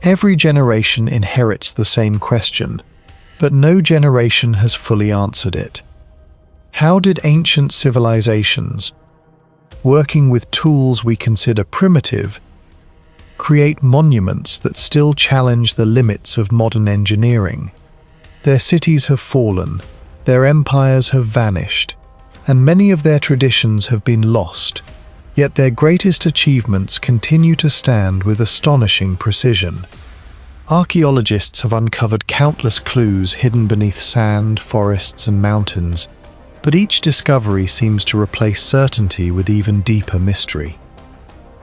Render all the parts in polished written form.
Every generation inherits the same question, but no generation has fully answered it. How did ancient civilizations, working with tools we consider primitive, create monuments that still challenge the limits of modern engineering? Their cities have fallen, their empires have vanished, and many of their traditions have been lost, yet their greatest achievements continue to stand with astonishing precision. Archaeologists have uncovered countless clues hidden beneath sand, forests, and mountains, but each discovery seems to replace certainty with even deeper mystery.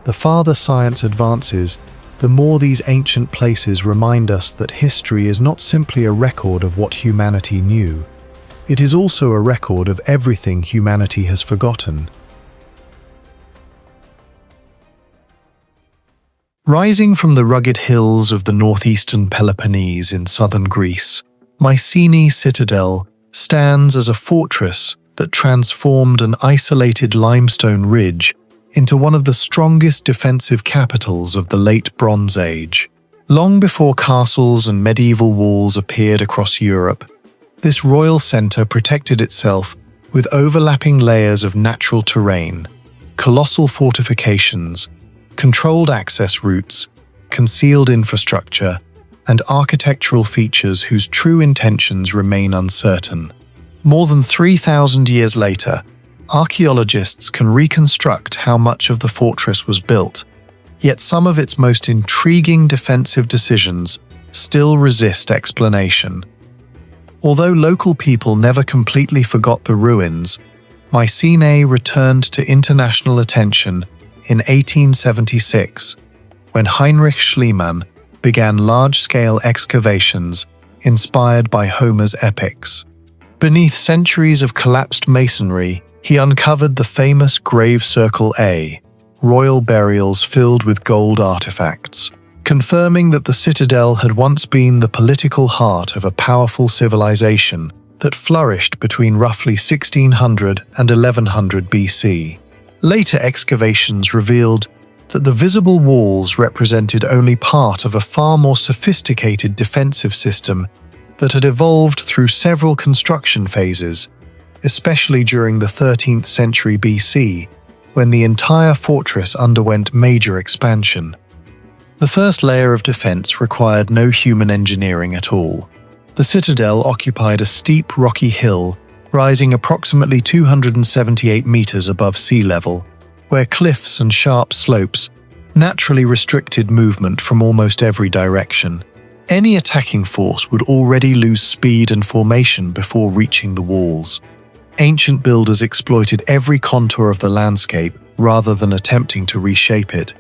The farther science advances, the more these ancient places remind us that history is not simply a record of what humanity knew. It is also a record of everything humanity has forgotten. Rising from the rugged hills of the northeastern Peloponnese in southern Greece, Mycenae Citadel stands as a fortress that transformed an isolated limestone ridge into one of the strongest defensive capitals of the late Bronze Age. Long before castles and medieval walls appeared across Europe, this royal centre protected itself with overlapping layers of natural terrain, colossal fortifications, controlled access routes, concealed infrastructure, and architectural features whose true intentions remain uncertain. More than 3,000 years later, archaeologists can reconstruct how much of the fortress was built, yet some of its most intriguing defensive decisions still resist explanation. Although local people never completely forgot the ruins, Mycenae returned to international attention in 1876, when Heinrich Schliemann began large-scale excavations inspired by Homer's epics. Beneath centuries of collapsed masonry, he uncovered the famous Grave Circle A, royal burials filled with gold artifacts, confirming that the citadel had once been the political heart of a powerful civilization that flourished between roughly 1600 and 1100 BC. Later excavations revealed that the visible walls represented only part of a far more sophisticated defensive system that had evolved through several construction phases, especially during the 13th century BC, when the entire fortress underwent major expansion. The first layer of defense required no human engineering at all. The citadel occupied a steep rocky hill rising approximately 278 meters above sea level, where cliffs and sharp slopes naturally restricted movement from almost every direction. Any attacking force would already lose speed and formation before reaching the walls. Ancient builders exploited every contour of the landscape rather than attempting to reshape it,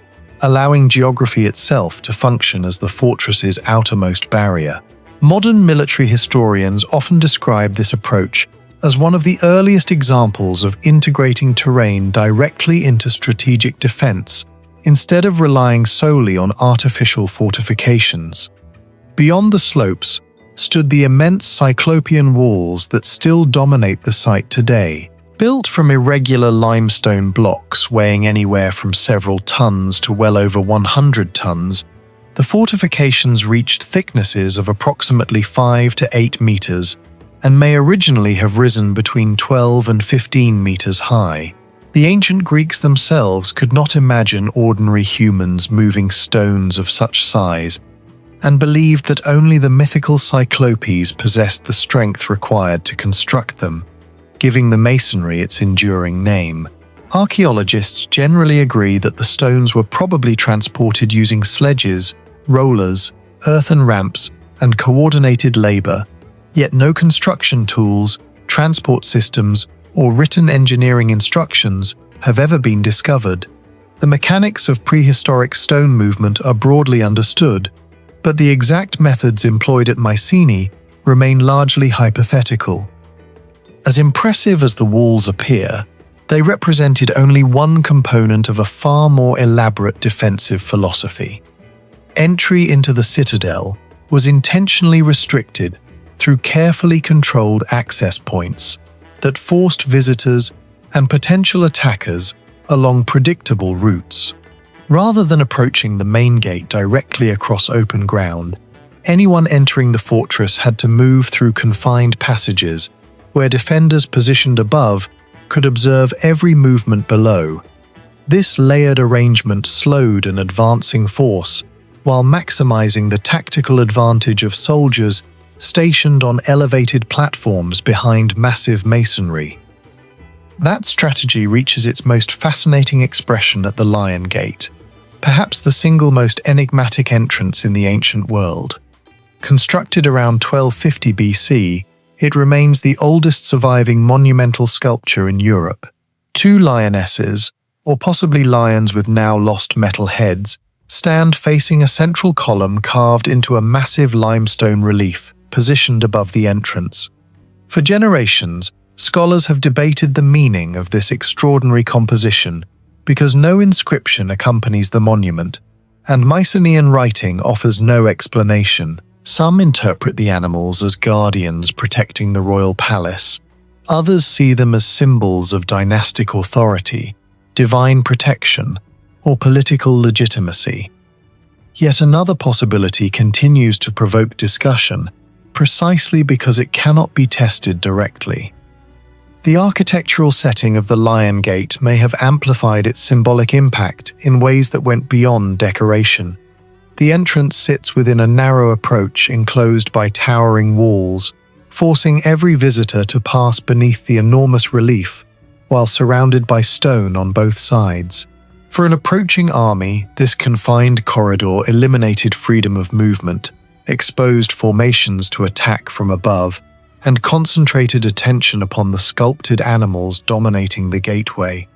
allowing geography itself to function as the fortress's outermost barrier. Modern military historians often describe this approach as one of the earliest examples of integrating terrain directly into strategic defense, instead of relying solely on artificial fortifications. Beyond the slopes stood the immense Cyclopean walls that still dominate the site today. Built from irregular limestone blocks weighing anywhere from several tons to well over 100 tons, the fortifications reached thicknesses of approximately 5 to 8 meters and may originally have risen between 12 and 15 meters high. The ancient Greeks themselves could not imagine ordinary humans moving stones of such size, and believed that only the mythical Cyclopes possessed the strength required to construct them, giving the masonry its enduring name. Archaeologists generally agree that the stones were probably transported using sledges, rollers, earthen ramps, and coordinated labor, yet no construction tools, transport systems, or written engineering instructions have ever been discovered. The mechanics of prehistoric stone movement are broadly understood, but the exact methods employed at Mycenae remain largely hypothetical. As impressive as the walls appear, they represented only one component of a far more elaborate defensive philosophy. Entry into the citadel was intentionally restricted through carefully controlled access points that forced visitors and potential attackers along predictable routes. Rather than approaching the main gate directly across open ground, anyone entering the fortress had to move through confined passages where defenders positioned above could observe every movement below. This layered arrangement slowed an advancing force while maximizing the tactical advantage of soldiers stationed on elevated platforms behind massive masonry. That strategy reaches its most fascinating expression at the Lion Gate, perhaps the single most enigmatic entrance in the ancient world. Constructed around 1250 BC, it remains the oldest surviving monumental sculpture in Europe. Two lionesses, or possibly lions with now lost metal heads, stand facing a central column carved into a massive limestone relief positioned above the entrance. For generations, scholars have debated the meaning of this extraordinary composition because no inscription accompanies the monument, and Mycenaean writing offers no explanation. Some interpret the animals as guardians protecting the royal palace. Others see them as symbols of dynastic authority, divine protection, or political legitimacy. Yet another possibility continues to provoke discussion, precisely because it cannot be tested directly. The architectural setting of the Lion Gate may have amplified its symbolic impact in ways that went beyond decoration. The entrance sits within a narrow approach enclosed by towering walls, forcing every visitor to pass beneath the enormous relief while surrounded by stone on both sides. For an approaching army, this confined corridor eliminated freedom of movement, exposed formations to attack from above, and concentrated attention upon the sculpted animals dominating the gateway.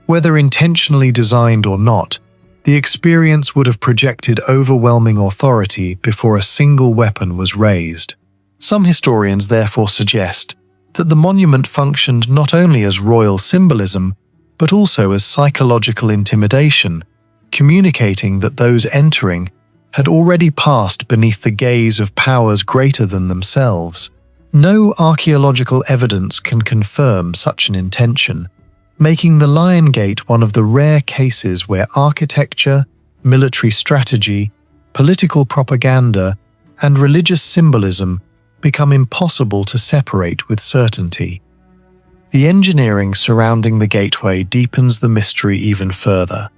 Whether intentionally designed or not, the experience would have projected overwhelming authority before a single weapon was raised. Some historians therefore suggest that the monument functioned not only as royal symbolism, but also as psychological intimidation, communicating that those entering had already passed beneath the gaze of powers greater than themselves. No archaeological evidence can confirm such an intention, making the Lion Gate one of the rare cases where architecture, military strategy, political propaganda, and religious symbolism become impossible to separate with certainty. The engineering surrounding the gateway deepens the mystery even further.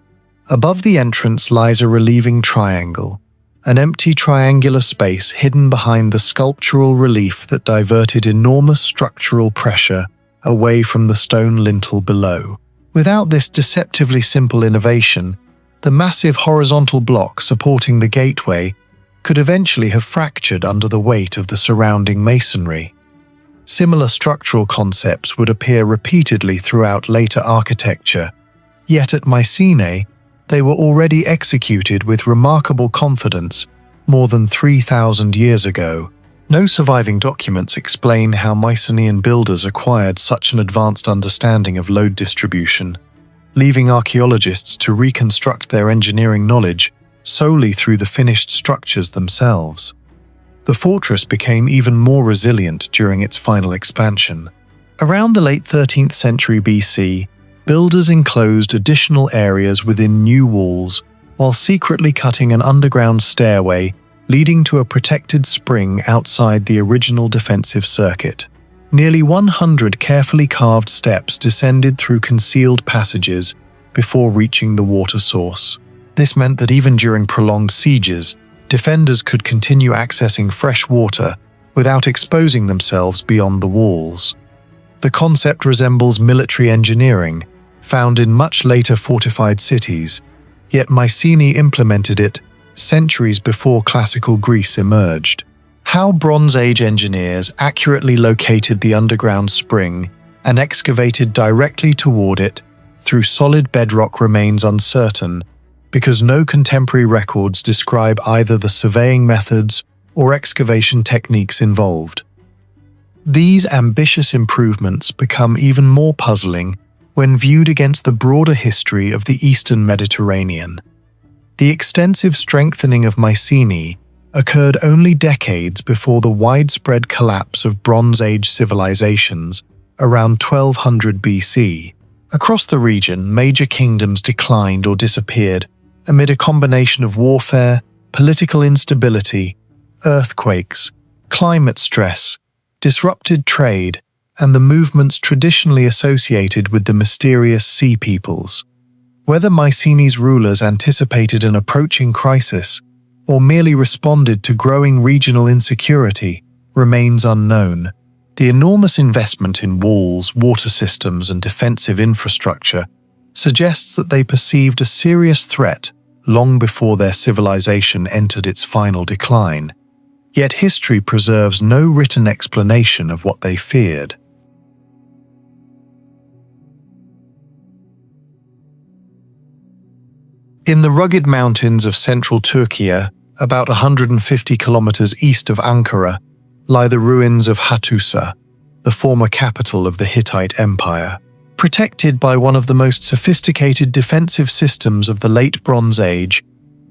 Above the entrance lies a relieving triangle, an empty triangular space hidden behind the sculptural relief that diverted enormous structural pressure away from the stone lintel below. Without this deceptively simple innovation, the massive horizontal block supporting the gateway could eventually have fractured under the weight of the surrounding masonry. Similar structural concepts would appear repeatedly throughout later architecture, yet at Mycenae, they were already executed with remarkable confidence more than 3,000 years ago. No surviving documents explain how Mycenaean builders acquired such an advanced understanding of load distribution, leaving archaeologists to reconstruct their engineering knowledge solely through the finished structures themselves. The fortress became even more resilient during its final expansion. Around the late 13th century BC, builders enclosed additional areas within new walls while secretly cutting an underground stairway leading to a protected spring outside the original defensive circuit. Nearly 100 carefully carved steps descended through concealed passages before reaching the water source. This meant that even during prolonged sieges, defenders could continue accessing fresh water without exposing themselves beyond the walls. The concept resembles military engineering, found in much later fortified cities, yet Mycenae implemented it centuries before classical Greece emerged. How Bronze Age engineers accurately located the underground spring and excavated directly toward it through solid bedrock remains uncertain, because no contemporary records describe either the surveying methods or excavation techniques involved. These ambitious improvements become even more puzzling when viewed against the broader history of the Eastern Mediterranean. The extensive strengthening of Mycenae occurred only decades before the widespread collapse of Bronze Age civilizations around 1200 BC. Across the region, major kingdoms declined or disappeared, amid a combination of warfare, political instability, earthquakes, climate stress, disrupted trade, and the movements traditionally associated with the mysterious Sea Peoples. Whether Mycenae's rulers anticipated an approaching crisis or merely responded to growing regional insecurity remains unknown. The enormous investment in walls, water systems, and defensive infrastructure suggests that they perceived a serious threat long before their civilization entered its final decline. Yet history preserves no written explanation of what they feared. In the rugged mountains of central Turkey, about 150 kilometers east of Ankara, lie the ruins of Hattusa, the former capital of the Hittite Empire. Protected by one of the most sophisticated defensive systems of the Late Bronze Age,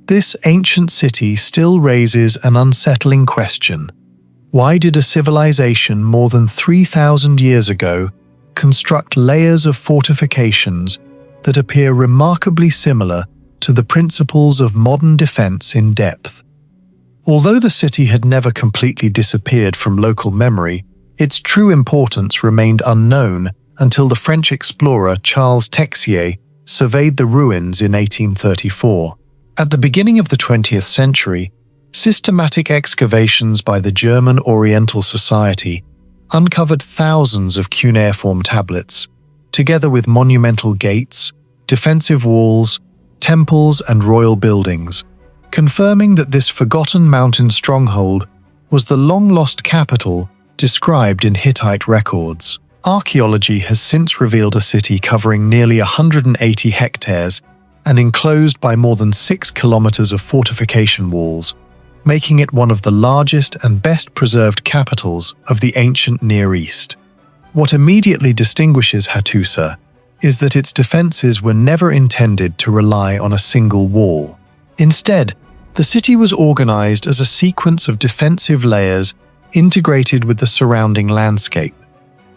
this ancient city still raises an unsettling question. Why did a civilization more than 3,000 years ago construct layers of fortifications that appear remarkably similar to the principles of modern defense in depth? Although the city had never completely disappeared from local memory, its true importance remained unknown until the French explorer Charles Texier surveyed the ruins in 1834. At the beginning of the 20th century, systematic excavations by the German Oriental Society uncovered thousands of cuneiform tablets, together with monumental gates, defensive walls, temples, and royal buildings, confirming that this forgotten mountain stronghold was the long-lost capital described in Hittite records. Archaeology has since revealed a city covering nearly 180 hectares and enclosed by more than 6 kilometers of fortification walls, making it one of the largest and best-preserved capitals of the ancient Near East. What immediately distinguishes Hattusa is that its defenses were never intended to rely on a single wall. Instead, the city was organized as a sequence of defensive layers integrated with the surrounding landscape.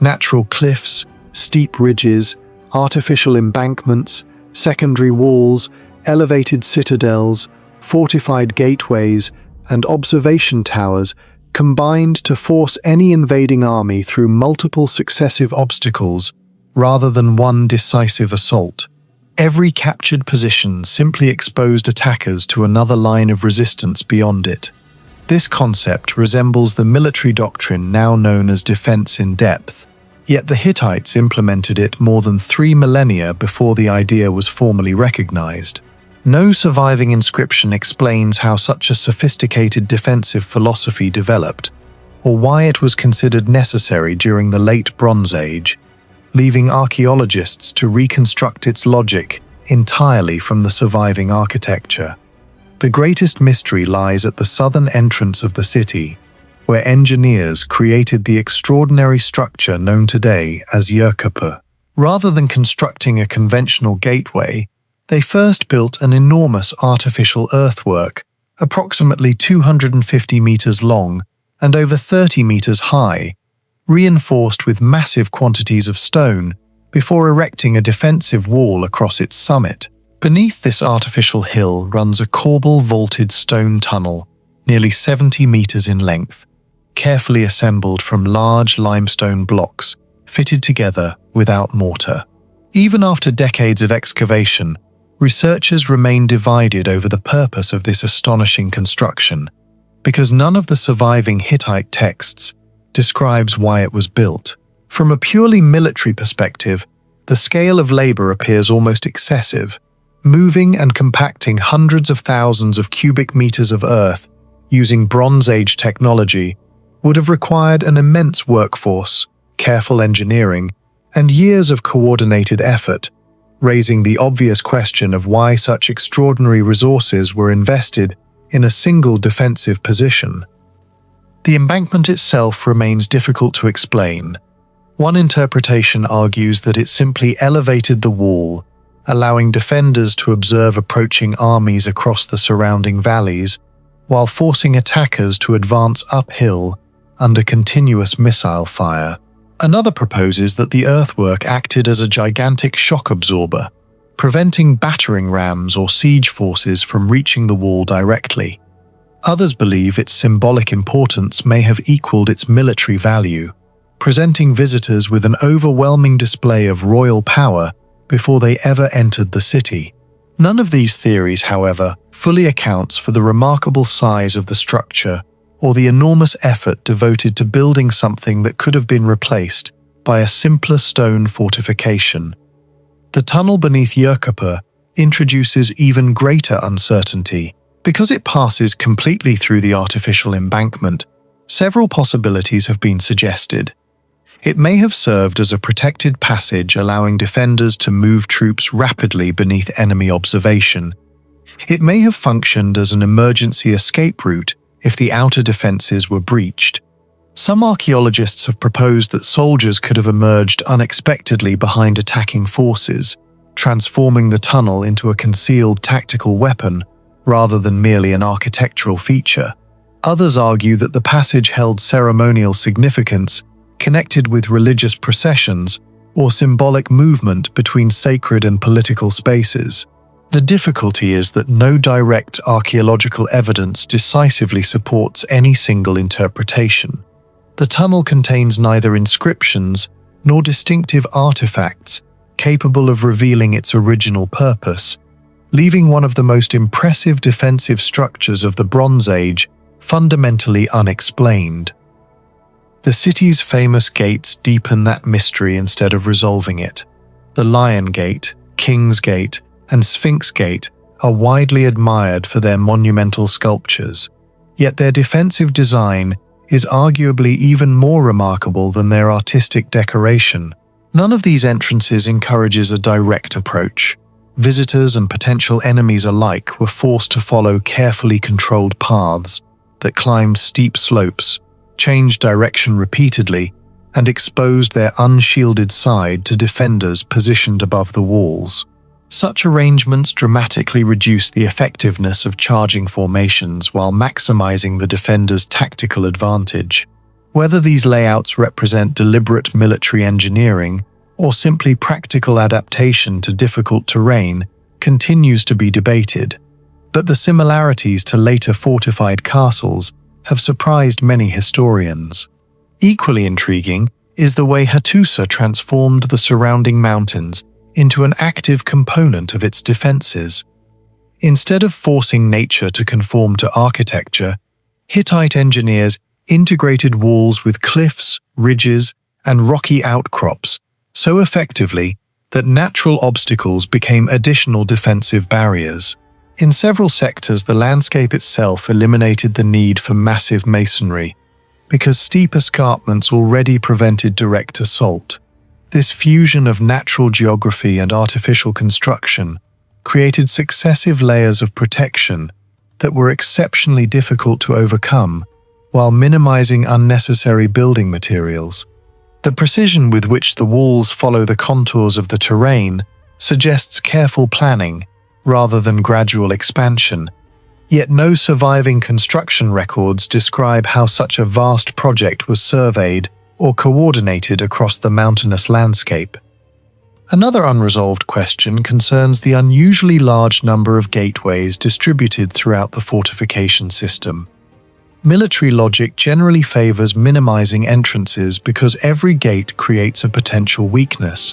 Natural cliffs, steep ridges, artificial embankments, secondary walls, elevated citadels, fortified gateways, and observation towers combined to force any invading army through multiple successive obstacles rather than one decisive assault. Every captured position simply exposed attackers to another line of resistance beyond it. This concept resembles the military doctrine now known as defense in depth, yet the Hittites implemented it more than 3 millennia before the idea was formally recognized. No surviving inscription explains how such a sophisticated defensive philosophy developed, or why it was considered necessary during the Late Bronze Age, leaving archaeologists to reconstruct its logic entirely from the surviving architecture. The greatest mystery lies at the southern entrance of the city, where engineers created the extraordinary structure known today as Yerkapı. Rather than constructing a conventional gateway, they first built an enormous artificial earthwork, approximately 250 meters long and over 30 meters high, reinforced with massive quantities of stone before erecting a defensive wall across its summit. Beneath this artificial hill runs a corbel-vaulted stone tunnel, nearly 70 meters in length, carefully assembled from large limestone blocks fitted together without mortar. Even after decades of excavation, researchers remain divided over the purpose of this astonishing construction, because none of the surviving Hittite texts describes why it was built. From a purely military perspective, the scale of labor appears almost excessive. Moving and compacting hundreds of thousands of cubic meters of earth using Bronze Age technology would have required an immense workforce, careful engineering, and years of coordinated effort, raising the obvious question of why such extraordinary resources were invested in a single defensive position. The embankment itself remains difficult to explain. One interpretation argues that it simply elevated the wall, allowing defenders to observe approaching armies across the surrounding valleys, while forcing attackers to advance uphill under continuous missile fire. Another proposes that the earthwork acted as a gigantic shock absorber, preventing battering rams or siege forces from reaching the wall directly. Others believe its symbolic importance may have equaled its military value, presenting visitors with an overwhelming display of royal power before they ever entered the city. None of these theories, however, fully accounts for the remarkable size of the structure or the enormous effort devoted to building something that could have been replaced by a simpler stone fortification. The tunnel beneath Yerkapi introduces even greater uncertainty. Because it passes completely through the artificial embankment, several possibilities have been suggested. It may have served as a protected passage, allowing defenders to move troops rapidly beneath enemy observation. It may have functioned as an emergency escape route if the outer defenses were breached. Some archaeologists have proposed that soldiers could have emerged unexpectedly behind attacking forces, transforming the tunnel into a concealed tactical weapon rather than merely an architectural feature. Others argue that the passage held ceremonial significance connected with religious processions or symbolic movement between sacred and political spaces. The difficulty is that no direct archaeological evidence decisively supports any single interpretation. The tunnel contains neither inscriptions nor distinctive artifacts capable of revealing its original purpose, leaving one of the most impressive defensive structures of the Bronze Age fundamentally unexplained. The city's famous gates deepen that mystery instead of resolving it. The Lion Gate, King's Gate, and Sphinx Gate are widely admired for their monumental sculptures, yet their defensive design is arguably even more remarkable than their artistic decoration. None of these entrances encourages a direct approach. Visitors and potential enemies alike were forced to follow carefully controlled paths that climbed steep slopes, changed direction repeatedly, and exposed their unshielded side to defenders positioned above the walls. Such arrangements dramatically reduce the effectiveness of charging formations while maximizing the defender's tactical advantage. Whether these layouts represent deliberate military engineering or simply practical adaptation to difficult terrain continues to be debated, but the similarities to later fortified castles have surprised many historians. Equally intriguing is the way Hattusa transformed the surrounding mountains into an active component of its defenses. Instead of forcing nature to conform to architecture, Hittite engineers integrated walls with cliffs, ridges, and rocky outcrops so effectively that natural obstacles became additional defensive barriers. In several sectors, the landscape itself eliminated the need for massive masonry, because steep escarpments already prevented direct assault. This fusion of natural geography and artificial construction created successive layers of protection that were exceptionally difficult to overcome, while minimizing unnecessary building materials. The precision with which the walls follow the contours of the terrain suggests careful planning rather than gradual expansion, yet no surviving construction records describe how such a vast project was surveyed or coordinated across the mountainous landscape. Another unresolved question concerns the unusually large number of gateways distributed throughout the fortification system. Military logic generally favors minimizing entrances because every gate creates a potential weakness.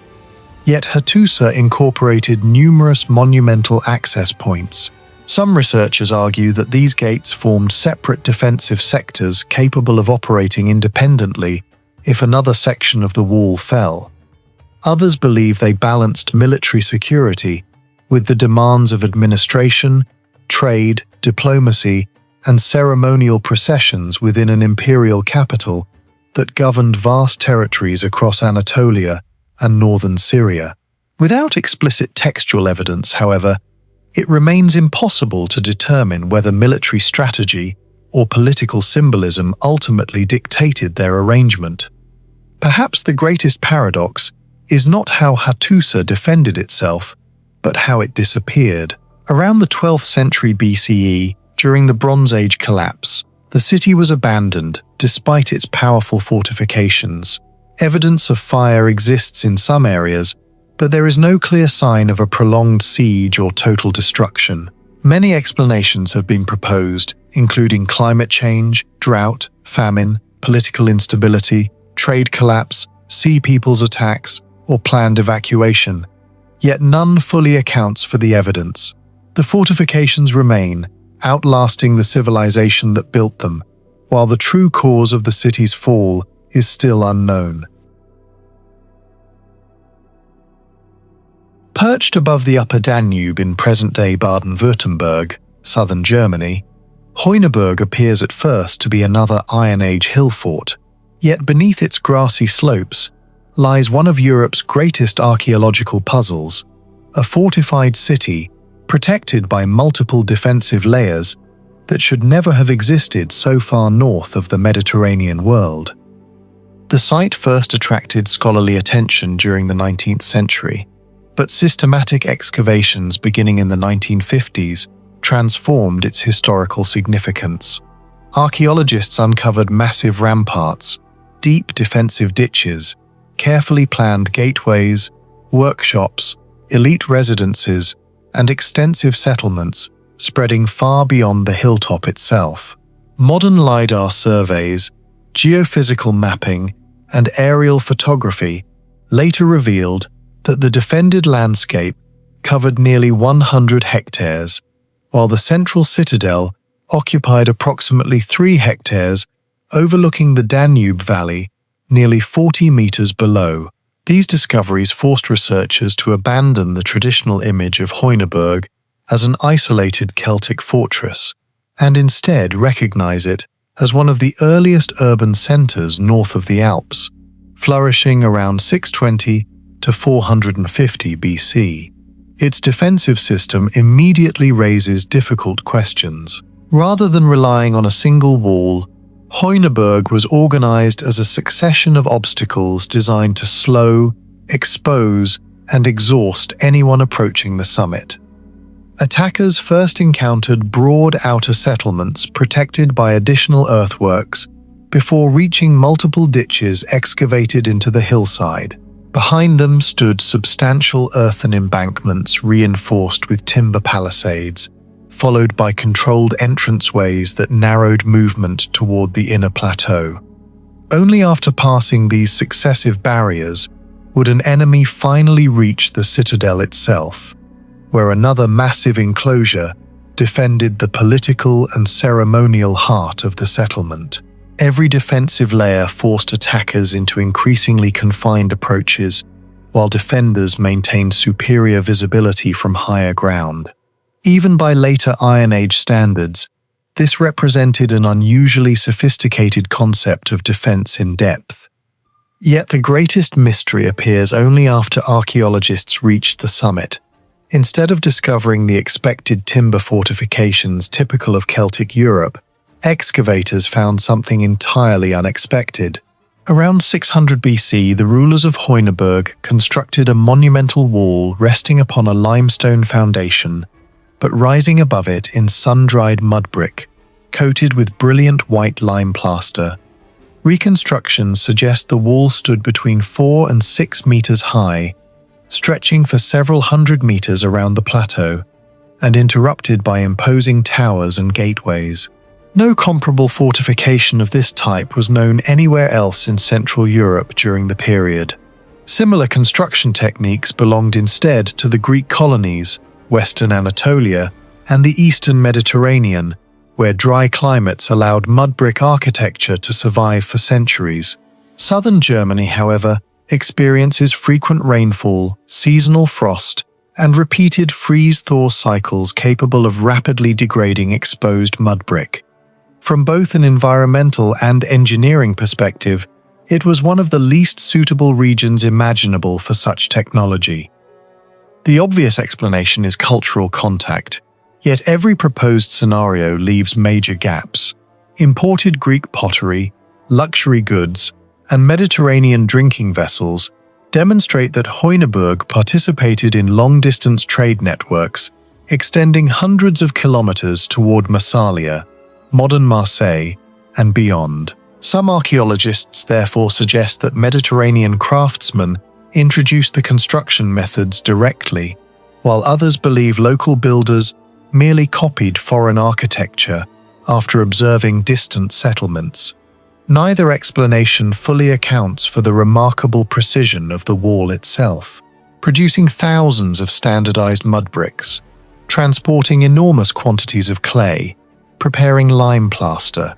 Yet Hattusa incorporated numerous monumental access points. Some researchers argue that these gates formed separate defensive sectors capable of operating independently if another section of the wall fell. Others believe they balanced military security with the demands of administration, trade, diplomacy, and ceremonial processions within an imperial capital that governed vast territories across Anatolia and northern Syria. Without explicit textual evidence, however, it remains impossible to determine whether military strategy or political symbolism ultimately dictated their arrangement. Perhaps the greatest paradox is not how Hattusa defended itself, but how it disappeared. Around the 12th century BCE, during the Bronze Age collapse, the city was abandoned despite its powerful fortifications. Evidence of fire exists in some areas, but there is no clear sign of a prolonged siege or total destruction. Many explanations have been proposed, including climate change, drought, famine, political instability, trade collapse, sea peoples attacks, or planned evacuation. Yet none fully accounts for the evidence. The fortifications remain, outlasting the civilization that built them, while the true cause of the city's fall is still unknown. Perched above the upper Danube in present-day Baden-Württemberg, southern Germany, Heuneberg appears at first to be another Iron Age hill fort, yet beneath its grassy slopes lies one of Europe's greatest archaeological puzzles, a fortified city protected by multiple defensive layers that should never have existed so far north of the Mediterranean world. The site first attracted scholarly attention during the 19th century, but systematic excavations beginning in the 1950s transformed its historical significance. Archaeologists uncovered massive ramparts, deep defensive ditches, carefully planned gateways, workshops, elite residences, and extensive settlements spreading far beyond the hilltop itself. Modern LiDAR surveys, geophysical mapping, and aerial photography later revealed that the defended landscape covered nearly 100 hectares, while the central citadel occupied approximately 3 hectares overlooking the Danube Valley, nearly 40 meters below. These discoveries forced researchers to abandon the traditional image of Heuneberg as an isolated Celtic fortress, and instead recognize it as one of the earliest urban centers north of the Alps, flourishing around 620 to 450 BC. Its defensive system immediately raises difficult questions. Rather than relying on a single wall, Heuneberg was organized as a succession of obstacles designed to slow, expose, and exhaust anyone approaching the summit. Attackers first encountered broad outer settlements protected by additional earthworks before reaching multiple ditches excavated into the hillside. Behind them stood substantial earthen embankments reinforced with timber palisades, followed by controlled entranceways that narrowed movement toward the inner plateau. Only after passing these successive barriers would an enemy finally reach the citadel itself, where another massive enclosure defended the political and ceremonial heart of the settlement. Every defensive layer forced attackers into increasingly confined approaches, while defenders maintained superior visibility from higher ground. Even by later Iron Age standards, this represented an unusually sophisticated concept of defense in depth. Yet the greatest mystery appears only after archaeologists reached the summit. Instead of discovering the expected timber fortifications typical of Celtic Europe, excavators found something entirely unexpected. Around 600 BC, the rulers of Heuneberg constructed a monumental wall resting upon a limestone foundation, but rising above it in sun-dried mud brick, coated with brilliant white lime plaster. Reconstructions suggest the wall stood between 4 and 6 meters high, stretching for several hundred meters around the plateau, and interrupted by imposing towers and gateways. No comparable fortification of this type was known anywhere else in Central Europe during the period. Similar construction techniques belonged instead to the Greek colonies, Western Anatolia, and the Eastern Mediterranean, where dry climates allowed mud brick architecture to survive for centuries. Southern Germany, however, experiences frequent rainfall, seasonal frost, and repeated freeze-thaw cycles capable of rapidly degrading exposed mud brick. From both an environmental and engineering perspective, it was one of the least suitable regions imaginable for such technology. The obvious explanation is cultural contact, yet every proposed scenario leaves major gaps. Imported Greek pottery, luxury goods, and Mediterranean drinking vessels demonstrate that Heuneberg participated in long-distance trade networks extending hundreds of kilometers toward Massalia, modern Marseille, and beyond. Some archaeologists therefore suggest that Mediterranean craftsmen introduced the construction methods directly, while others believe local builders merely copied foreign architecture after observing distant settlements. Neither explanation fully accounts for the remarkable precision of the wall itself, producing thousands of standardized mud bricks, transporting enormous quantities of clay, preparing lime plaster,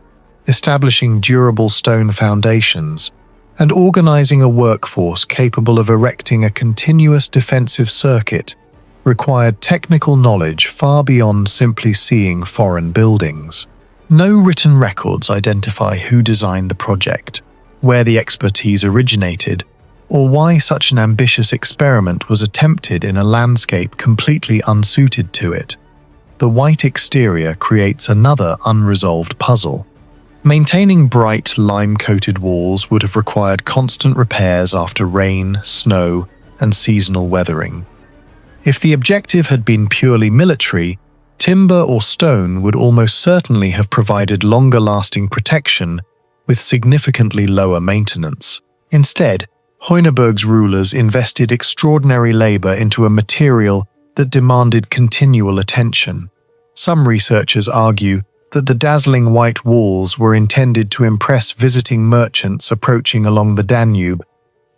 establishing durable stone foundations, and organizing a workforce capable of erecting a continuous defensive circuit required technical knowledge far beyond simply seeing foreign buildings. No written records identify who designed the project, where the expertise originated, or why such an ambitious experiment was attempted in a landscape completely unsuited to it. The white exterior creates another unresolved puzzle. Maintaining bright, lime-coated walls would have required constant repairs after rain, snow, and seasonal weathering. If the objective had been purely military, timber or stone would almost certainly have provided longer-lasting protection with significantly lower maintenance. Instead, Heuneberg's rulers invested extraordinary labor into a material that demanded continual attention. Some researchers argue that the dazzling white walls were intended to impress visiting merchants approaching along the Danube,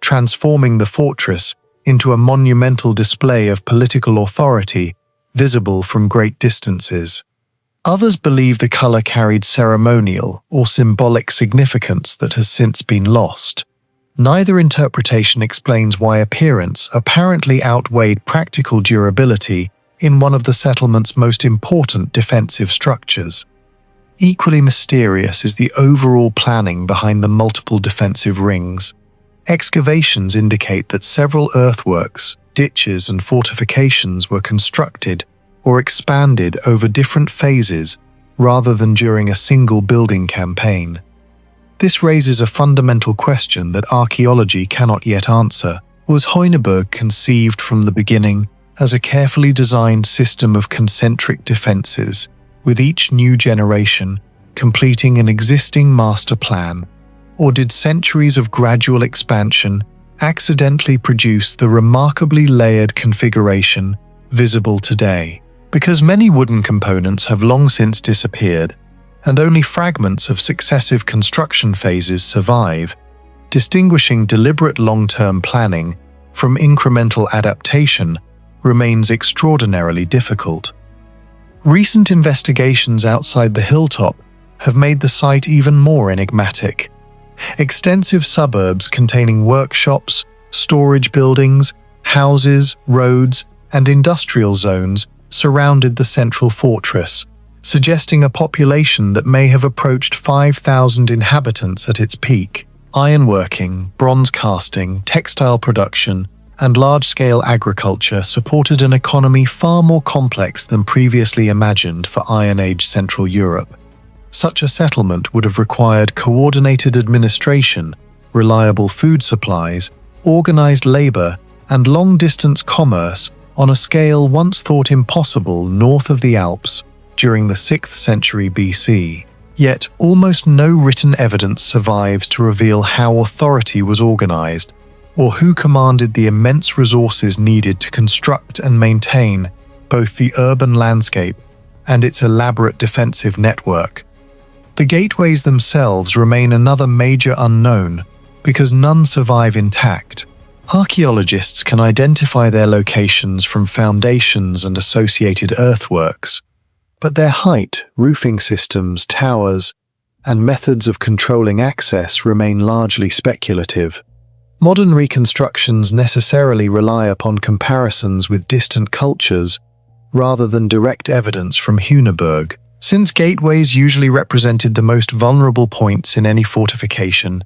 transforming the fortress into a monumental display of political authority visible from great distances. Others believe the color carried ceremonial or symbolic significance that has since been lost. Neither interpretation explains why appearance apparently outweighed practical durability in one of the settlement's most important defensive structures. Equally mysterious is the overall planning behind the multiple defensive rings. Excavations indicate that several earthworks, ditches, and fortifications were constructed or expanded over different phases rather than during a single building campaign. This raises a fundamental question that archaeology cannot yet answer. Was Heuneberg conceived from the beginning as a carefully designed system of concentric defenses, with each new generation completing an existing master plan, or did centuries of gradual expansion accidentally produce the remarkably layered configuration visible today? Because many wooden components have long since disappeared, and only fragments of successive construction phases survive, distinguishing deliberate long-term planning from incremental adaptation remains extraordinarily difficult. Recent investigations outside the hilltop have made the site even more enigmatic. Extensive suburbs containing workshops, storage buildings, houses, roads, and industrial zones surrounded the central fortress, suggesting a population that may have approached 5,000 inhabitants at its peak. Ironworking, bronze casting, textile production, and large-scale agriculture supported an economy far more complex than previously imagined for Iron Age Central Europe. Such a settlement would have required coordinated administration, reliable food supplies, organized labor, and long-distance commerce on a scale once thought impossible north of the Alps during the 6th century BC. Yet, almost no written evidence survives to reveal how authority was organized, or who commanded the immense resources needed to construct and maintain both the urban landscape and its elaborate defensive network. The gateways themselves remain another major unknown, because none survive intact. Archaeologists can identify their locations from foundations and associated earthworks, but their height, roofing systems, towers, and methods of controlling access remain largely speculative. Modern reconstructions necessarily rely upon comparisons with distant cultures rather than direct evidence from Heuneberg. Since gateways usually represented the most vulnerable points in any fortification,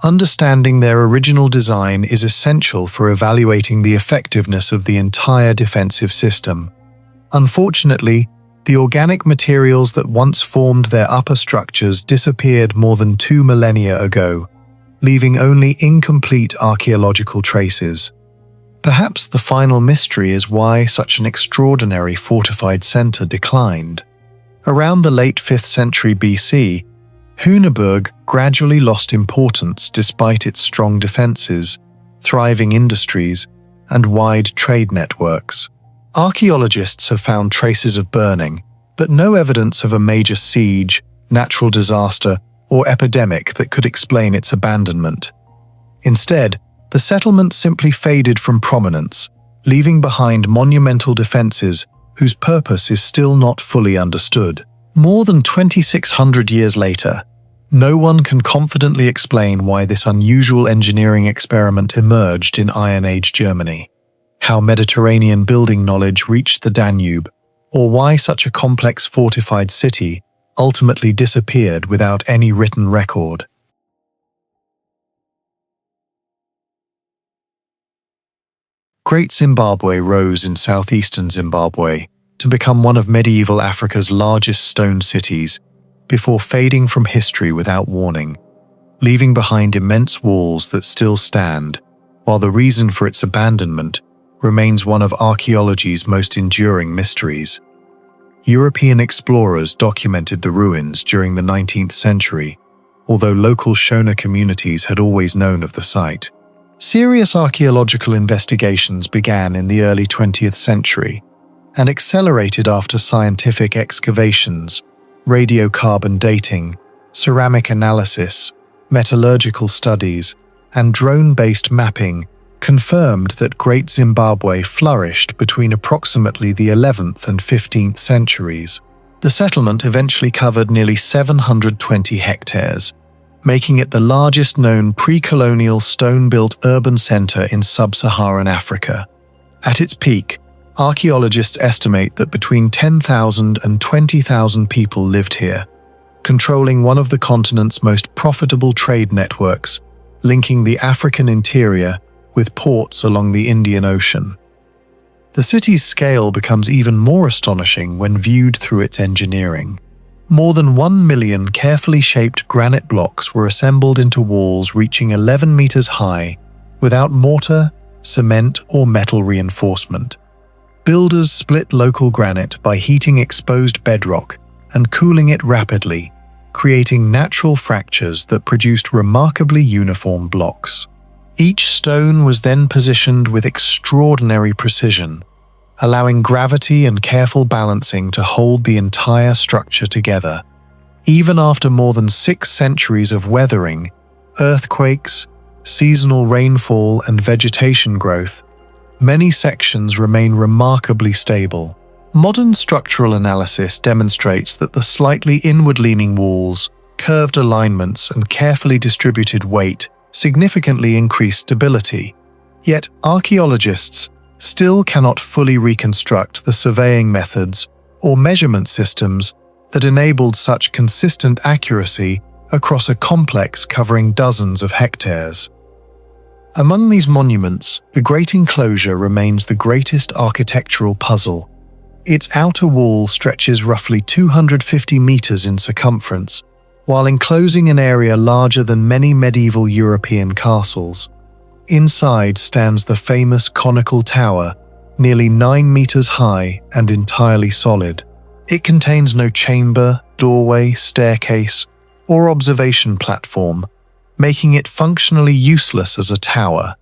understanding their original design is essential for evaluating the effectiveness of the entire defensive system. Unfortunately, the organic materials that once formed their upper structures disappeared more than 2 millennia ago, leaving only incomplete archaeological traces. Perhaps the final mystery is why such an extraordinary fortified center declined. Around the late 5th century BC, Heuneberg gradually lost importance despite its strong defenses, thriving industries, and wide trade networks. Archaeologists have found traces of burning, but no evidence of a major siege, natural disaster, or epidemic that could explain its abandonment. Instead, the settlement simply faded from prominence, leaving behind monumental defenses whose purpose is still not fully understood. More than 2,600 years later, no one can confidently explain why this unusual engineering experiment emerged in Iron Age Germany, how Mediterranean building knowledge reached the Danube, or why such a complex fortified city ultimately disappeared without any written record. Great Zimbabwe rose in southeastern Zimbabwe to become one of medieval Africa's largest stone cities before fading from history without warning, leaving behind immense walls that still stand, while the reason for its abandonment remains one of archaeology's most enduring mysteries. European explorers documented the ruins during the 19th century, although local Shona communities had always known of the site. Serious archaeological investigations began in the early 20th century and accelerated after scientific excavations, radiocarbon dating, ceramic analysis, metallurgical studies, and drone-based mapping confirmed that Great Zimbabwe flourished between approximately the 11th and 15th centuries. The settlement eventually covered nearly 720 hectares, making it the largest known pre-colonial stone-built urban center in sub-Saharan Africa. At its peak, archaeologists estimate that between 10,000 and 20,000 people lived here, controlling one of the continent's most profitable trade networks, linking the African interior with ports along the Indian Ocean. The city's scale becomes even more astonishing when viewed through its engineering. More than 1 million carefully shaped granite blocks were assembled into walls reaching 11 meters high, without mortar, cement, or metal reinforcement. Builders split local granite by heating exposed bedrock and cooling it rapidly, creating natural fractures that produced remarkably uniform blocks. Each stone was then positioned with extraordinary precision, allowing gravity and careful balancing to hold the entire structure together. Even after more than 6 centuries of weathering, earthquakes, seasonal rainfall, and vegetation growth, many sections remain remarkably stable. Modern structural analysis demonstrates that the slightly inward-leaning walls, curved alignments, and carefully distributed weight significantly increase stability. Yet archaeologists still cannot fully reconstruct the surveying methods or measurement systems that enabled such consistent accuracy across a complex covering dozens of hectares. Among these monuments, the Great Enclosure remains the greatest architectural puzzle. Its outer wall stretches roughly 250 meters in circumference, while enclosing an area larger than many medieval European castles. Inside stands the famous conical tower, nearly 9 meters high and entirely solid. It contains no chamber, doorway, staircase, or observation platform, making it functionally useless as a tower.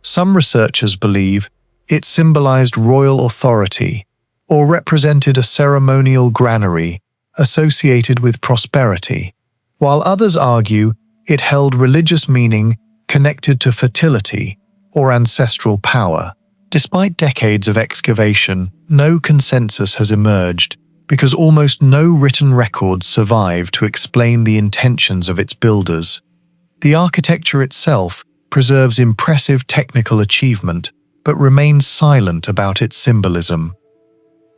Some researchers believe it symbolized royal authority or represented a ceremonial granary associated with prosperity, while others argue it held religious meaning connected to fertility or ancestral power. Despite decades of excavation, no consensus has emerged because almost no written records survive to explain the intentions of its builders. The architecture itself preserves impressive technical achievement, but remains silent about its symbolism.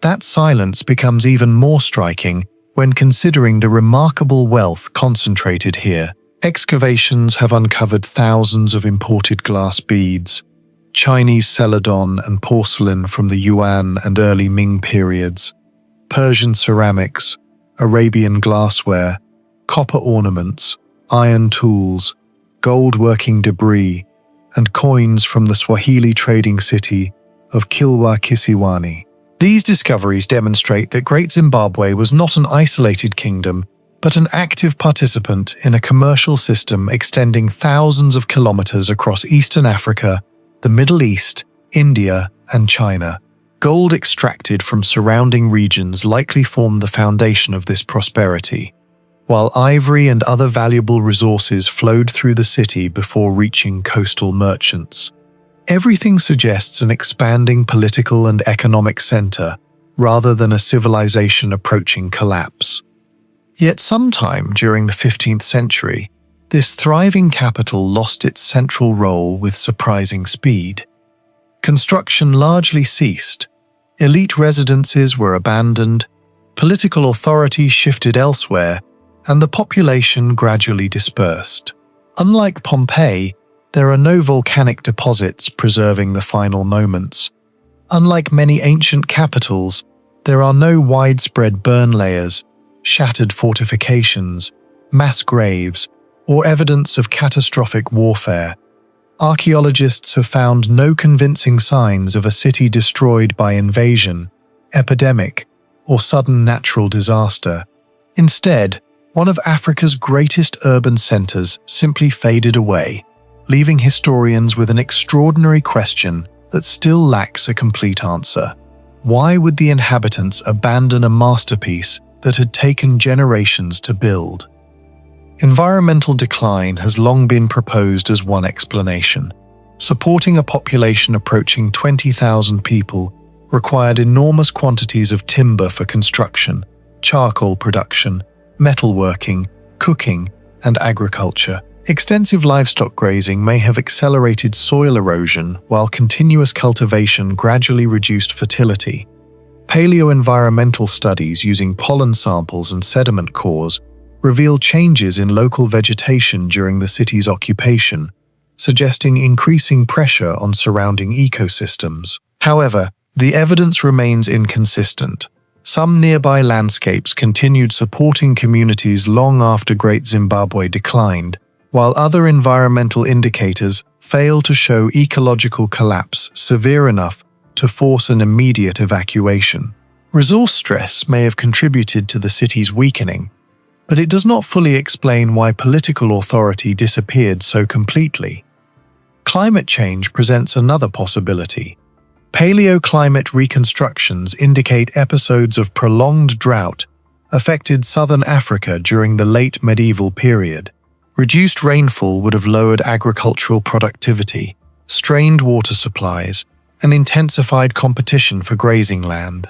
That silence becomes even more striking when considering the remarkable wealth concentrated here. Excavations have uncovered thousands of imported glass beads, Chinese celadon and porcelain from the Yuan and early Ming periods, Persian ceramics, Arabian glassware, copper ornaments, iron tools, gold-working debris, and coins from the Swahili trading city of Kilwa Kisiwani. These discoveries demonstrate that Great Zimbabwe was not an isolated kingdom, but an active participant in a commercial system extending thousands of kilometers across eastern Africa the Middle East, India, and China. Gold extracted from surrounding regions likely formed the foundation of this prosperity, while ivory and other valuable resources flowed through the city before reaching coastal merchants. Everything suggests an expanding political and economic center, rather than a civilization approaching collapse. Yet sometime during the 15th century, this thriving capital lost its central role with surprising speed. Construction largely ceased, elite residences were abandoned, political authority shifted elsewhere, and the population gradually dispersed. Unlike Pompeii, there are no volcanic deposits preserving the final moments. Unlike many ancient capitals, there are no widespread burn layers, shattered fortifications, mass graves, or evidence of catastrophic warfare. Archaeologists have found no convincing signs of a city destroyed by invasion, epidemic, or sudden natural disaster. Instead, one of Africa's greatest urban centers simply faded away, leaving historians with an extraordinary question that still lacks a complete answer. Why would the inhabitants abandon a masterpiece that had taken generations to build? Environmental decline has long been proposed as one explanation. Supporting a population approaching 20,000 people required enormous quantities of timber for construction, charcoal production, metalworking, cooking, and agriculture. Extensive livestock grazing may have accelerated soil erosion, while continuous cultivation gradually reduced fertility. Paleoenvironmental studies using pollen samples and sediment cores reveal changes in local vegetation during the city's occupation, suggesting increasing pressure on surrounding ecosystems. However, the evidence remains inconsistent. Some nearby landscapes continued supporting communities long after Great Zimbabwe declined, while other environmental indicators fail to show ecological collapse severe enough to force an immediate evacuation. Resource stress may have contributed to the city's weakening, but it does not fully explain why political authority disappeared so completely. Climate change presents another possibility. Paleoclimate reconstructions indicate episodes of prolonged drought affected southern Africa during the late medieval period. Reduced rainfall would have lowered agricultural productivity, strained water supplies, and intensified competition for grazing land.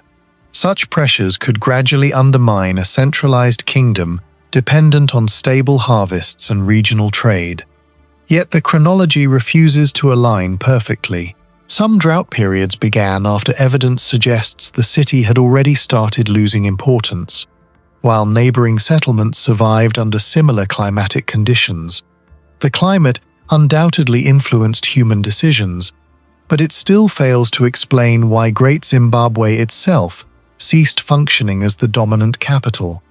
Such pressures could gradually undermine a centralized kingdom dependent on stable harvests and regional trade. Yet the chronology refuses to align perfectly. Some drought periods began after evidence suggests the city had already started losing importance, while neighboring settlements survived under similar climatic conditions. The climate undoubtedly influenced human decisions, but it still fails to explain why Great Zimbabwe itself ceased functioning as the dominant capital.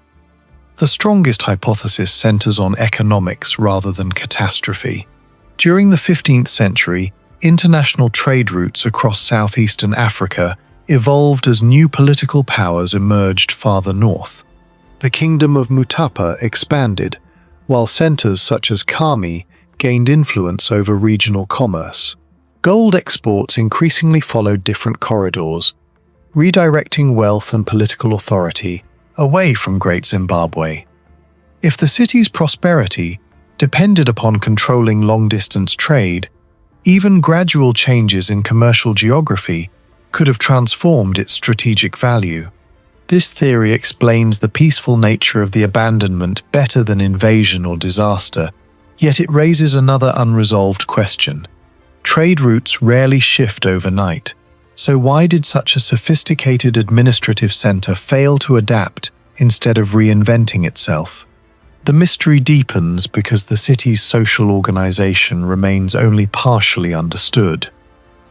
The strongest hypothesis centers on economics rather than catastrophe. During the 15th century, international trade routes across southeastern Africa evolved as new political powers emerged farther north. The kingdom of Mutapa expanded, while centers such as Kami gained influence over regional commerce. Gold exports increasingly followed different corridors, redirecting wealth and political authority away from Great Zimbabwe. If the city's prosperity depended upon controlling long-distance trade, even gradual changes in commercial geography could have transformed its strategic value. This theory explains the peaceful nature of the abandonment better than invasion or disaster, yet it raises another unresolved question. Trade routes rarely shift overnight, so why did such a sophisticated administrative center fail to adapt instead of reinventing itself? The mystery deepens because the city's social organization remains only partially understood.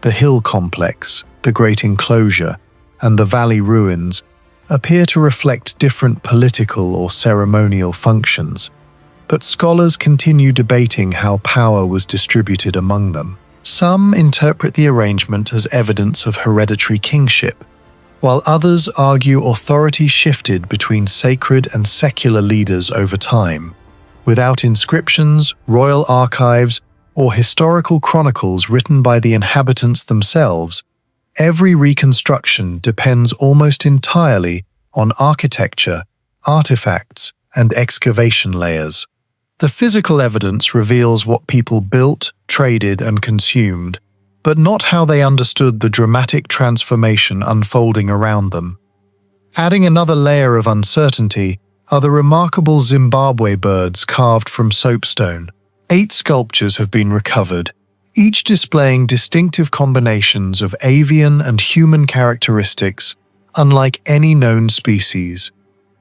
The hill complex, the great enclosure, and the valley ruins appear to reflect different political or ceremonial functions, but scholars continue debating how power was distributed among them. Some interpret the arrangement as evidence of hereditary kingship, while others argue authority shifted between sacred and secular leaders over time. Without inscriptions, royal archives, or historical chronicles written by the inhabitants themselves, every reconstruction depends almost entirely on architecture, artifacts, and excavation layers. The physical evidence reveals what people built, traded, and consumed, but not how they understood the dramatic transformation unfolding around them. Adding another layer of uncertainty are the remarkable Zimbabwe birds carved from soapstone. 8 sculptures have been recovered, each displaying distinctive combinations of avian and human characteristics, unlike any known species.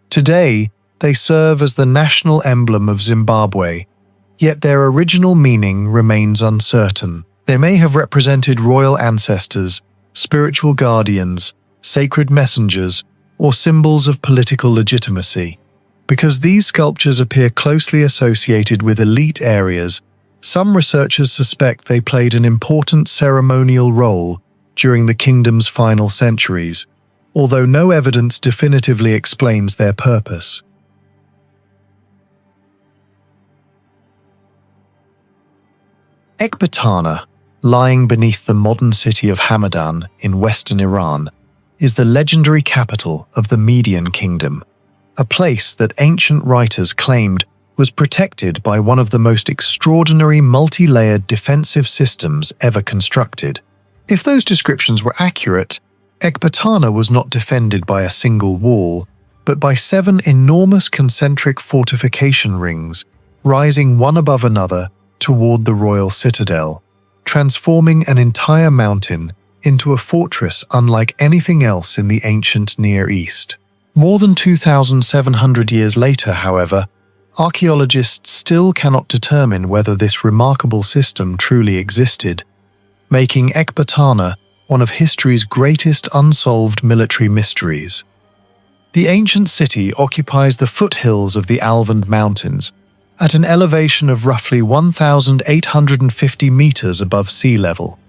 Today, they serve as the national emblem of Zimbabwe, yet their original meaning remains uncertain. They may have represented royal ancestors, spiritual guardians, sacred messengers, or symbols of political legitimacy. Because these sculptures appear closely associated with elite areas, some researchers suspect they played an important ceremonial role during the kingdom's final centuries, although no evidence definitively explains their purpose. Ecbatana, lying beneath the modern city of Hamadan in western Iran, is the legendary capital of the Median Kingdom, a place that ancient writers claimed was protected by one of the most extraordinary multi-layered defensive systems ever constructed. If those descriptions were accurate, Ecbatana was not defended by a single wall, but by 7 enormous concentric fortification rings, rising one above another toward the royal citadel, transforming an entire mountain into a fortress unlike anything else in the ancient Near East. More than 2,700 years later, however, archaeologists still cannot determine whether this remarkable system truly existed, making Ecbatana one of history's greatest unsolved military mysteries. The ancient city occupies the foothills of the Alvand Mountains, at an elevation of roughly 1,850 meters above sea level,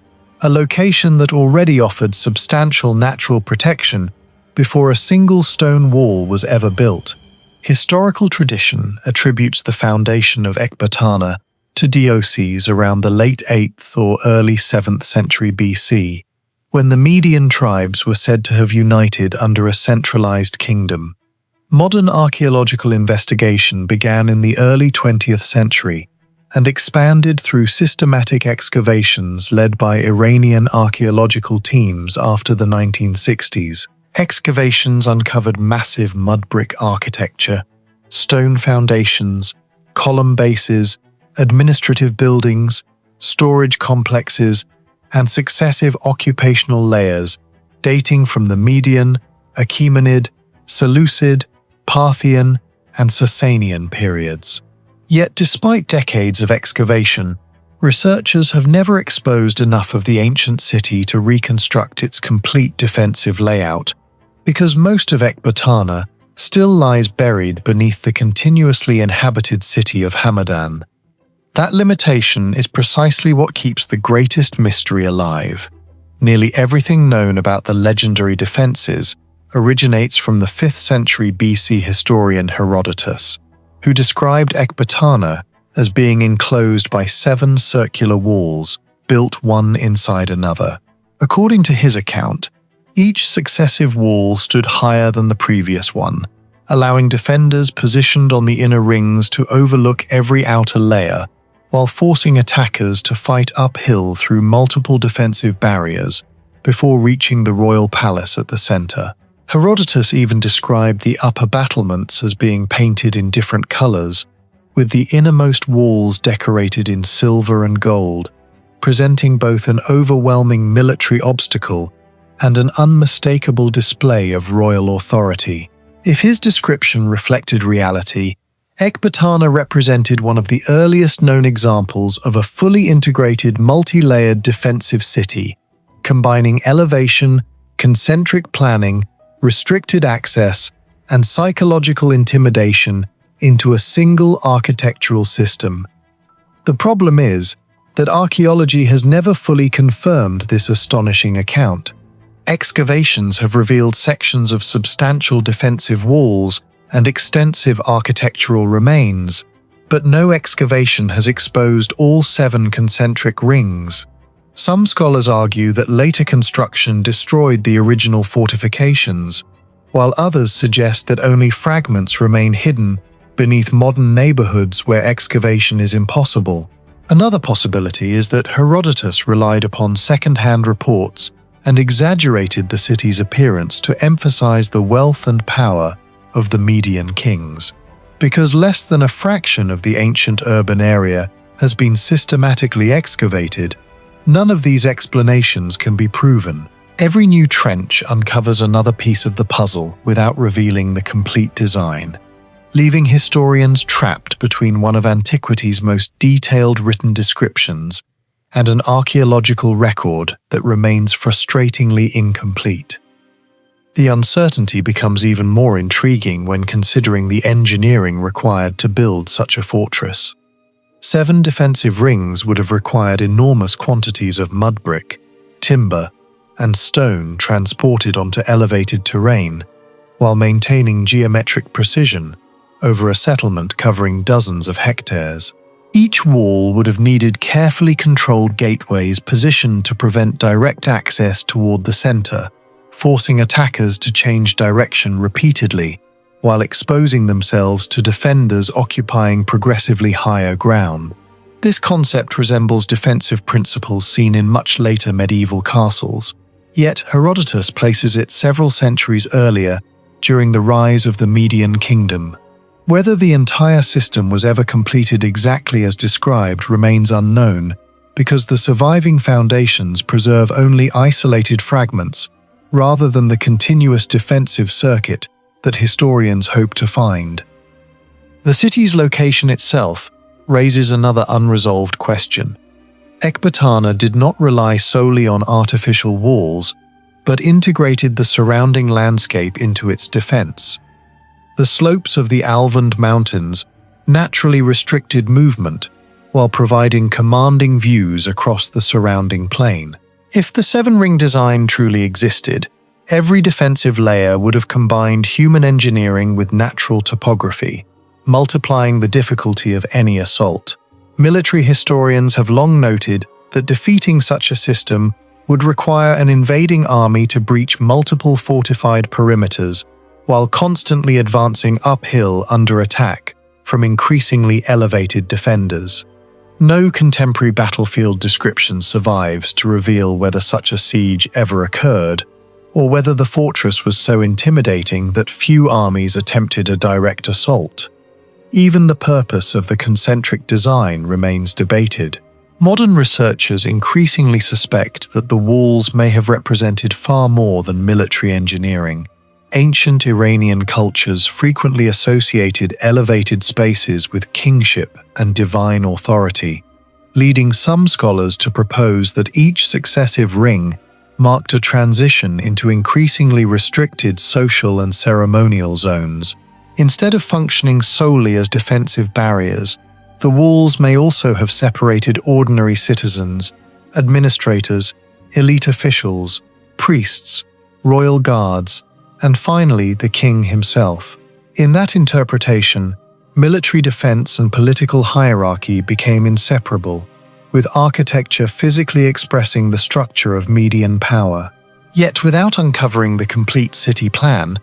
a location that already offered substantial natural protection before a single stone wall was ever built. Historical tradition attributes the foundation of Ecbatana to Deioces around the late 8th or early 7th century BC, when the Median tribes were said to have united under a centralized kingdom. Modern archaeological investigation began in the early 20th century and expanded through systematic excavations led by Iranian archaeological teams after the 1960s. Excavations uncovered massive mud brick architecture, stone foundations, column bases, administrative buildings, storage complexes, and successive occupational layers dating from the Median, Achaemenid, Seleucid, Parthian, and Sasanian periods. Yet despite decades of excavation, researchers have never exposed enough of the ancient city to reconstruct its complete defensive layout, because most of Ecbatana still lies buried beneath the continuously inhabited city of Hamadan. That limitation is precisely what keeps the greatest mystery alive. Nearly everything known about the legendary defenses originates from the 5th century BC historian Herodotus, who described Ecbatana as being enclosed by 7 circular walls, built one inside another. According to his account, each successive wall stood higher than the previous one, allowing defenders positioned on the inner rings to overlook every outer layer, while forcing attackers to fight uphill through multiple defensive barriers before reaching the royal palace at the center. Herodotus even described the upper battlements as being painted in different colors, with the innermost walls decorated in silver and gold, presenting both an overwhelming military obstacle and an unmistakable display of royal authority. If his description reflected reality, Ecbatana represented one of the earliest known examples of a fully integrated multi-layered defensive city, combining elevation, concentric planning, restricted access, and psychological intimidation into a single architectural system. The problem is that archaeology has never fully confirmed this astonishing account. Excavations have revealed sections of substantial defensive walls and extensive architectural remains, but no excavation has exposed all 7 concentric rings. Some scholars argue that later construction destroyed the original fortifications, while others suggest that only fragments remain hidden beneath modern neighborhoods where excavation is impossible. Another possibility is that Herodotus relied upon second-hand reports and exaggerated the city's appearance to emphasize the wealth and power of the Median kings. Because less than a fraction of the ancient urban area has been systematically excavated, none of these explanations can be proven. Every new trench uncovers another piece of the puzzle without revealing the complete design, leaving historians trapped between one of antiquity's most detailed written descriptions and an archaeological record that remains frustratingly incomplete. The uncertainty becomes even more intriguing when considering the engineering required to build such a fortress. 7 defensive rings would have required enormous quantities of mud brick, timber, and stone transported onto elevated terrain, while maintaining geometric precision over a settlement covering dozens of hectares. Each wall would have needed carefully controlled gateways positioned to prevent direct access toward the center, forcing attackers to change direction repeatedly, while exposing themselves to defenders occupying progressively higher ground. This concept resembles defensive principles seen in much later medieval castles, yet Herodotus places it several centuries earlier during the rise of the Median kingdom. Whether the entire system was ever completed exactly as described remains unknown, because the surviving foundations preserve only isolated fragments rather than the continuous defensive circuit that historians hope to find. The city's location itself raises another unresolved question. Ecbatana did not rely solely on artificial walls, but integrated the surrounding landscape into its defense. The slopes of the Alvand Mountains naturally restricted movement while providing commanding views across the surrounding plain. If the 7-ring design truly existed, every defensive layer would have combined human engineering with natural topography, multiplying the difficulty of any assault. Military historians have long noted that defeating such a system would require an invading army to breach multiple fortified perimeters while constantly advancing uphill under attack from increasingly elevated defenders. No contemporary battlefield description survives to reveal whether such a siege ever occurred, or whether the fortress was so intimidating that few armies attempted a direct assault. Even the purpose of the concentric design remains debated. Modern researchers increasingly suspect that the walls may have represented far more than military engineering. Ancient Iranian cultures frequently associated elevated spaces with kingship and divine authority, leading some scholars to propose that each successive ring marked a transition into increasingly restricted social and ceremonial zones. Instead of functioning solely as defensive barriers, the walls may also have separated ordinary citizens, administrators, elite officials, priests, royal guards, and finally the king himself. In that interpretation, military defense and political hierarchy became inseparable, with architecture physically expressing the structure of Median power. Yet without uncovering the complete city plan,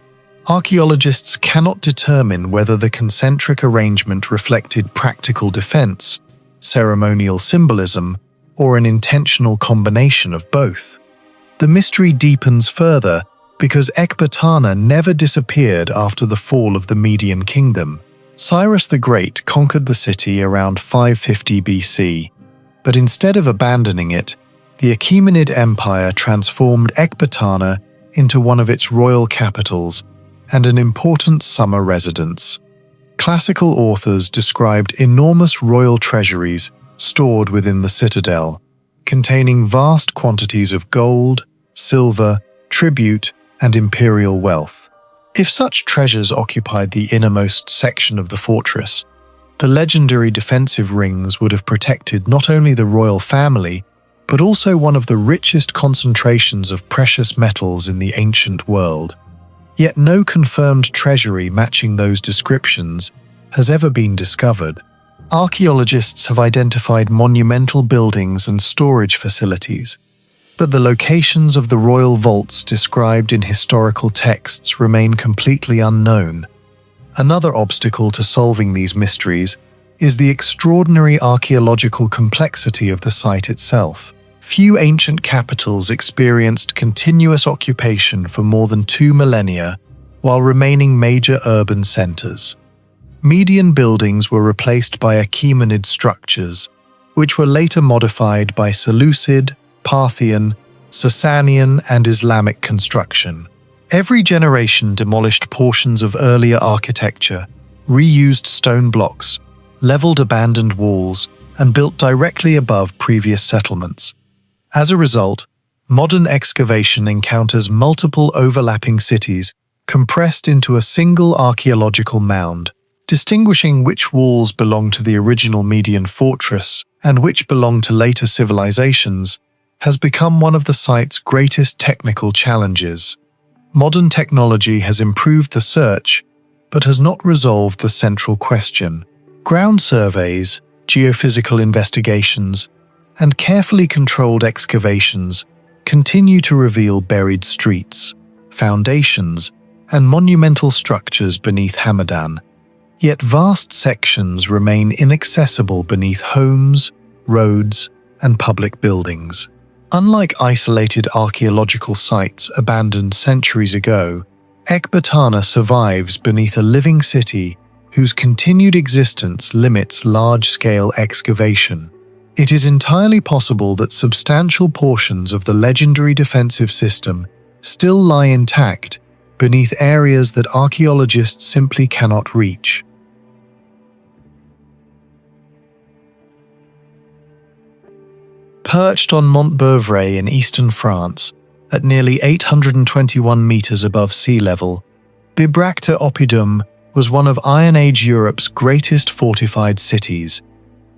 archaeologists cannot determine whether the concentric arrangement reflected practical defense, ceremonial symbolism, or an intentional combination of both. The mystery deepens further because Ecbatana never disappeared after the fall of the Median kingdom. Cyrus the Great conquered the city around 550 BC, but instead of abandoning it, the Achaemenid Empire transformed Ecbatana into one of its royal capitals and an important summer residence. Classical authors described enormous royal treasuries stored within the citadel, containing vast quantities of gold, silver, tribute, and imperial wealth. If such treasures occupied the innermost section of the fortress, the legendary defensive rings would have protected not only the royal family, but also one of the richest concentrations of precious metals in the ancient world. Yet no confirmed treasury matching those descriptions has ever been discovered. Archaeologists have identified monumental buildings and storage facilities, but the locations of the royal vaults described in historical texts remain completely unknown. Another obstacle to solving these mysteries is the extraordinary archaeological complexity of the site itself. Few ancient capitals experienced continuous occupation for more than 2 millennia while remaining major urban centers. Median buildings were replaced by Achaemenid structures, which were later modified by Seleucid, Parthian, Sasanian, and Islamic construction. Every generation demolished portions of earlier architecture, reused stone blocks, leveled abandoned walls, and built directly above previous settlements. As a result, modern excavation encounters multiple overlapping cities compressed into a single archaeological mound. Distinguishing which walls belong to the original Median fortress and which belong to later civilizations has become one of the site's greatest technical challenges. Modern technology has improved the search, but has not resolved the central question. Ground surveys, geophysical investigations, and carefully controlled excavations continue to reveal buried streets, foundations, and monumental structures beneath Hamadan. Yet vast sections remain inaccessible beneath homes, roads, and public buildings. Unlike isolated archaeological sites abandoned centuries ago, Ecbatana survives beneath a living city whose continued existence limits large-scale excavation. It is entirely possible that substantial portions of the legendary defensive system still lie intact beneath areas that archaeologists simply cannot reach. Perched on Mont Beuvray in eastern France, at nearly 821 meters above sea level, Bibracte Oppidum was one of Iron Age Europe's greatest fortified cities,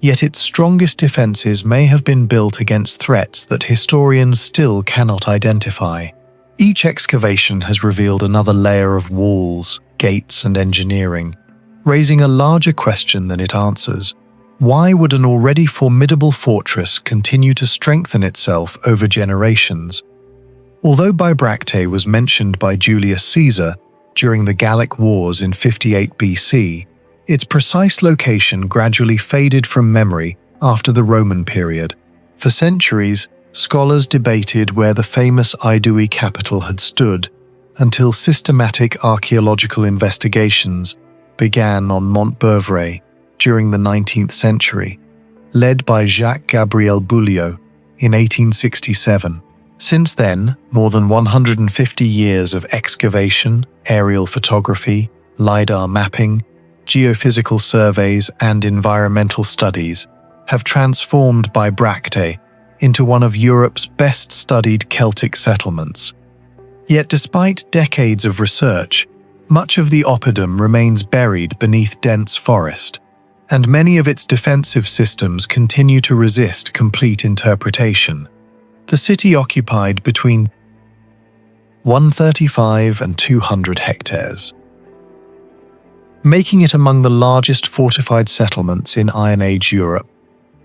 yet its strongest defenses may have been built against threats that historians still cannot identify. Each excavation has revealed another layer of walls, gates, and engineering, raising a larger question than it answers. Why would an already formidable fortress continue to strengthen itself over generations? Although Bibracte was mentioned by Julius Caesar during the Gallic Wars in 58 BC, its precise location gradually faded from memory after the Roman period. For centuries, scholars debated where the famous Aedui capital had stood, until systematic archaeological investigations began on Mont Beuvray during the 19th century, led by Jacques-Gabriel Boulieu in 1867. Since then, more than 150 years of excavation, aerial photography, LiDAR mapping, geophysical surveys, and environmental studies have transformed Bibracte into one of Europe's best-studied Celtic settlements. Yet despite decades of research, much of the Oppidum remains buried beneath dense forest, and many of its defensive systems continue to resist complete interpretation. The city occupied between 135 and 200 hectares, making it among the largest fortified settlements in Iron Age Europe.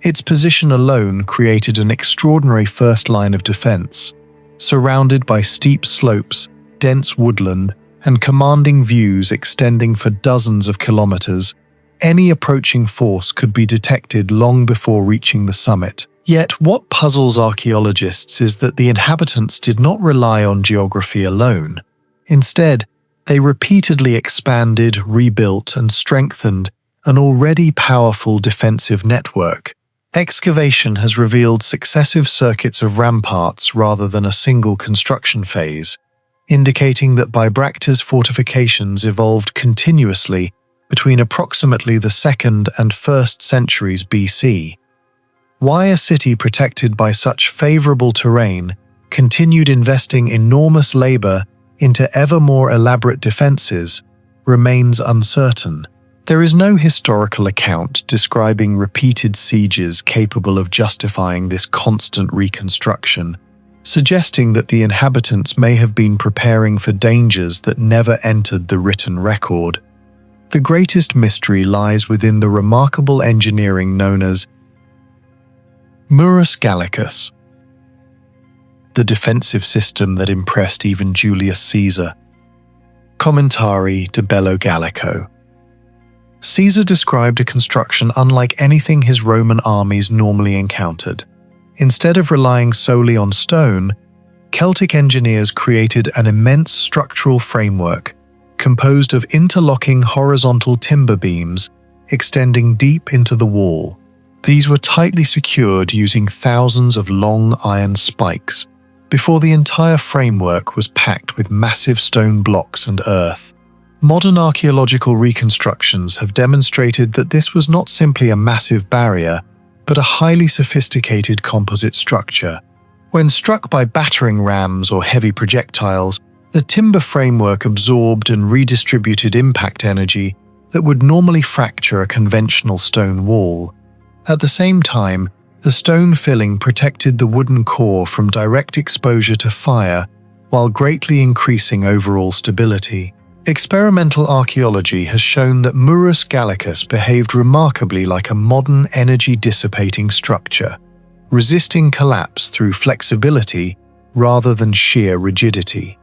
Its position alone created an extraordinary first line of defense, surrounded by steep slopes, dense woodland, and commanding views extending for dozens of kilometers. Any approaching force could be detected long before reaching the summit. Yet what puzzles archaeologists is that the inhabitants did not rely on geography alone. Instead, they repeatedly expanded, rebuilt, and strengthened an already powerful defensive network. Excavation has revealed successive circuits of ramparts rather than a single construction phase, indicating that Bibracte's fortifications evolved continuously between approximately the 2nd and 1st centuries BC. Why a city protected by such favorable terrain continued investing enormous labor into ever more elaborate defenses remains uncertain. There is no historical account describing repeated sieges capable of justifying this constant reconstruction, suggesting that the inhabitants may have been preparing for dangers that never entered the written record. The greatest mystery lies within the remarkable engineering known as Murus Gallicus, the defensive system that impressed even Julius Caesar. Commentari de Bello Gallico. Caesar described a construction unlike anything his Roman armies normally encountered. Instead of relying solely on stone, Celtic engineers created an immense structural framework composed of interlocking horizontal timber beams extending deep into the wall. These were tightly secured using thousands of long iron spikes before the entire framework was packed with massive stone blocks and earth. Modern archaeological reconstructions have demonstrated that this was not simply a massive barrier, but a highly sophisticated composite structure. When struck by battering rams or heavy projectiles, the timber framework absorbed and redistributed impact energy that would normally fracture a conventional stone wall. At the same time, the stone filling protected the wooden core from direct exposure to fire while greatly increasing overall stability. Experimental archaeology has shown that Murus Gallicus behaved remarkably like a modern energy-dissipating structure, resisting collapse through flexibility rather than sheer rigidity.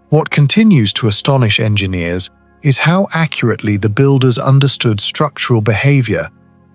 What continues to astonish engineers is how accurately the builders understood structural behavior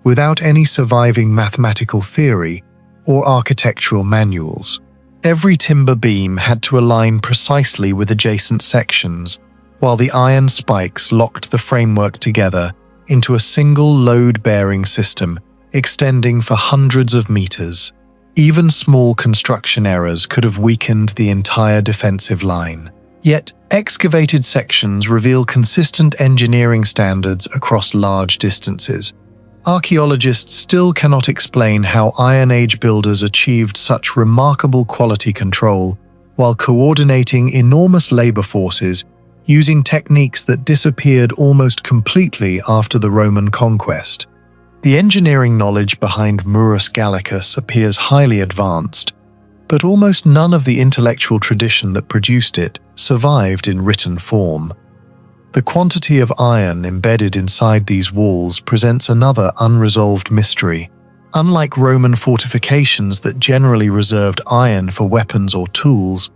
without any surviving mathematical theory or architectural manuals. Every timber beam had to align precisely with adjacent sections, while the iron spikes locked the framework together into a single load-bearing system extending for hundreds of meters. Even small construction errors could have weakened the entire defensive line. Yet, excavated sections reveal consistent engineering standards across large distances. Archaeologists still cannot explain how Iron Age builders achieved such remarkable quality control while coordinating enormous labor forces using techniques that disappeared almost completely after the Roman conquest. The engineering knowledge behind Murus Gallicus appears highly advanced, but almost none of the intellectual tradition that produced it survived in written form. The quantity of iron embedded inside these walls presents another unresolved mystery. Unlike Roman fortifications that generally reserved iron for weapons or tools,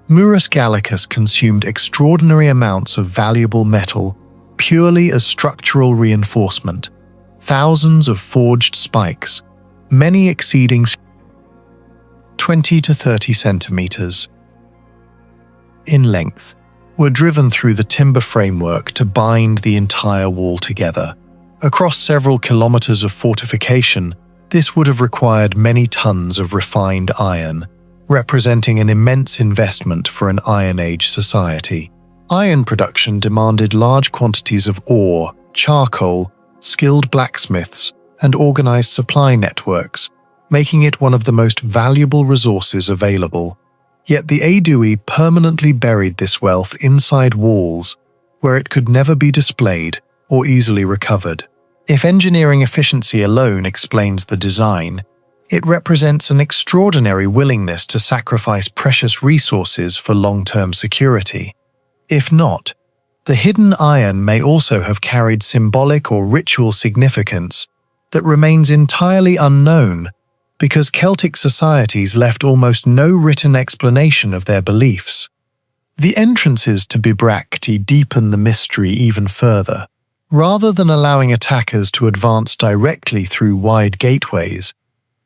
Murus Gallicus consumed extraordinary amounts of valuable metal purely as structural reinforcement. Thousands of forged spikes, many exceeding 20 to 30 centimeters in length, were driven through the timber framework to bind the entire wall together. Across several kilometers of fortification, this would have required many tons of refined iron, representing an immense investment for an Iron Age society. Iron production demanded large quantities of ore, charcoal, skilled blacksmiths, and organized supply networks, making it one of the most valuable resources available. Yet the Aedui permanently buried this wealth inside walls, where it could never be displayed or easily recovered. If engineering efficiency alone explains the design, it represents an extraordinary willingness to sacrifice precious resources for long-term security. If not, the hidden iron may also have carried symbolic or ritual significance that remains entirely unknown because Celtic societies left almost no written explanation of their beliefs. The entrances to Bibracte deepen the mystery even further. Rather than allowing attackers to advance directly through wide gateways,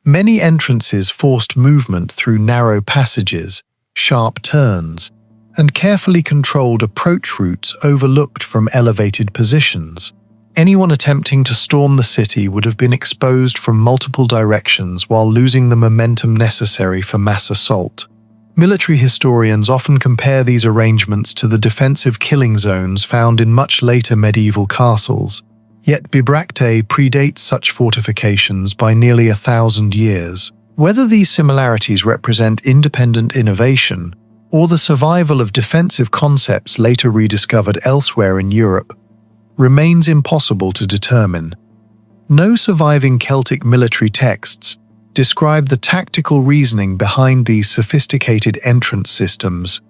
many entrances forced movement through narrow passages, sharp turns, and carefully controlled approach routes overlooked from elevated positions. Anyone attempting to storm the city would have been exposed from multiple directions while losing the momentum necessary for mass assault. Military historians often compare these arrangements to the defensive killing zones found in much later medieval castles. Yet Bibracte predates such fortifications by nearly 1,000 years. Whether these similarities represent independent innovation or the survival of defensive concepts later rediscovered elsewhere in Europe remains impossible to determine. No surviving Celtic military texts describe the tactical reasoning behind these sophisticated entrance systems.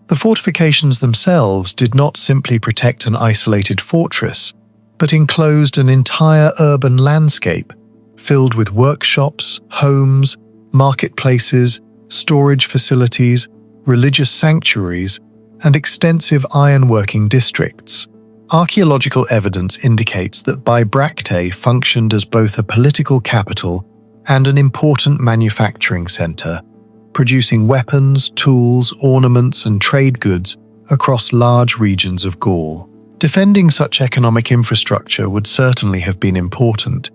The fortifications themselves did not simply protect an isolated fortress. but enclosed an entire urban landscape filled with workshops, homes, marketplaces, storage facilities, religious sanctuaries, and extensive ironworking districts. Archaeological evidence indicates that Bibracte functioned as both a political capital and an important manufacturing center, producing weapons, tools, ornaments, and trade goods across large regions of Gaul. Defending such economic infrastructure would certainly have been important,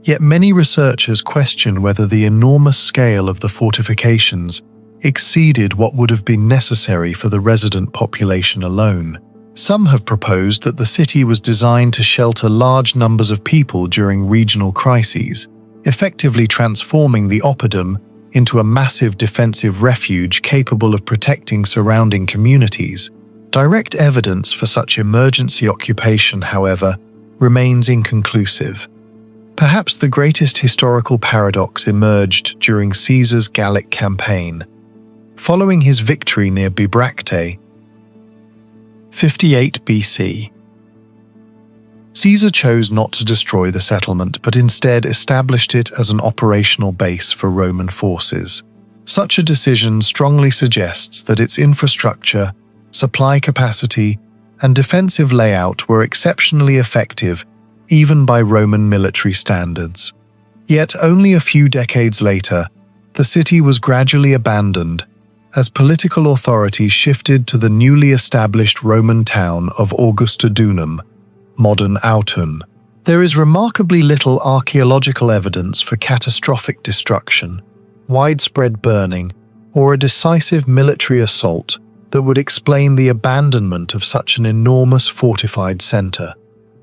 yet many researchers question whether the enormous scale of the fortifications exceeded what would have been necessary for the resident population alone. Some have proposed that the city was designed to shelter large numbers of people during regional crises, effectively transforming the oppidum into a massive defensive refuge capable of protecting surrounding communities. Direct evidence for such emergency occupation, however, remains inconclusive. Perhaps the greatest historical paradox emerged during Caesar's Gallic campaign. Following his victory near Bibracte, 58 BC, Caesar chose not to destroy the settlement but instead established it as an operational base for Roman forces. Such a decision strongly suggests that its infrastructure, supply capacity, and defensive layout were exceptionally effective even by Roman military standards. Yet only a few decades later, the city was gradually abandoned as political authority shifted to the newly established Roman town of Augustodunum, modern Autun. There is remarkably little archaeological evidence for catastrophic destruction, widespread burning, or a decisive military assault that would explain the abandonment of such an enormous fortified center.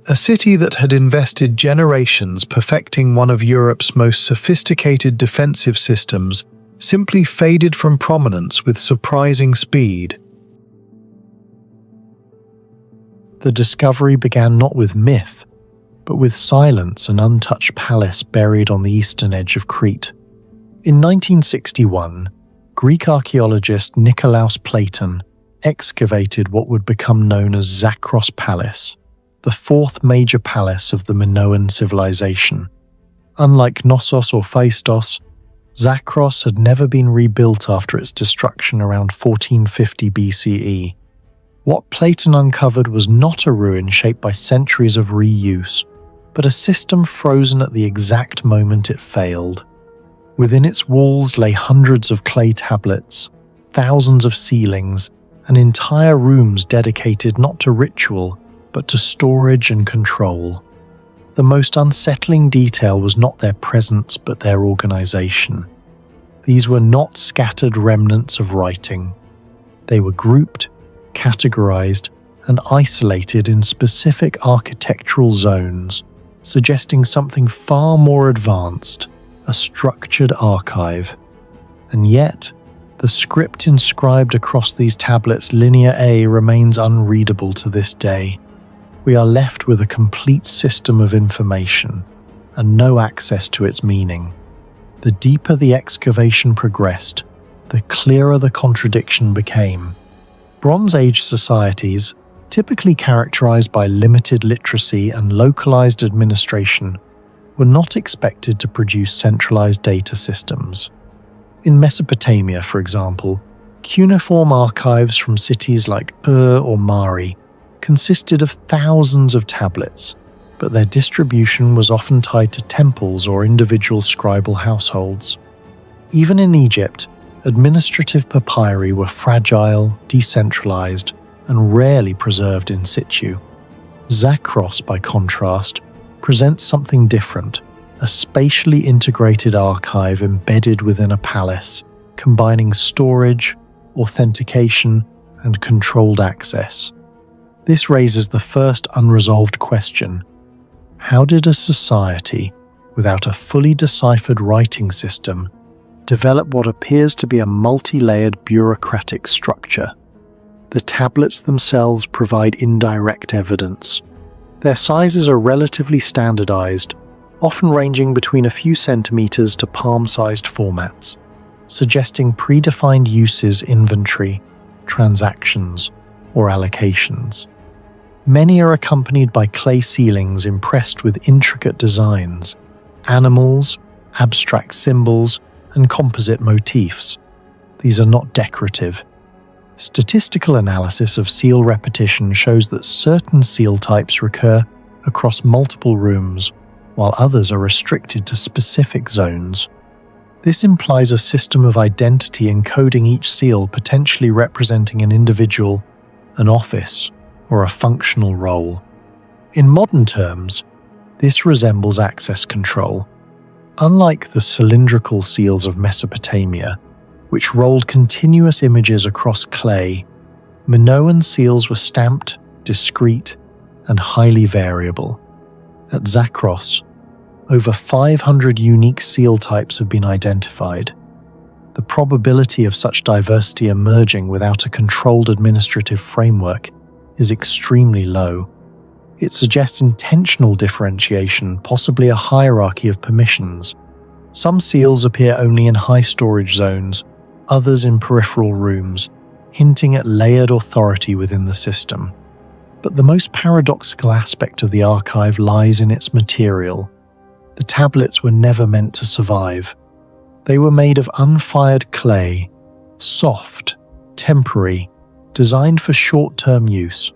A city that had invested generations perfecting one of Europe's most sophisticated defensive systems simply faded from prominence with surprising speed. The discovery began not with myth, but with silence, an untouched palace buried on the eastern edge of Crete. In 1961, Greek archaeologist Nikolaos Platon excavated what would become known as Zakros Palace, the fourth major palace of the Minoan civilization. Unlike Knossos or Phaistos, Zakros had never been rebuilt after its destruction around 1450 BCE. What Platon uncovered was not a ruin shaped by centuries of reuse, but a system frozen at the exact moment it failed. Within its walls lay hundreds of clay tablets, thousands of ceilings, and entire rooms dedicated not to ritual, but to storage and control. The most unsettling detail was not their presence, but their organization. These were not scattered remnants of writing. They were grouped, categorized, and isolated in specific architectural zones, suggesting something far more advanced, a structured archive. And yet, the script inscribed across these tablets, Linear A, remains unreadable to this day. We are left with a complete system of information and no access to its meaning. The deeper the excavation progressed, the clearer the contradiction became. Bronze Age societies, typically characterized by limited literacy and localized administration, were not expected to produce centralized data systems. In Mesopotamia, for example, cuneiform archives from cities like Ur or Mari consisted of thousands of tablets, but their distribution was often tied to temples or individual scribal households. Even in Egypt, administrative papyri were fragile, decentralized, and rarely preserved in situ. Zakros, by contrast, presents something different, a spatially integrated archive embedded within a palace, combining storage, authentication, and controlled access. This raises the first unresolved question: how did a society, without a fully deciphered writing system, develop what appears to be a multi-layered bureaucratic structure? The tablets themselves provide indirect evidence. Their sizes are relatively standardized, often ranging between a few centimeters to palm-sized formats, suggesting predefined uses, inventory, transactions, or allocations. Many are accompanied by clay ceilings impressed with intricate designs, animals, abstract symbols, and composite motifs. These are not decorative. Statistical analysis of seal repetition shows that certain seal types recur across multiple rooms, while others are restricted to specific zones. This implies a system of identity encoding each seal, potentially representing an individual, an office, or a functional role. In modern terms, this resembles access control. Unlike the cylindrical seals of Mesopotamia, which rolled continuous images across clay, Minoan seals were stamped, discrete, and highly variable. At Zakros, over 500 unique seal types have been identified. The probability of such diversity emerging without a controlled administrative framework is extremely low. It suggests intentional differentiation, possibly a hierarchy of permissions. Some seals appear only in high storage zones, others in peripheral rooms, hinting at layered authority within the system. But the most paradoxical aspect of the archive lies in its material. The tablets were never meant to survive. They were made of unfired clay, soft, temporary, designed for short-term use.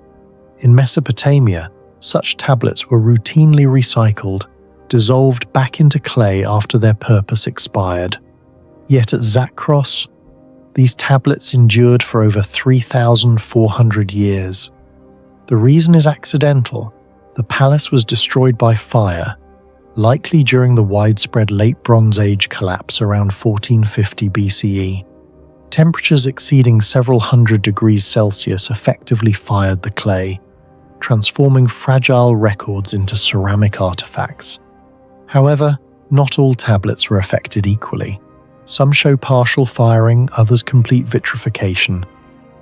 In Mesopotamia, such tablets were routinely recycled, dissolved back into clay after their purpose expired. Yet at Zakros, these tablets endured for over 3,400 years. The reason is accidental. The palace was destroyed by fire, likely during the widespread Late Bronze Age collapse around 1450 BCE. Temperatures exceeding several hundred degrees Celsius effectively fired the clay, transforming fragile records into ceramic artifacts. However, not all tablets were affected equally. Some show partial firing, others complete vitrification.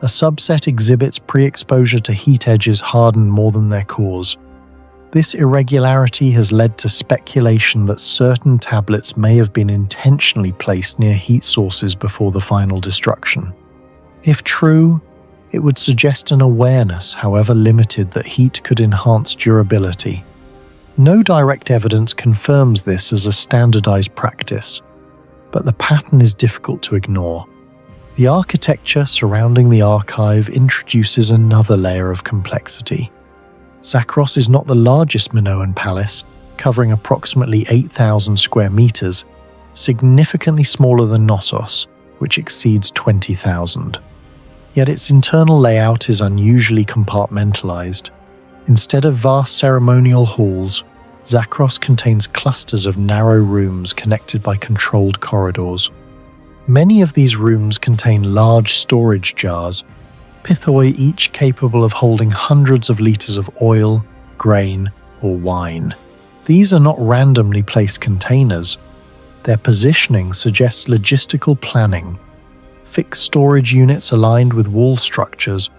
A subset exhibits pre-exposure to heat edges hardened more than their cores. This irregularity has led to speculation that certain tablets may have been intentionally placed near heat sources before the final destruction. If true, it would suggest an awareness, however limited, that heat could enhance durability. No direct evidence confirms this as a standardized practice, but the pattern is difficult to ignore. The architecture surrounding the archive introduces another layer of complexity. Zakros is not the largest Minoan palace, covering approximately 8,000 square meters, significantly smaller than Knossos, which exceeds 20,000. Yet its internal layout is unusually compartmentalized. Instead of vast ceremonial halls, Zakros contains clusters of narrow rooms connected by controlled corridors. Many of these rooms contain large storage jars, pithoi each capable of holding hundreds of liters of oil, grain, or wine. These are not randomly placed containers. Their positioning suggests logistical planning. Fixed storage units aligned with wall structures,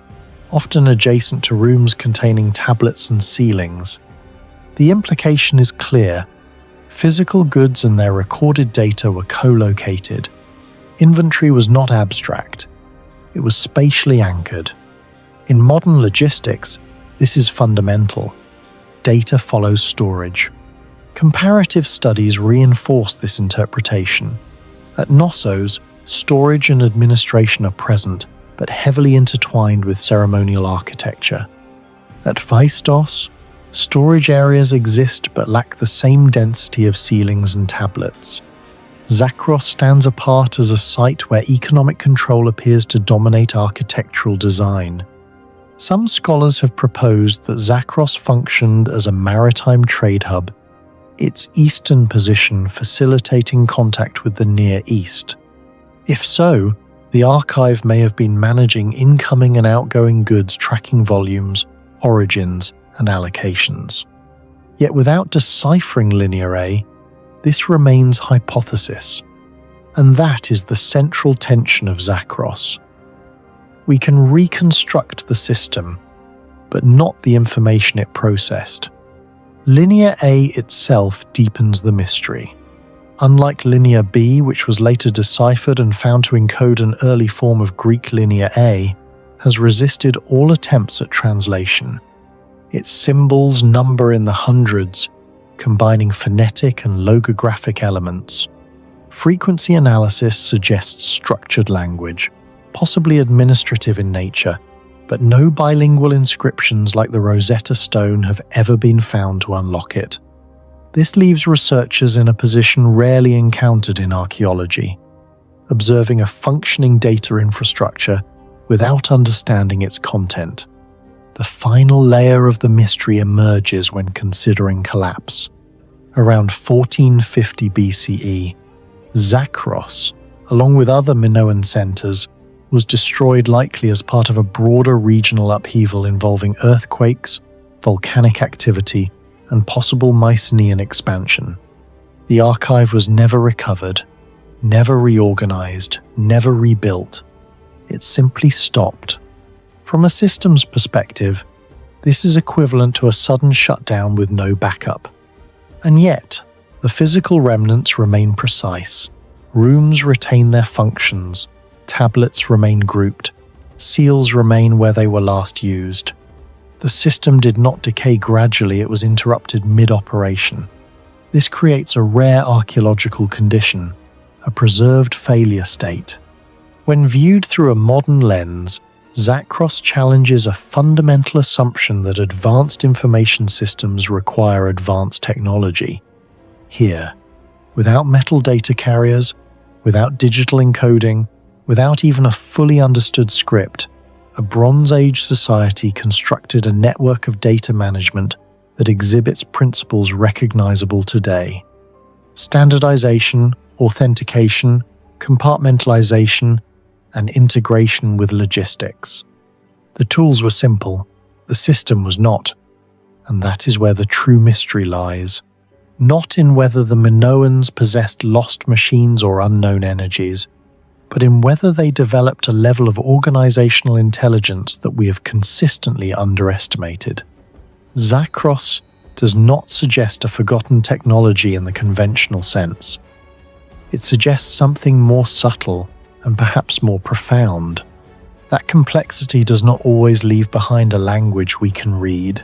often adjacent to rooms containing tablets and ceilings. The implication is clear. Physical goods and their recorded data were co-located. Inventory was not abstract. It was spatially anchored. In modern logistics, this is fundamental. Data follows storage. Comparative studies reinforce this interpretation. At Knossos, storage and administration are present, but heavily intertwined with ceremonial architecture. At Vaistos, storage areas exist but lack the same density of ceilings and tablets. Zakros stands apart as a site where economic control appears to dominate architectural design. Some scholars have proposed that Zakros functioned as a maritime trade hub, its eastern position facilitating contact with the Near East. If so, the archive may have been managing incoming and outgoing goods, tracking volumes, origins, and allocations. Yet without deciphering Linear A, this remains hypothesis, and that is the central tension of Zakros. We can reconstruct the system, but not the information it processed. Linear A itself deepens the mystery. Unlike Linear B, which was later deciphered and found to encode an early form of Greek Linear A, has resisted all attempts at translation. Its symbols number in the hundreds, combining phonetic and logographic elements. Frequency analysis suggests structured language, possibly administrative in nature, but no bilingual inscriptions like the Rosetta Stone have ever been found to unlock it. This leaves researchers in a position rarely encountered in archaeology, observing a functioning data infrastructure without understanding its content. The final layer of the mystery emerges when considering collapse. Around 1450 BCE, Zakros, along with other Minoan centers, was destroyed likely as part of a broader regional upheaval involving earthquakes, volcanic activity, and possible Mycenaean expansion. The archive was never recovered, never reorganized, never rebuilt. It simply stopped. From a systems perspective, this is equivalent to a sudden shutdown with no backup. And yet, the physical remnants remain precise. Rooms retain their functions, tablets remain grouped, seals remain where they were last used. The system did not decay gradually, it was interrupted mid-operation. This creates a rare archaeological condition, a preserved failure state. When viewed through a modern lens, Zakros challenges a fundamental assumption that advanced information systems require advanced technology. Here, without metal data carriers, without digital encoding, without even a fully understood script, a Bronze Age society constructed a network of data management that exhibits principles recognizable today. Standardization, authentication, compartmentalization, and integration with logistics. The tools were simple, the system was not, and that is where the true mystery lies. Not in whether the Minoans possessed lost machines or unknown energies, but in whether they developed a level of organizational intelligence that we have consistently underestimated. Zakros does not suggest a forgotten technology in the conventional sense. It suggests something more subtle and perhaps more profound. That complexity does not always leave behind a language we can read.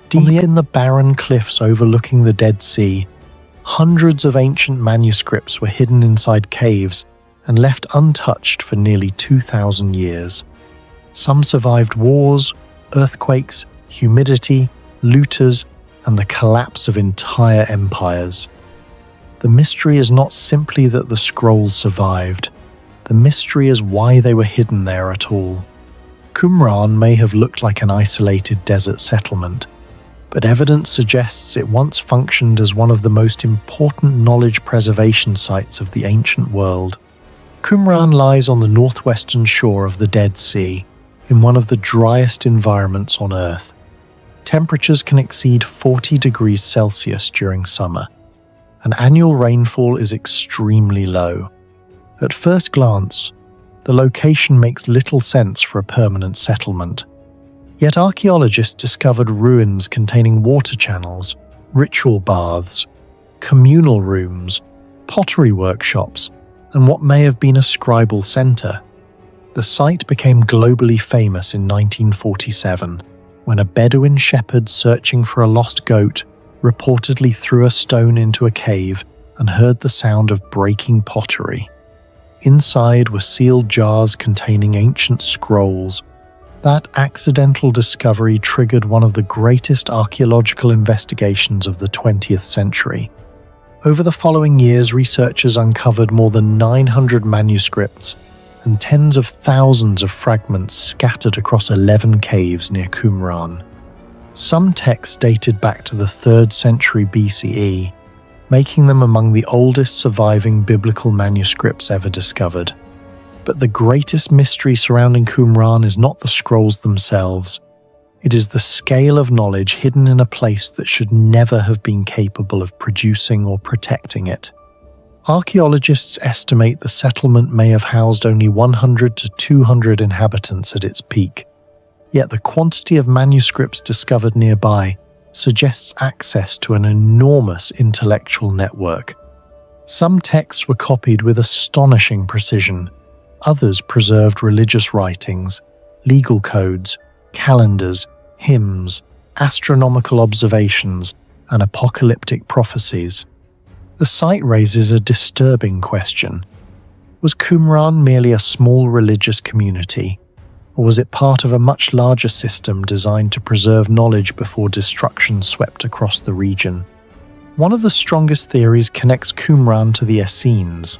Deep in the barren cliffs overlooking the Dead Sea, hundreds of ancient manuscripts were hidden inside caves and left untouched for nearly 2,000 years. Some survived wars, earthquakes, humidity, looters, and the collapse of entire empires. The mystery is not simply that the scrolls survived. The mystery is why they were hidden there at all. Qumran may have looked like an isolated desert settlement, but evidence suggests it once functioned as one of the most important knowledge preservation sites of the ancient world. Qumran lies on the northwestern shore of the Dead Sea, in one of the driest environments on Earth. Temperatures can exceed 40 degrees Celsius during summer, and annual rainfall is extremely low. At first glance, the location makes little sense for a permanent settlement. Yet archaeologists discovered ruins containing water channels, ritual baths, communal rooms, pottery workshops, and what may have been a scribal center. The site became globally famous in 1947, when a Bedouin shepherd searching for a lost goat reportedly threw a stone into a cave and heard the sound of breaking pottery. Inside were sealed jars containing ancient scrolls. That accidental discovery triggered one of the greatest archaeological investigations of the 20th century. Over the following years, researchers uncovered more than 900 manuscripts and tens of thousands of fragments scattered across 11 caves near Qumran. Some texts dated back to the 3rd century BCE, making them among the oldest surviving biblical manuscripts ever discovered. But the greatest mystery surrounding Qumran is not the scrolls themselves. It is the scale of knowledge hidden in a place that should never have been capable of producing or protecting it. Archaeologists estimate the settlement may have housed only 100 to 200 inhabitants at its peak, yet the quantity of manuscripts discovered nearby suggests access to an enormous intellectual network. Some texts were copied with astonishing precision, others preserved religious writings, legal codes, calendars, hymns, astronomical observations, and apocalyptic prophecies. The site raises a disturbing question. Was Qumran merely a small religious community, or was it part of a much larger system designed to preserve knowledge before destruction swept across the region? One of the strongest theories connects Qumran to the Essenes,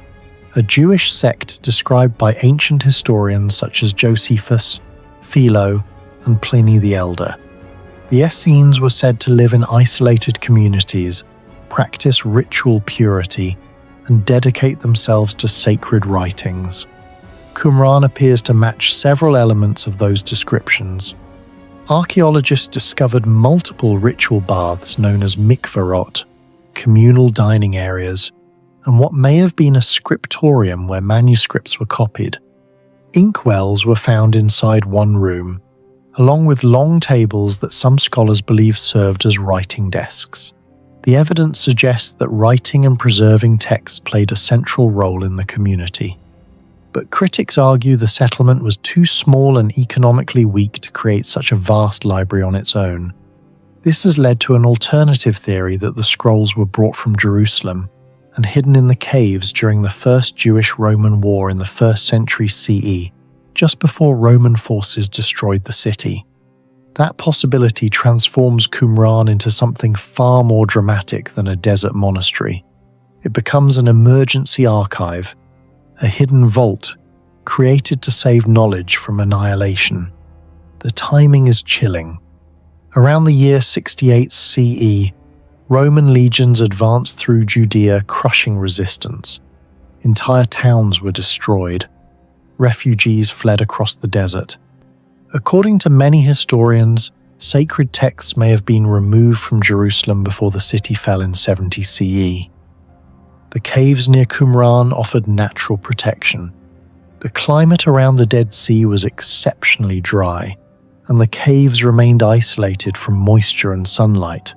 a Jewish sect described by ancient historians such as Josephus, Philo, and Pliny the Elder. The Essenes were said to live in isolated communities, practice ritual purity, and dedicate themselves to sacred writings. Qumran appears to match several elements of those descriptions. Archaeologists discovered multiple ritual baths known as mikvarot, communal dining areas, and what may have been a scriptorium where manuscripts were copied. Inkwells were found inside one room, along with long tables that some scholars believe served as writing desks. The evidence suggests that writing and preserving texts played a central role in the community. But critics argue the settlement was too small and economically weak to create such a vast library on its own. This has led to an alternative theory that the scrolls were brought from Jerusalem and hidden in the caves during the First Jewish-Roman War in the 1st century CE, just before Roman forces destroyed the city. That possibility transforms Qumran into something far more dramatic than a desert monastery. It becomes an emergency archive, a hidden vault created to save knowledge from annihilation. The timing is chilling. Around the year 68 CE, Roman legions advanced through Judea, crushing resistance. Entire towns were destroyed. Refugees fled across the desert. According to many historians, sacred texts may have been removed from Jerusalem before the city fell in 70 CE. The caves near Qumran offered natural protection. The climate around the Dead Sea was exceptionally dry, and the caves remained isolated from moisture and sunlight.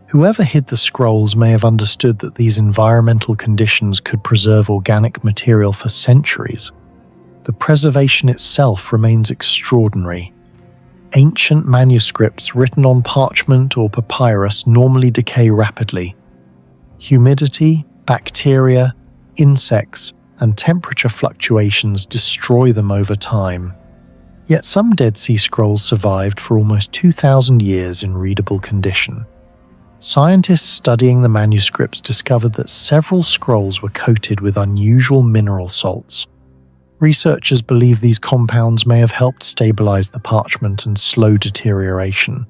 Whoever hid the scrolls may have understood that these environmental conditions could preserve organic material for centuries. The preservation itself remains extraordinary. Ancient manuscripts written on parchment or papyrus normally decay rapidly. Humidity, bacteria, insects, and temperature fluctuations destroy them over time. Yet some Dead Sea Scrolls survived for almost 2,000 years in readable condition. Scientists studying the manuscripts discovered that several scrolls were coated with unusual mineral salts. Researchers believe these compounds may have helped stabilize the parchment and slow deterioration.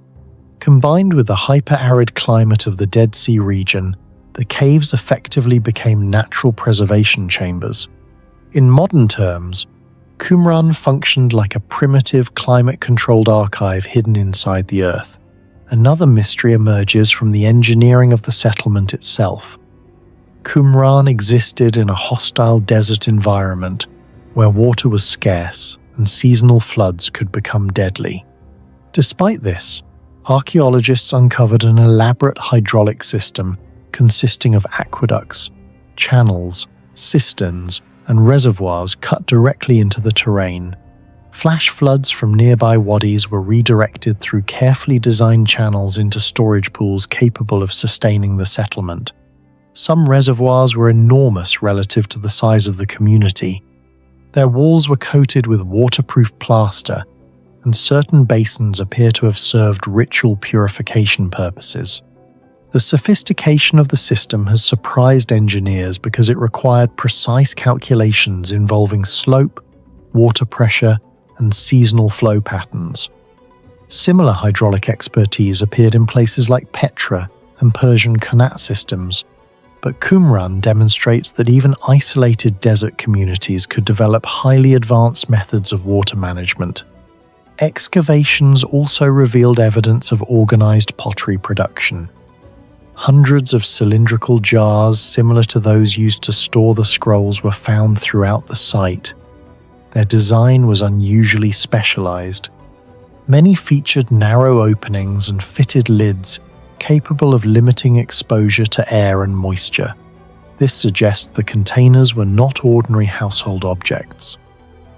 Combined with the hyper-arid climate of the Dead Sea region, the caves effectively became natural preservation chambers. In modern terms, Qumran functioned like a primitive, climate-controlled archive hidden inside the earth. Another mystery emerges from the engineering of the settlement itself. Qumran existed in a hostile desert environment where water was scarce and seasonal floods could become deadly. Despite this, archaeologists uncovered an elaborate hydraulic system consisting of aqueducts, channels, cisterns, and reservoirs cut directly into the terrain. Flash floods from nearby wadis were redirected through carefully designed channels into storage pools capable of sustaining the settlement. Some reservoirs were enormous relative to the size of the community. Their walls were coated with waterproof plaster, and certain basins appear to have served ritual purification purposes. The sophistication of the system has surprised engineers because it required precise calculations involving slope, water pressure, and seasonal flow patterns. Similar hydraulic expertise appeared in places like Petra and Persian Qanat systems, but Qumran demonstrates that even isolated desert communities could develop highly advanced methods of water management. Excavations also revealed evidence of organized pottery production. Hundreds of cylindrical jars similar to those used to store the scrolls were found throughout the site. Their design was unusually specialized. Many featured narrow openings and fitted lids capable of limiting exposure to air and moisture. This suggests the containers were not ordinary household objects.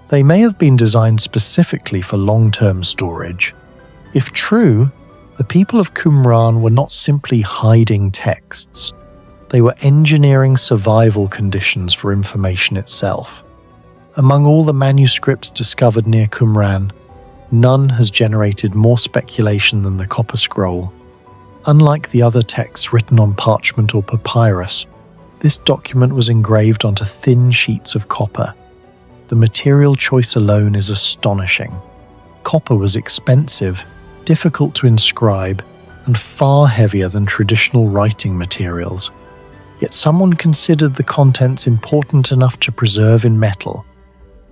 They may have been designed specifically for long-term storage. If true, the people of Qumran were not simply hiding texts. They were engineering survival conditions for information itself. Among all the manuscripts discovered near Qumran, none has generated more speculation than the Copper Scroll. Unlike the other texts written on parchment or papyrus, this document was engraved onto thin sheets of copper. The material choice alone is astonishing. Copper was expensive, difficult to inscribe, and far heavier than traditional writing materials. Yet someone considered the contents important enough to preserve in metal.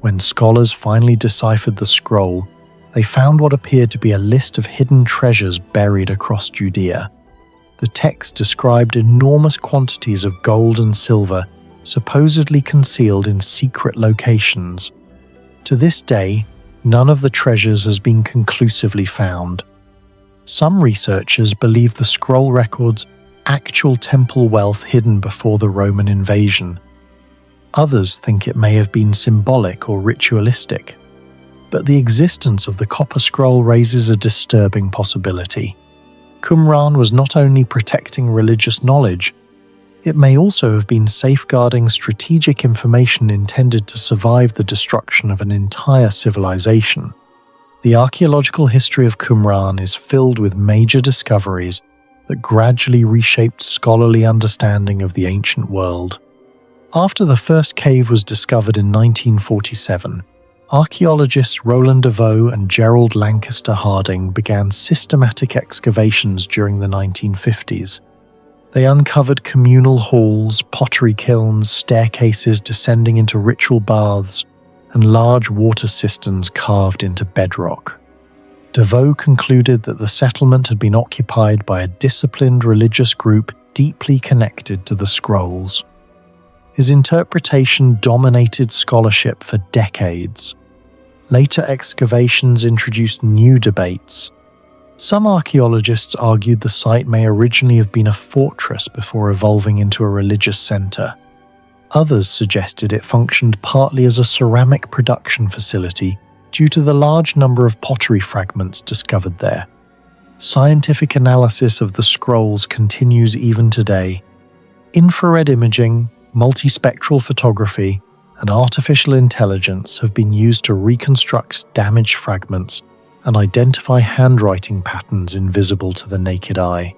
When scholars finally deciphered the scroll, they found what appeared to be a list of hidden treasures buried across Judea. The text described enormous quantities of gold and silver, supposedly concealed in secret locations. To this day, none of the treasures has been conclusively found. Some researchers believe the scroll records actual temple wealth hidden before the Roman invasion. Others think it may have been symbolic or ritualistic. But the existence of the Copper Scroll raises a disturbing possibility. Qumran was not only protecting religious knowledge, it may also have been safeguarding strategic information intended to survive the destruction of an entire civilization. The archaeological history of Qumran is filled with major discoveries that gradually reshaped scholarly understanding of the ancient world. After the first cave was discovered in 1947, archaeologists Roland DeVoe and Gerald Lancaster Harding began systematic excavations during the 1950s. They uncovered communal halls, pottery kilns, staircases descending into ritual baths, and large water cisterns carved into bedrock. DeVoe concluded that the settlement had been occupied by a disciplined religious group deeply connected to the scrolls. His interpretation dominated scholarship for decades. Later excavations introduced new debates. Some archaeologists argued the site may originally have been a fortress before evolving into a religious center. Others suggested it functioned partly as a ceramic production facility due to the large number of pottery fragments discovered there. Scientific analysis of the scrolls continues even today. Infrared imaging, multispectral photography, and artificial intelligence have been used to reconstruct damaged fragments and identify handwriting patterns invisible to the naked eye.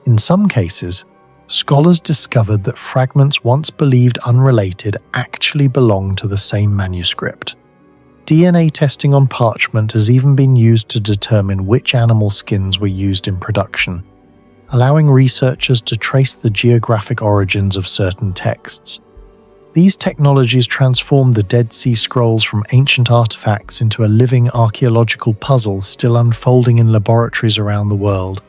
In some cases, scholars discovered that fragments once believed unrelated actually belong to the same manuscript. DNA testing on parchment has even been used to determine which animal skins were used in production, allowing researchers to trace the geographic origins of certain texts. These technologies transformed the Dead Sea Scrolls from ancient artifacts into a living archaeological puzzle still unfolding in laboratories around the world.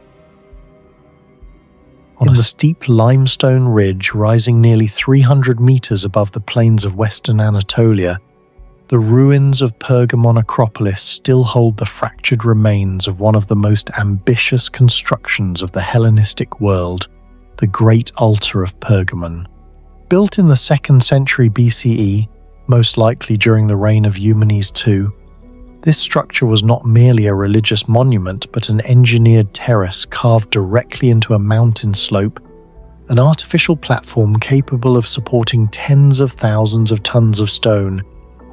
On a steep limestone ridge rising nearly 300 meters above the plains of western Anatolia, the ruins of Pergamon Acropolis still hold the fractured remains of one of the most ambitious constructions of the Hellenistic world, the Great Altar of Pergamon. Built in the 2nd century BCE, most likely during the reign of Eumenes II, this structure was not merely a religious monument but an engineered terrace carved directly into a mountain slope, an artificial platform capable of supporting tens of thousands of tons of stone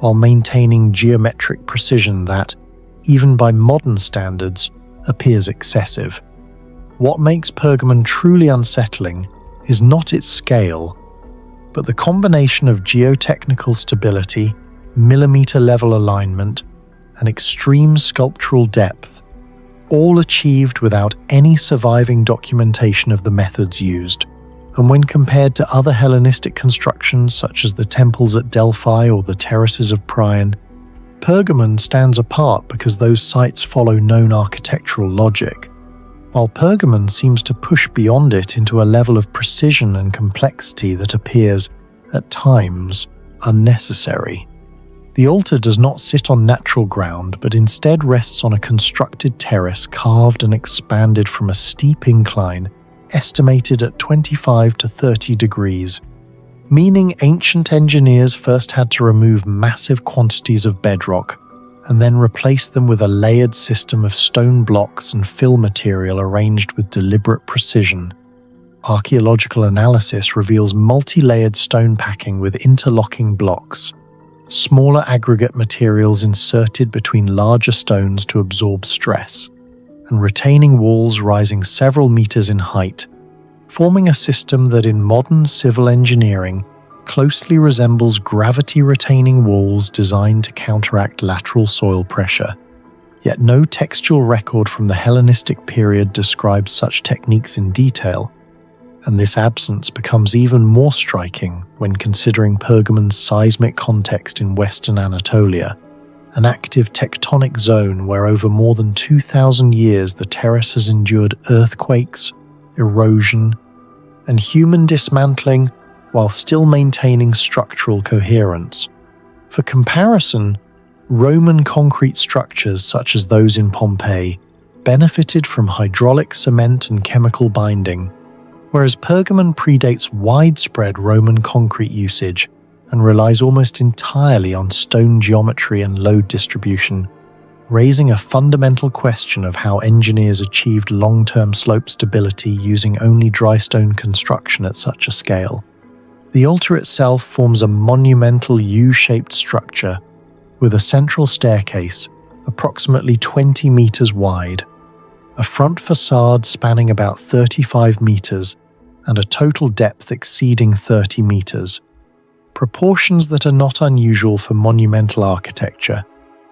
while maintaining geometric precision that, even by modern standards, appears excessive. What makes Pergamon truly unsettling is not its scale, but the combination of geotechnical stability, millimeter-level alignment, and extreme sculptural depth, all achieved without any surviving documentation of the methods used. And when compared to other Hellenistic constructions such as the temples at Delphi or the terraces of Priene, Pergamon stands apart because those sites follow known architectural logic, while Pergamon seems to push beyond it into a level of precision and complexity that appears, at times, unnecessary. The altar does not sit on natural ground, but instead rests on a constructed terrace carved and expanded from a steep incline estimated at 25 to 30 degrees. meaning ancient engineers first had to remove massive quantities of bedrock and then replace them with a layered system of stone blocks and fill material arranged with deliberate precision. Archaeological analysis reveals multi-layered stone packing with interlocking blocks, smaller aggregate materials inserted between larger stones to absorb stress, and retaining walls rising several meters in height, forming a system that in modern civil engineering closely resembles gravity-retaining walls designed to counteract lateral soil pressure. Yet no textual record from the Hellenistic period describes such techniques in detail, and this absence becomes even more striking when considering Pergamon's seismic context in western Anatolia, an active tectonic zone where over more than 2,000 years the terrace has endured earthquakes, erosion, and human dismantling while still maintaining structural coherence. For comparison, Roman concrete structures such as those in Pompeii benefited from hydraulic cement and chemical binding, whereas Pergamon predates widespread Roman concrete usage and relies almost entirely on stone geometry and load distribution, raising a fundamental question of how engineers achieved long-term slope stability using only dry stone construction at such a scale. The altar itself forms a monumental U-shaped structure with a central staircase approximately 20 meters wide, a front facade spanning about 35 meters, and a total depth exceeding 30 meters. Proportions that are not unusual for monumental architecture,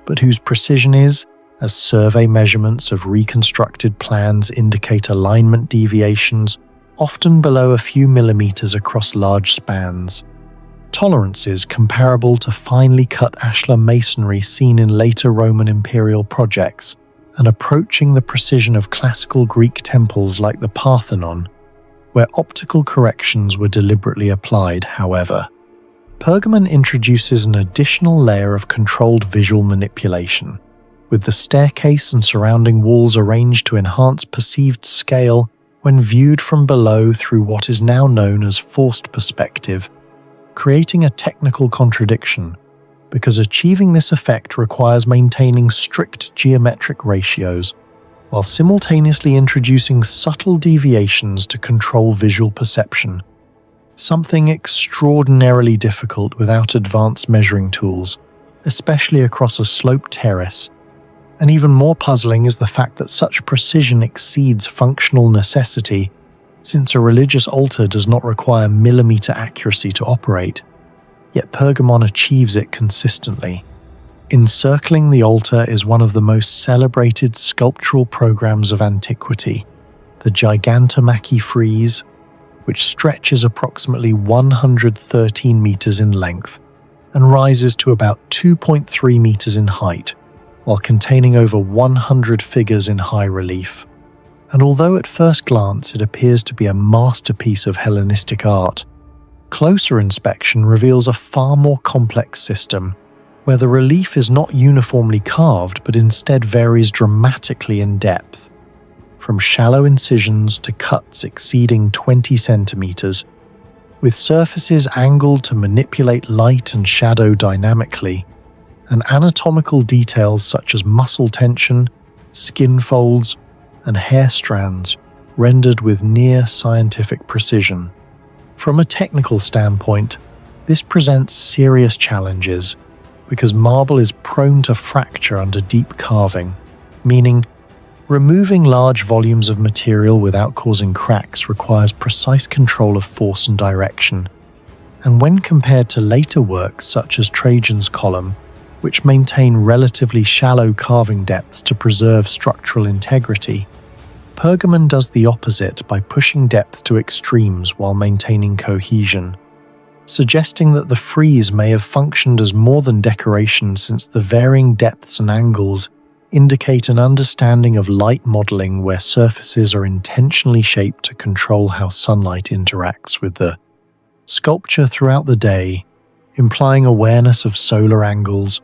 but whose precision is, as survey measurements of reconstructed plans indicate alignment deviations often below a few millimeters across large spans. Tolerances comparable to finely cut ashlar masonry seen in later Roman imperial projects, and approaching the precision of classical Greek temples like the Parthenon, where optical corrections were deliberately applied, however. Pergamon introduces an additional layer of controlled visual manipulation, with the staircase and surrounding walls arranged to enhance perceived scale when viewed from below through what is now known as forced perspective, creating a technical contradiction, because achieving this effect requires maintaining strict geometric ratios, while simultaneously introducing subtle deviations to control visual perception, something extraordinarily difficult without advanced measuring tools, especially across a sloped terrace. And even more puzzling is the fact that such precision exceeds functional necessity, since a religious altar does not require millimeter accuracy to operate, yet Pergamon achieves it consistently. Encircling the altar is one of the most celebrated sculptural programs of antiquity, the Gigantomachy frieze, which stretches approximately 113 meters in length and rises to about 2.3 meters in height, while containing over 100 figures in high relief. And although at first glance it appears to be a masterpiece of Hellenistic art, closer inspection reveals a far more complex system, where the relief is not uniformly carved but instead varies dramatically in depth, from shallow incisions to cuts exceeding 20 centimeters, with surfaces angled to manipulate light and shadow dynamically, and anatomical details such as muscle tension, skin folds, and hair strands rendered with near scientific precision. From a technical standpoint, this presents serious challenges because marble is prone to fracture under deep carving, meaning removing large volumes of material without causing cracks requires precise control of force and direction. And when compared to later works such as Trajan's column, which maintain relatively shallow carving depths to preserve structural integrity, Pergamon does the opposite by pushing depth to extremes while maintaining cohesion, suggesting that the frieze may have functioned as more than decoration, since the varying depths and angles indicate an understanding of light modeling where surfaces are intentionally shaped to control how sunlight interacts with the sculpture throughout the day, implying awareness of solar angles,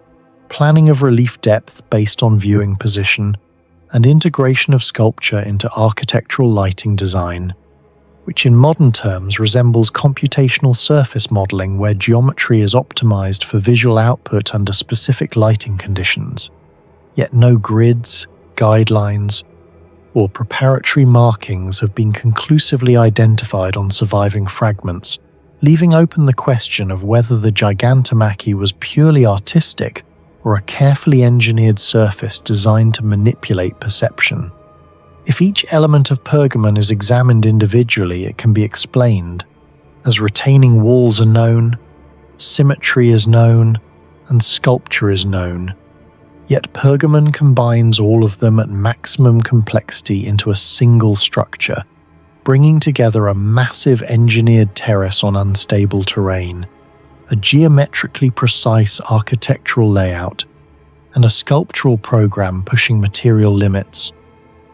planning of relief depth based on viewing position, and integration of sculpture into architectural lighting design. which in modern terms resembles computational surface modeling where geometry is optimized for visual output under specific lighting conditions. Yet no grids, guidelines, or preparatory markings have been conclusively identified on surviving fragments, leaving open the question of whether the Gigantomachy was purely artistic or a carefully engineered surface designed to manipulate perception. If each element of Pergamon is examined individually, it can be explained, as retaining walls are known, symmetry is known, and sculpture is known. Yet Pergamon combines all of them at maximum complexity into a single structure, bringing together a massive engineered terrace on unstable terrain, a geometrically precise architectural layout, and a sculptural program pushing material limits.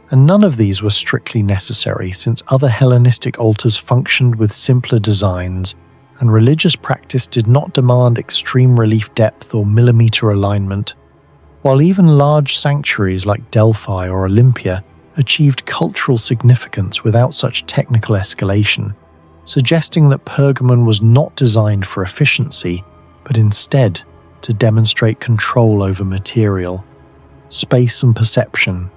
And none of these were strictly necessary, since other Hellenistic altars functioned with simpler designs, and religious practice did not demand extreme relief depth or millimeter alignment, while even large sanctuaries like Delphi or Olympia achieved cultural significance without such technical escalation, suggesting that Pergamon was not designed for efficiency, but instead to demonstrate control over material, space and perception.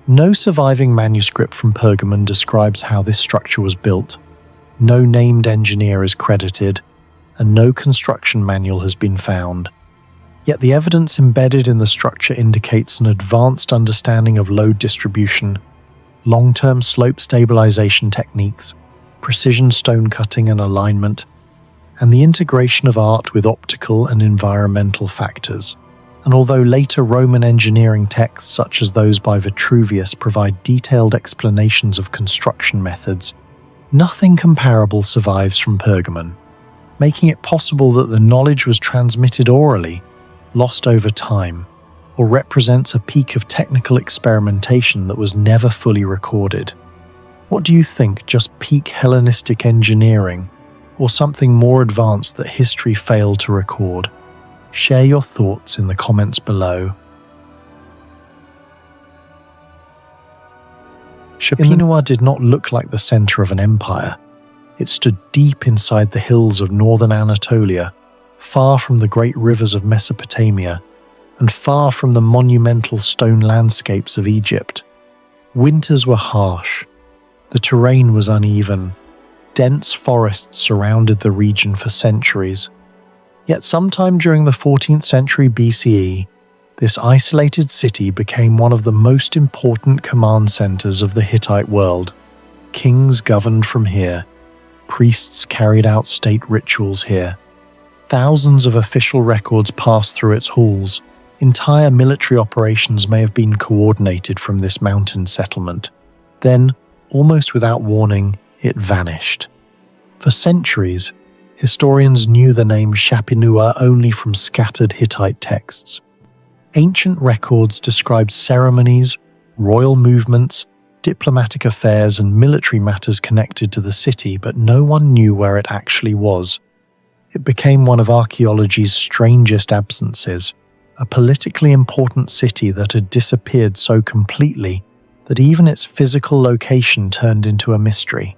No surviving manuscript from Pergamon describes how this structure was built, no named engineer is credited, and no construction manual has been found. Yet the evidence embedded in the structure indicates an advanced understanding of load distribution, long-term slope stabilization techniques, precision stone cutting and alignment, and the integration of art with optical and environmental factors. And although later Roman engineering texts such as those by Vitruvius provide detailed explanations of construction methods, nothing comparable survives from Pergamon, making it possible that the knowledge was transmitted orally, lost over time, or represents a peak of technical experimentation that was never fully recorded. What do you think, just peak Hellenistic engineering, or something more advanced that history failed to record? Share your thoughts in the comments below. Shapinua did not look like the center of an empire. It stood deep inside the hills of northern Anatolia, far from the great rivers of Mesopotamia, and far from the monumental stone landscapes of Egypt. Winters were harsh. The terrain was uneven. Dense forests surrounded the region for centuries. Yet sometime during the 14th century BCE, this isolated city became one of the most important command centers of the Hittite world. Kings governed from here. Priests carried out state rituals here. Thousands of official records passed through its halls. Entire military operations may have been coordinated from this mountain settlement. Then, almost without warning, it vanished. For centuries, historians knew the name Shapinua only from scattered Hittite texts. Ancient records described ceremonies, royal movements, diplomatic affairs, and military matters connected to the city, but no one knew where it actually was. It became one of archaeology's strangest absences, a politically important city that had disappeared so completely that even its physical location turned into a mystery.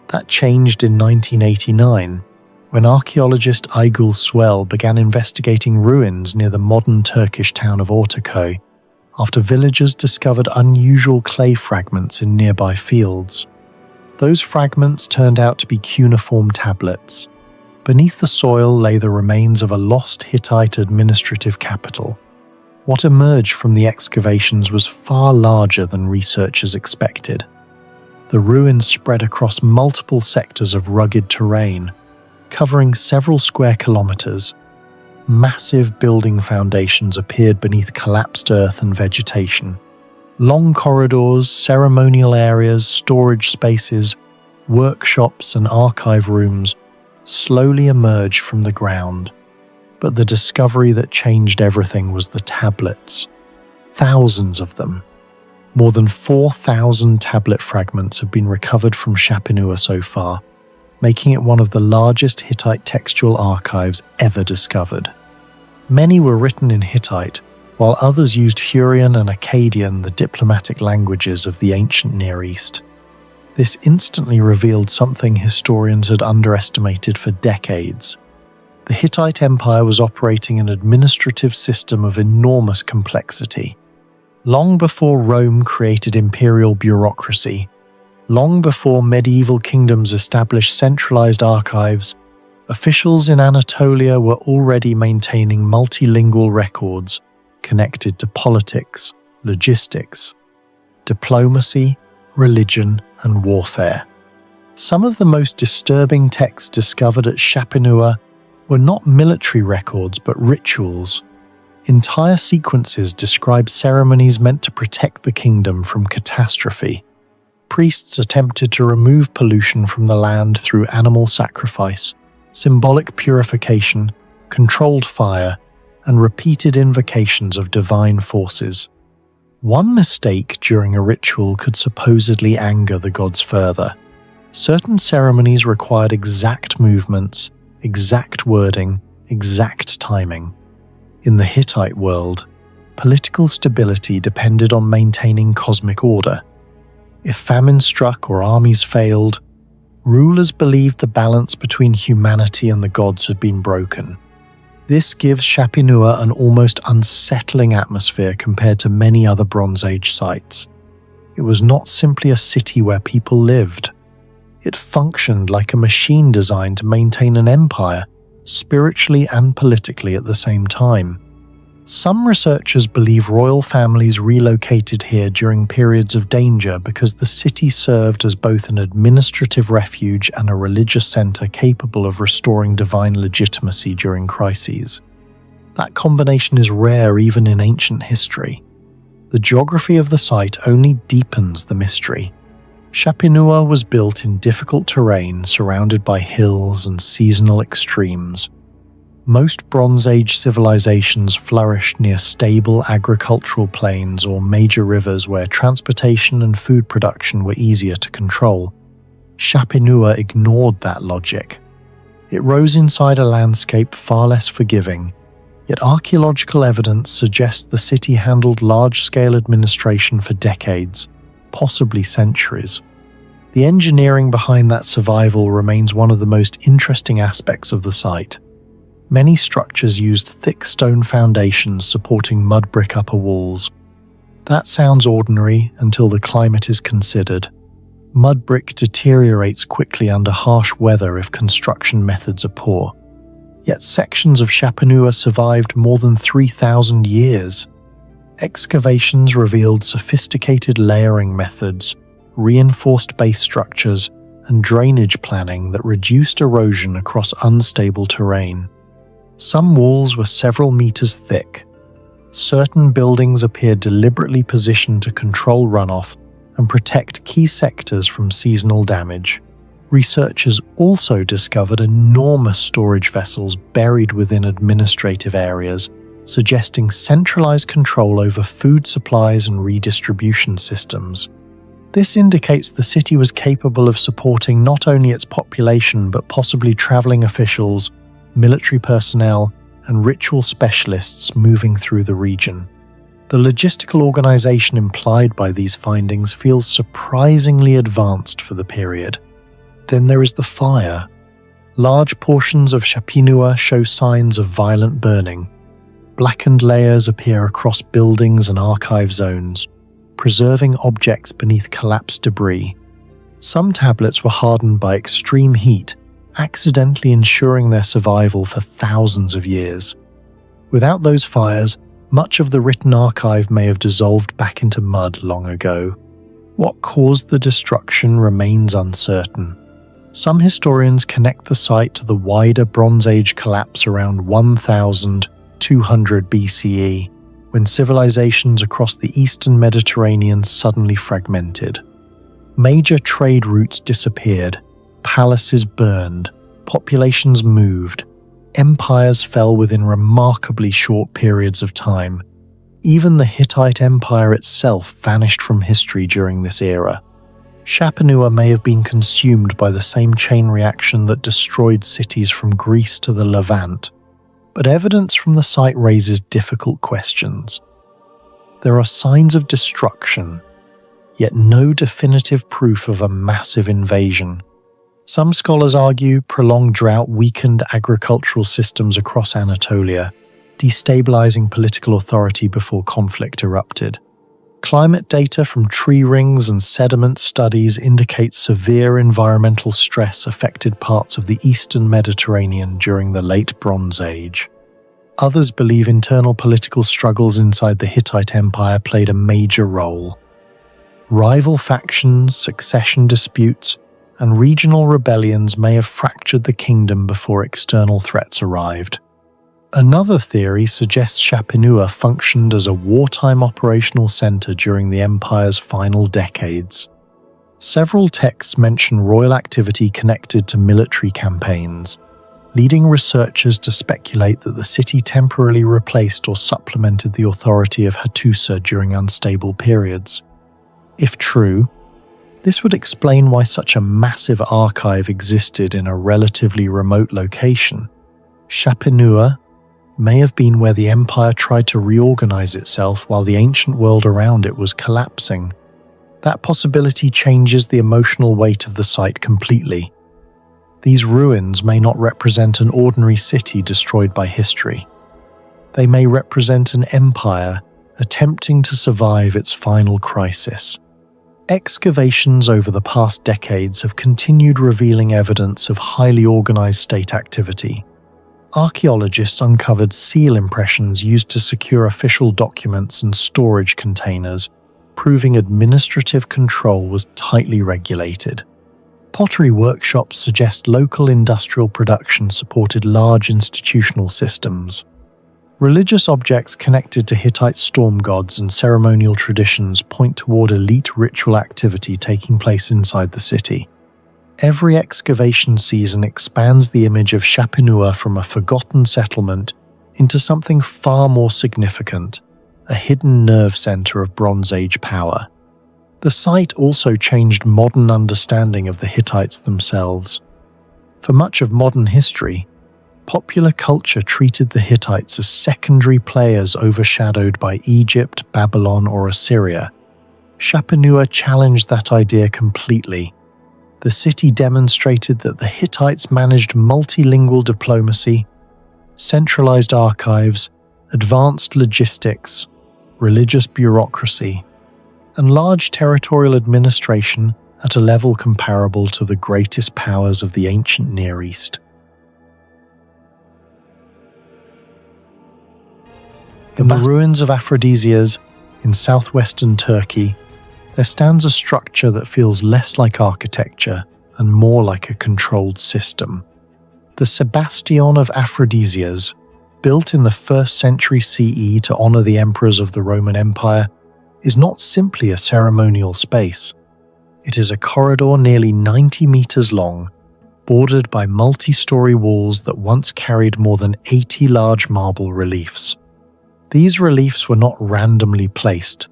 That changed in 1989, when archaeologist Aygul Swell began investigating ruins near the modern Turkish town of Ortaköy, after villagers discovered unusual clay fragments in nearby fields. Those fragments turned out to be cuneiform tablets. Beneath the soil lay the remains of a lost Hittite administrative capital. What emerged from the excavations was far larger than researchers expected. The ruins spread across multiple sectors of rugged terrain, covering several square kilometers. Massive building foundations appeared beneath collapsed earth and vegetation. Long corridors, ceremonial areas, storage spaces, workshops, and archive rooms slowly emerged from the ground. But the discovery that changed everything was the tablets. Thousands of them. More than 4,000 tablet fragments have been recovered from Shapinua so far, making it one of the largest Hittite textual archives ever discovered. Many were written in Hittite, while others used Hurrian and Akkadian, the diplomatic languages of the ancient Near East. This instantly revealed something historians had underestimated for decades. The Hittite Empire was operating an administrative system of enormous complexity. Long before Rome created imperial bureaucracy, long before medieval kingdoms established centralized archives, officials in Anatolia were already maintaining multilingual records connected to politics, logistics, diplomacy, religion, and warfare. Some of the most disturbing texts discovered at Shapinua were not military records but rituals. Entire sequences describe ceremonies meant to protect the kingdom from catastrophe. Priests attempted to remove pollution from the land through animal sacrifice, symbolic purification, controlled fire, and repeated invocations of divine forces. One mistake during a ritual could supposedly anger the gods further. Certain ceremonies required exact movements, exact wording, exact timing. In the Hittite world, political stability depended on maintaining cosmic order. If famine struck or armies failed, rulers believed the balance between humanity and the gods had been broken. This gives Shapinua an almost unsettling atmosphere compared to many other Bronze Age sites. It was not simply a city where people lived. It functioned like a machine designed to maintain an empire, spiritually and politically at the same time. Some researchers believe royal families relocated here during periods of danger because the city served as both an administrative refuge and a religious center capable of restoring divine legitimacy during crises. That combination is rare even in ancient history. The geography of the site only deepens the mystery. Shapinua was built in difficult terrain surrounded by hills and seasonal extremes. Most Bronze Age civilizations flourished near stable agricultural plains or major rivers where transportation and food production were easier to control. Shapinua ignored that logic. It rose inside a landscape far less forgiving, yet archaeological evidence suggests the city handled large-scale administration for decades, possibly centuries. The engineering behind that survival remains one of the most interesting aspects of the site. Many structures used thick stone foundations supporting mud brick upper walls. That sounds ordinary until the climate is considered. Mud brick deteriorates quickly under harsh weather if construction methods are poor. Yet sections of Shapinua survived more than 3,000 years. Excavations revealed sophisticated layering methods, reinforced base structures, and drainage planning that reduced erosion across unstable terrain. Some walls were several meters thick. Certain buildings appeared deliberately positioned to control runoff and protect key sectors from seasonal damage. Researchers also discovered enormous storage vessels buried within administrative areas, suggesting centralized control over food supplies and redistribution systems. This indicates the city was capable of supporting not only its population but possibly traveling officials, military personnel, and ritual specialists moving through the region. The logistical organization implied by these findings feels surprisingly advanced for the period. Then there is the fire. Large portions of Shapinua show signs of violent burning. Blackened layers appear across buildings and archive zones, preserving objects beneath collapsed debris. Some tablets were hardened by extreme heat, accidentally ensuring their survival for thousands of years. Without those fires, much of the written archive may have dissolved back into mud long ago. What caused the destruction remains uncertain. Some historians connect the site to the wider Bronze Age collapse around 1200 BCE, when civilizations across the eastern Mediterranean suddenly fragmented. Major trade routes disappeared, palaces burned, populations moved, empires fell within remarkably short periods of time. Even the Hittite Empire itself vanished from history during this era. Shapinua may have been consumed by the same chain reaction that destroyed cities from Greece to the Levant, but evidence from the site raises difficult questions. There are signs of destruction, yet no definitive proof of a massive invasion. Some scholars argue prolonged drought weakened agricultural systems across Anatolia, destabilizing political authority before conflict erupted. Climate data from tree rings and sediment studies indicate severe environmental stress affected parts of the eastern Mediterranean during the Late Bronze Age. Others believe internal political struggles inside the Hittite Empire played a major role. Rival factions, succession disputes, and regional rebellions may have fractured the kingdom before external threats arrived. Another theory suggests Shapinua functioned as a wartime operational center during the empire's final decades. Several texts mention royal activity connected to military campaigns, leading researchers to speculate that the city temporarily replaced or supplemented the authority of Hattusa during unstable periods. If true, this would explain why such a massive archive existed in a relatively remote location. Shapinua may have been where the empire tried to reorganize itself while the ancient world around it was collapsing. That possibility changes the emotional weight of the site completely. These ruins may not represent an ordinary city destroyed by history. They may represent an empire attempting to survive its final crisis. Excavations over the past decades have continued revealing evidence of highly organized state activity. Archaeologists uncovered seal impressions used to secure official documents and storage containers, proving administrative control was tightly regulated. Pottery workshops suggest local industrial production supported large institutional systems. Religious objects connected to Hittite storm gods and ceremonial traditions point toward elite ritual activity taking place inside the city. Every excavation season expands the image of Shapinua from a forgotten settlement into something far more significant, a hidden nerve center of Bronze Age power. The site also changed modern understanding of the Hittites themselves. For much of modern history, popular culture treated the Hittites as secondary players overshadowed by Egypt, Babylon, or Assyria. Shapinua challenged that idea completely. The city demonstrated that the Hittites managed multilingual diplomacy, centralized archives, advanced logistics, religious bureaucracy, and large territorial administration at a level comparable to the greatest powers of the ancient Near East. In the ruins of Aphrodisias in southwestern Turkey, there stands a structure that feels less like architecture and more like a controlled system. The Sebastion of Aphrodisias, built in the 1st century CE to honor the emperors of the Roman Empire, is not simply a ceremonial space. It is a corridor nearly 90 meters long, bordered by multi-story walls that once carried more than 80 large marble reliefs. These reliefs were not randomly placed.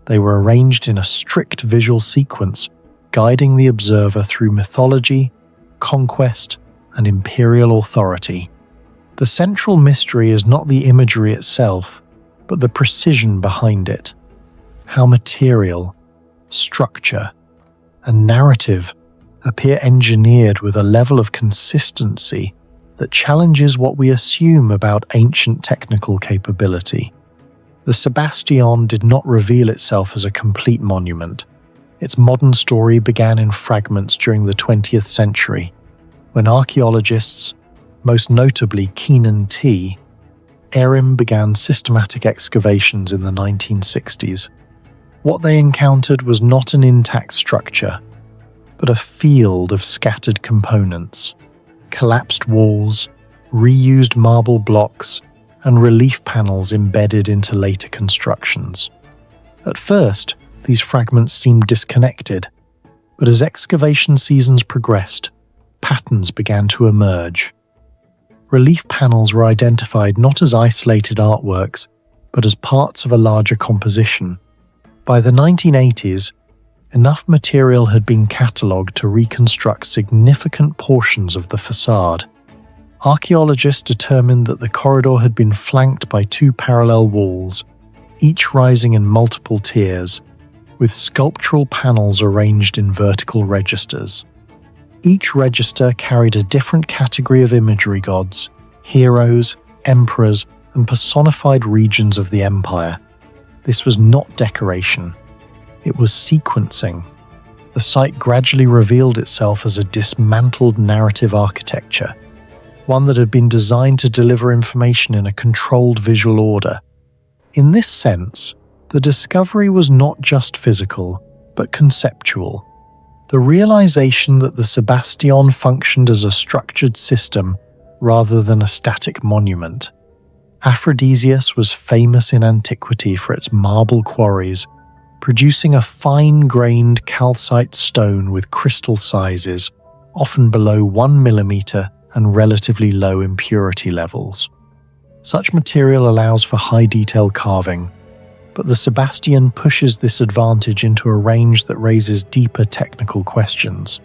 They were arranged in a strict visual sequence, guiding the observer through mythology, conquest, and imperial authority. The central mystery is not the imagery itself, but the precision behind it. How material, structure, and narrative appear engineered with a level of consistency that challenges what we assume about ancient technical capability. The Sebastion did not reveal itself as a complete monument. Its modern story began in fragments during the 20th century, when archaeologists, most notably Keenan T. Erim, began systematic excavations in the 1960s. What they encountered was not an intact structure, but a field of scattered components, collapsed walls, reused marble blocks, and relief panels embedded into later constructions. At first, these fragments seemed disconnected, but as excavation seasons progressed, patterns began to emerge. Relief panels were identified not as isolated artworks, but as parts of a larger composition. By the 1980s, enough material had been catalogued to reconstruct significant portions of the facade. Archaeologists determined that the corridor had been flanked by 2 parallel walls, each rising in multiple tiers, with sculptural panels arranged in vertical registers. Each register carried a different category of imagery gods, heroes, emperors, and personified regions of the empire. This was not decoration. It was sequencing. The site gradually revealed itself as a dismantled narrative architecture, one that had been designed to deliver information in a controlled visual order. In this sense, the discovery was not just physical, but conceptual. The realization that the Sebastian functioned as a structured system rather than a static monument. Aphrodisias was famous in antiquity for its marble quarries, producing a fine-grained calcite stone with crystal sizes, often below 1 millimeter and relatively low impurity levels. Such material allows for high-detail carving, but the Sebastian pushes this advantage into a range that raises deeper technical questions.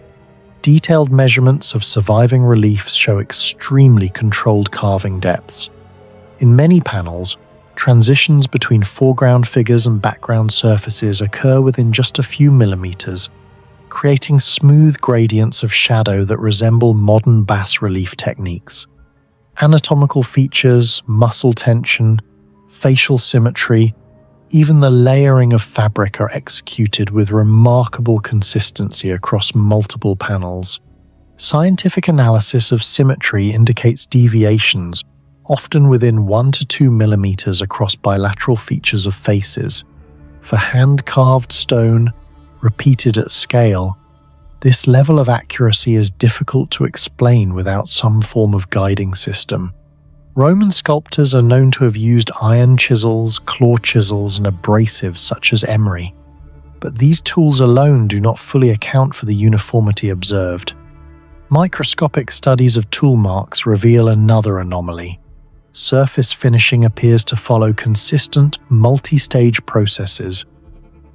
Detailed measurements of surviving reliefs show extremely controlled carving depths. In many panels, transitions between foreground figures and background surfaces occur within just a few millimeters, creating smooth gradients of shadow that resemble modern bas-relief techniques. Anatomical features, muscle tension, facial symmetry, even the layering of fabric are executed with remarkable consistency across multiple panels. Scientific analysis of symmetry indicates deviations, often within 1 to 2 millimeters across bilateral features of faces. For hand-carved stone, repeated at scale, this level of accuracy is difficult to explain without some form of guiding system. Roman sculptors are known to have used iron chisels, claw chisels, and abrasives such as emery, but these tools alone do not fully account for the uniformity observed. Microscopic studies of tool marks reveal another anomaly. Surface finishing appears to follow consistent, multi-stage processes.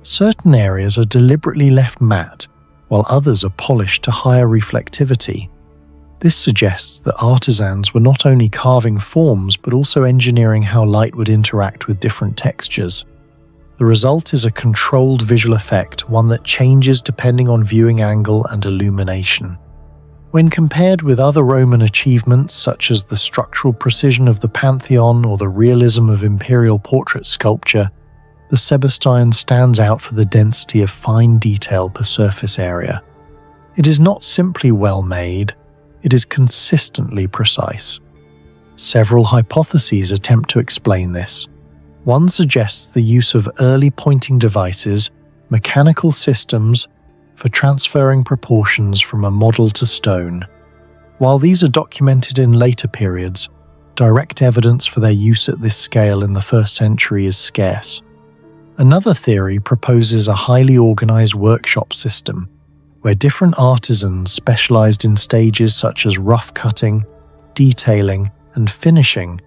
Certain areas are deliberately left matte, while others are polished to higher reflectivity. This suggests that artisans were not only carving forms but also engineering how light would interact with different textures. The result is a controlled visual effect, one that changes depending on viewing angle and illumination. When compared with other Roman achievements such as the structural precision of the Pantheon or the realism of imperial portrait sculpture, the Sebastian stands out for the density of fine detail per surface area. It is not simply well made, it is consistently precise. Several hypotheses attempt to explain this. One suggests the use of early pointing devices, mechanical systems, for transferring proportions from a model to stone. While these are documented in later periods, direct evidence for their use at this scale in the 1st century is scarce. Another theory proposes a highly organized workshop system, where different artisans specialized in stages such as rough cutting, detailing, and finishing,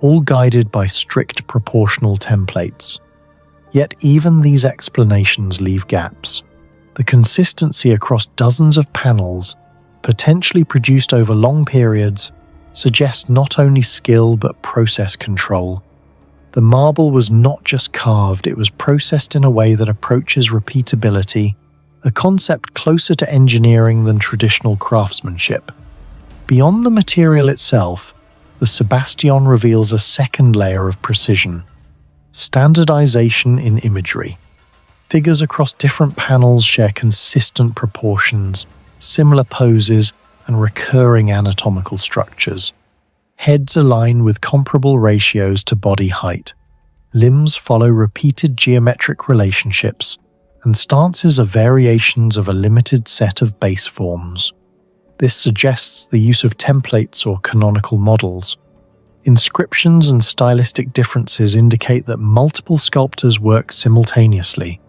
all guided by strict proportional templates. Yet even these explanations leave gaps. The consistency across dozens of panels, potentially produced over long periods, suggests not only skill but process control. The marble was not just carved, it was processed in a way that approaches repeatability, a concept closer to engineering than traditional craftsmanship. Beyond the material itself, the Sebastian reveals a second layer of precision: standardization in imagery. Figures across different panels share consistent proportions, similar poses, and recurring anatomical structures. Heads align with comparable ratios to body height. Limbs follow repeated geometric relationships, and stances are variations of a limited set of base forms. This suggests the use of templates or canonical models. Inscriptions and stylistic differences indicate that multiple sculptors work simultaneously,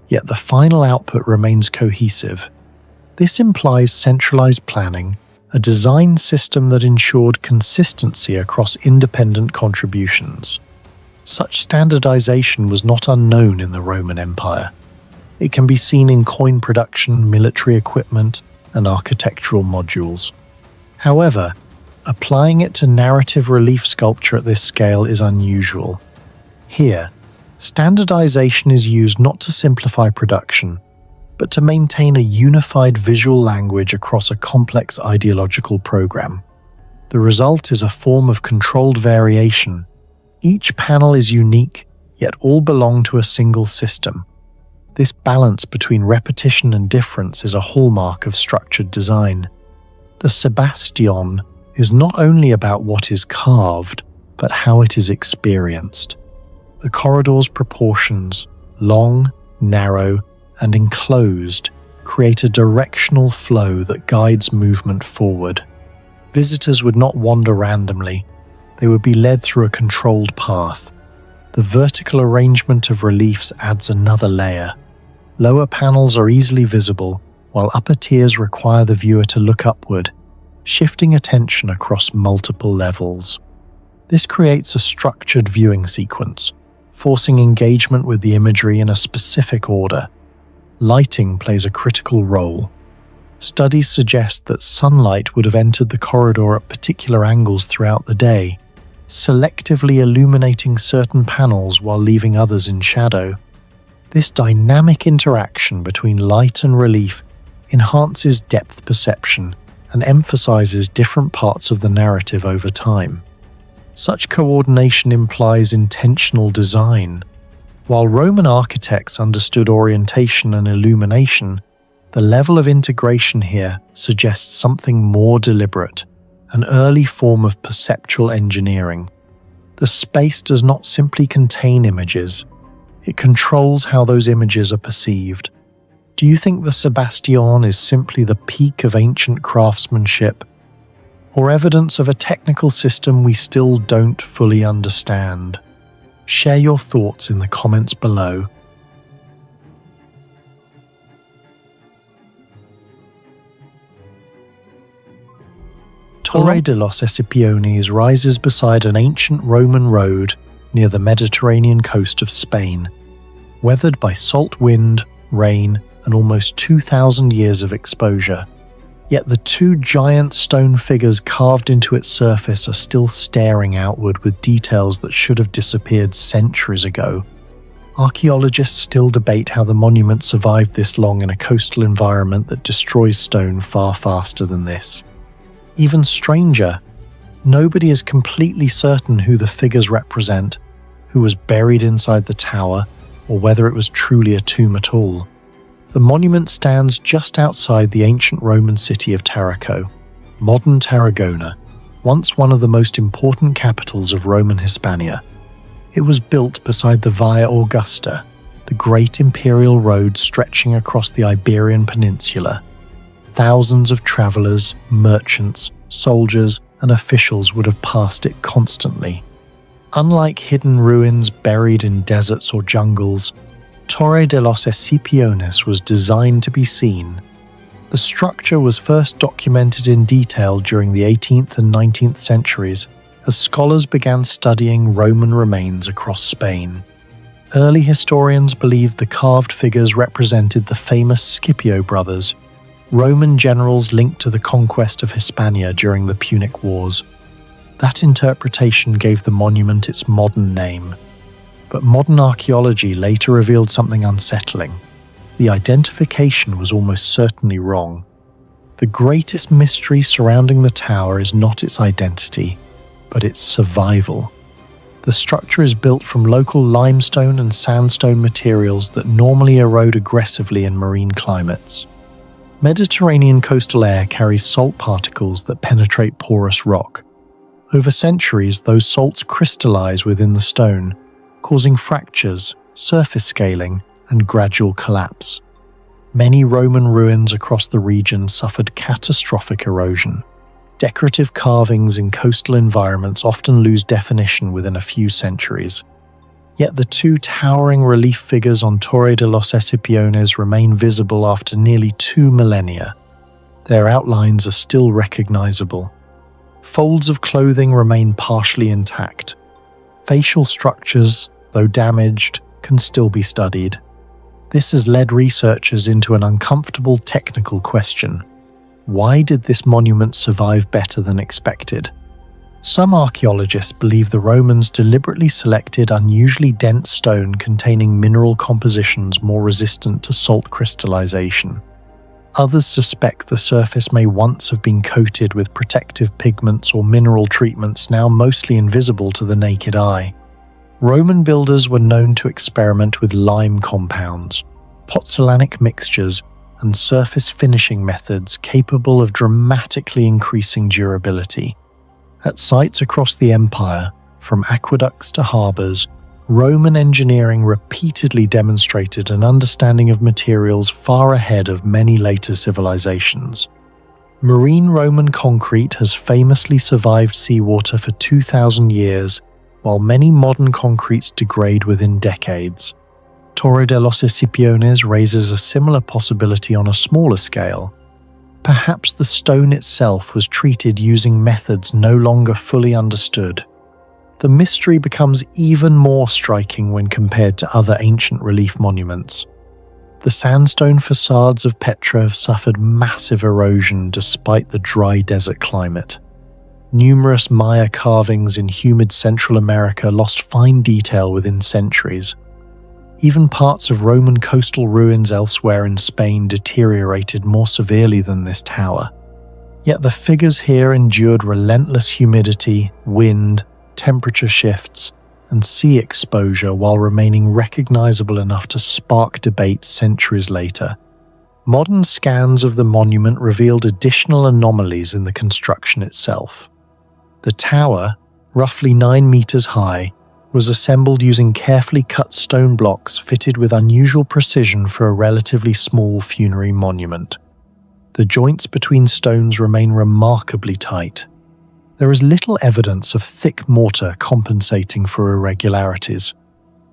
yet the final output remains cohesive. This implies centralized planning, a design system that ensured consistency across independent contributions. Such standardization was not unknown in the Roman Empire. It can be seen in coin production, military equipment, and architectural modules. However, applying it to narrative relief sculpture at this scale is unusual. Here, Standardization is used not to simplify production, but to maintain a unified visual language across a complex ideological program. The result is a form of controlled variation. Each panel is unique, yet all belong to a single system. This balance between repetition and difference is a hallmark of structured design. The Sebastion is not only about what is carved, but how it is experienced. The corridor's proportions, long, narrow, and enclosed, create a directional flow that guides movement forward. Visitors would not wander randomly. They would be led through a controlled path. The vertical arrangement of reliefs adds another layer. Lower panels are easily visible, while upper tiers require the viewer to look upward, shifting attention across multiple levels. This creates a structured viewing sequence, forcing engagement with the imagery in a specific order. Lighting plays a critical role. Studies suggest that sunlight would have entered the corridor at particular angles throughout the day, selectively illuminating certain panels while leaving others in shadow. This dynamic interaction between light and relief enhances depth perception and emphasizes different parts of the narrative over time. Such coordination implies intentional design. While Roman architects understood orientation and illumination, the level of integration here suggests something more deliberate, an early form of perceptual engineering. The space does not simply contain images, it controls how those images are perceived. Do you think the Sebastion is simply the peak of ancient craftsmanship, or evidence of a technical system we still don't fully understand? Share your thoughts in the comments below. Torre de los Escipiones rises beside an ancient Roman road near the Mediterranean coast of Spain, weathered by salt wind, rain, and almost 2,000 years of exposure. Yet the two giant stone figures carved into its surface are still staring outward with details that should have disappeared centuries ago. Archaeologists still debate how the monument survived this long in a coastal environment that destroys stone far faster than this. Even stranger, nobody is completely certain who the figures represent, who was buried inside the tower, or whether it was truly a tomb at all. The monument stands just outside the ancient Roman city of Tarraco, modern Tarragona, once one of the most important capitals of Roman Hispania. It was built beside the Via Augusta, the great imperial road stretching across the Iberian Peninsula. Thousands of travelers, merchants, soldiers, and officials would have passed it constantly. Unlike hidden ruins buried in deserts or jungles, Torre de los Escipiones was designed to be seen. The structure was first documented in detail during the 18th and 19th centuries as scholars began studying Roman remains across Spain. Early historians believed the carved figures represented the famous Scipio brothers, Roman generals linked to the conquest of Hispania during the Punic Wars. That interpretation gave the monument its modern name. But modern archaeology later revealed something unsettling. The identification was almost certainly wrong. The greatest mystery surrounding the tower is not its identity, but its survival. The structure is built from local limestone and sandstone materials that normally erode aggressively in marine climates. Mediterranean coastal air carries salt particles that penetrate porous rock. Over centuries, those salts crystallize within the stone, causing fractures, surface scaling, and gradual collapse. Many Roman ruins across the region suffered catastrophic erosion. Decorative carvings in coastal environments often lose definition within a few centuries. Yet the two towering relief figures on Torre de los Escipiones remain visible after nearly 2 millennia. Their outlines are still recognizable. Folds of clothing remain partially intact. Facial structures, though damaged, can still be studied. This has led researchers into an uncomfortable technical question. Why did this monument survive better than expected? Some archaeologists believe the Romans deliberately selected unusually dense stone containing mineral compositions more resistant to salt crystallization. Others suspect the surface may once have been coated with protective pigments or mineral treatments now mostly invisible to the naked eye. Roman builders were known to experiment with lime compounds, pozzolanic mixtures, and surface finishing methods capable of dramatically increasing durability. At sites across the empire, from aqueducts to harbours, Roman engineering repeatedly demonstrated an understanding of materials far ahead of many later civilizations. Marine Roman concrete has famously survived seawater for 2,000 years, while many modern concretes degrade within decades. Torre de los Escipiones raises a similar possibility on a smaller scale. Perhaps the stone itself was treated using methods no longer fully understood. The mystery becomes even more striking when compared to other ancient relief monuments. The sandstone facades of Petra have suffered massive erosion despite the dry desert climate. Numerous Maya carvings in humid Central America lost fine detail within centuries. Even parts of Roman coastal ruins elsewhere in Spain deteriorated more severely than this tower. Yet the figures here endured relentless humidity, wind, temperature shifts, and sea exposure while remaining recognizable enough to spark debate centuries later. Modern scans of the monument revealed additional anomalies in the construction itself. The tower, roughly 9 meters high, was assembled using carefully cut stone blocks fitted with unusual precision for a relatively small funerary monument. The joints between stones remain remarkably tight. There is little evidence of thick mortar compensating for irregularities.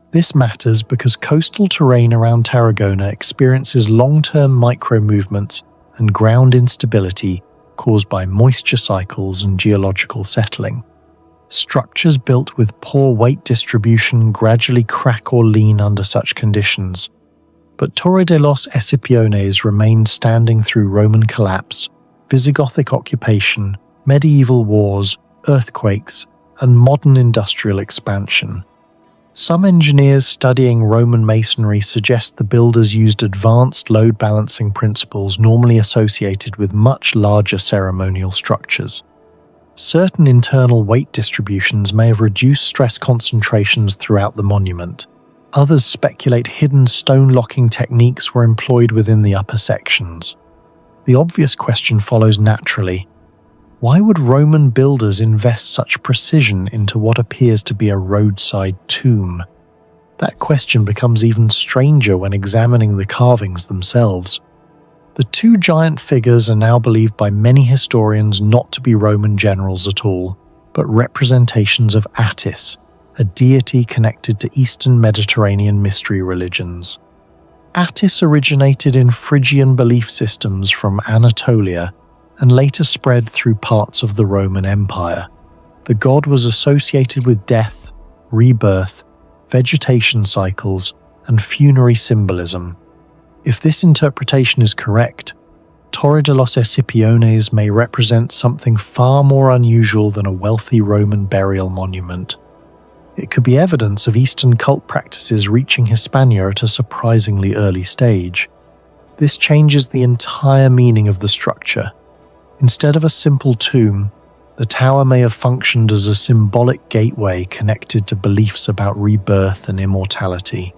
This matters because coastal terrain around Tarragona experiences long-term micro-movements and ground instability caused by moisture cycles and geological settling. Structures built with poor weight distribution gradually crack or lean under such conditions, but Torre de los Escipiones remained standing through Roman collapse, Visigothic occupation, medieval wars, earthquakes, and modern industrial expansion. Some engineers studying Roman masonry suggest the builders used advanced load-balancing principles normally associated with much larger ceremonial structures. Certain internal weight distributions may have reduced stress concentrations throughout the monument. Others speculate hidden stone-locking techniques were employed within the upper sections. The obvious question follows naturally. Why would Roman builders invest such precision into what appears to be a roadside tomb? That question becomes even stranger when examining the carvings themselves. The two giant figures are now believed by many historians not to be Roman generals at all, but representations of Attis, a deity connected to Eastern Mediterranean mystery religions. Attis originated in Phrygian belief systems from Anatolia and later spread through parts of the Roman Empire. The god was associated with death, rebirth, vegetation cycles, and funerary symbolism. If this interpretation is correct, Torre de los Escipiones may represent something far more unusual than a wealthy Roman burial monument. It could be evidence of Eastern cult practices reaching Hispania at a surprisingly early stage. This changes the entire meaning of the structure. Instead of a simple tomb, the tower may have functioned as a symbolic gateway connected to beliefs about rebirth and immortality.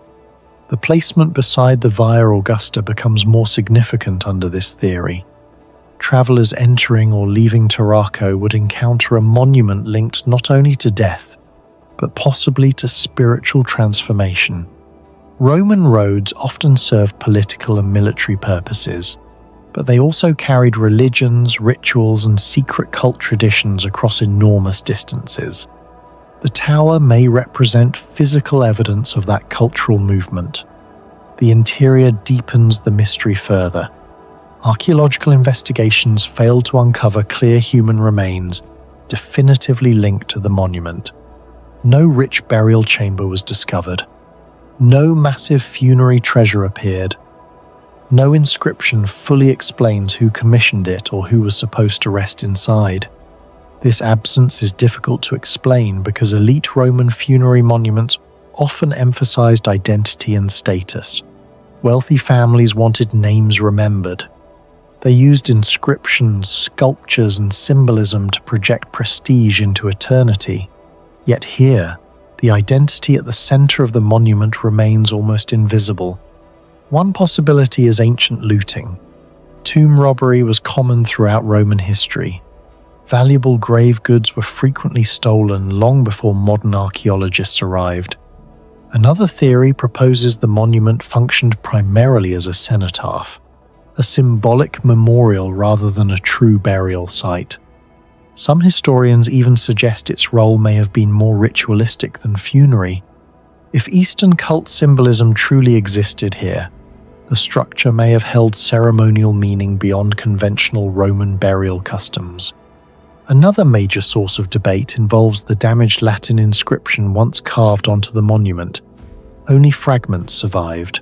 The placement beside the Via Augusta becomes more significant under this theory. Travelers entering or leaving Tarraco would encounter a monument linked not only to death, but possibly to spiritual transformation. Roman roads often served political and military purposes, but they also carried religions, rituals, and secret cult traditions across enormous distances. The tower may represent physical evidence of that cultural movement. The interior deepens the mystery further. Archaeological investigations failed to uncover clear human remains definitively linked to the monument. No rich burial chamber was discovered. No massive funerary treasure appeared. No inscription fully explains who commissioned it or who was supposed to rest inside. This absence is difficult to explain because elite Roman funerary monuments often emphasized identity and status. Wealthy families wanted names remembered. They used inscriptions, sculptures, and symbolism to project prestige into eternity. Yet here, the identity at the center of the monument remains almost invisible. One possibility is ancient looting. Tomb robbery was common throughout Roman history. Valuable grave goods were frequently stolen long before modern archaeologists arrived. Another theory proposes the monument functioned primarily as a cenotaph, a symbolic memorial rather than a true burial site. Some historians even suggest its role may have been more ritualistic than funerary. If Eastern cult symbolism truly existed here, the structure may have held ceremonial meaning beyond conventional Roman burial customs. Another major source of debate involves the damaged Latin inscription once carved onto the monument. Only fragments survived.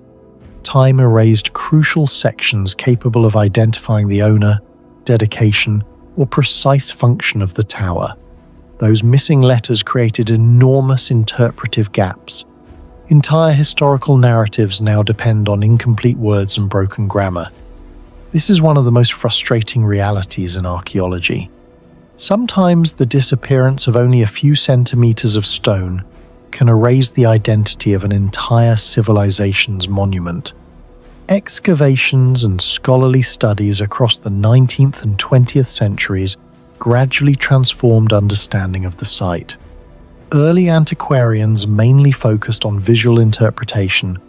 Time erased crucial sections capable of identifying the owner, dedication, or precise function of the tower. Those missing letters created enormous interpretive gaps. Entire historical narratives now depend on incomplete words and broken grammar. This is one of the most frustrating realities in archaeology. Sometimes the disappearance of only a few centimeters of stone can erase the identity of an entire civilization's monument. Excavations and scholarly studies across the 19th and 20th centuries gradually transformed understanding of the site. Early antiquarians mainly focused on visual interpretation,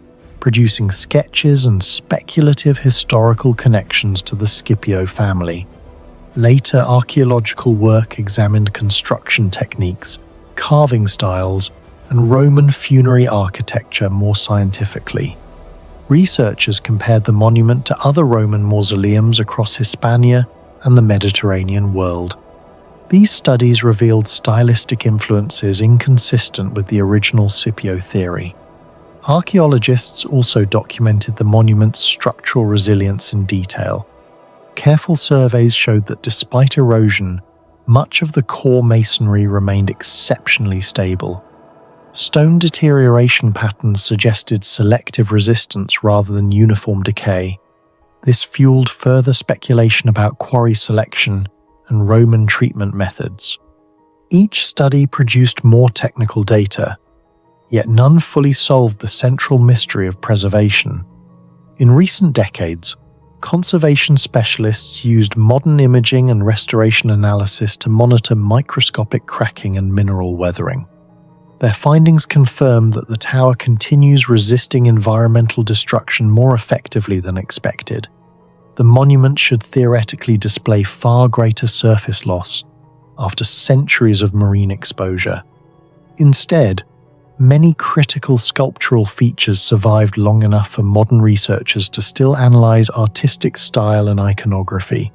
producing sketches and speculative historical connections to the Scipio family. Later archaeological work examined construction techniques, carving styles, and Roman funerary architecture more scientifically. Researchers compared the monument to other Roman mausoleums across Hispania and the Mediterranean world. These studies revealed stylistic influences inconsistent with the original Scipio theory. Archaeologists also documented the monument's structural resilience in detail. Careful surveys showed that despite erosion, much of the core masonry remained exceptionally stable. Stone deterioration patterns suggested selective resistance rather than uniform decay. This fueled further speculation about quarry selection and Roman treatment methods. Each study produced more technical data, yet none fully solved the central mystery of preservation. In recent decades, conservation specialists used modern imaging and restoration analysis to monitor microscopic cracking and mineral weathering. Their findings confirm that the tower continues resisting environmental destruction more effectively than expected. The monument should theoretically display far greater surface loss after centuries of marine exposure. Instead, many critical sculptural features survived long enough for modern researchers to still analyze artistic style and iconography.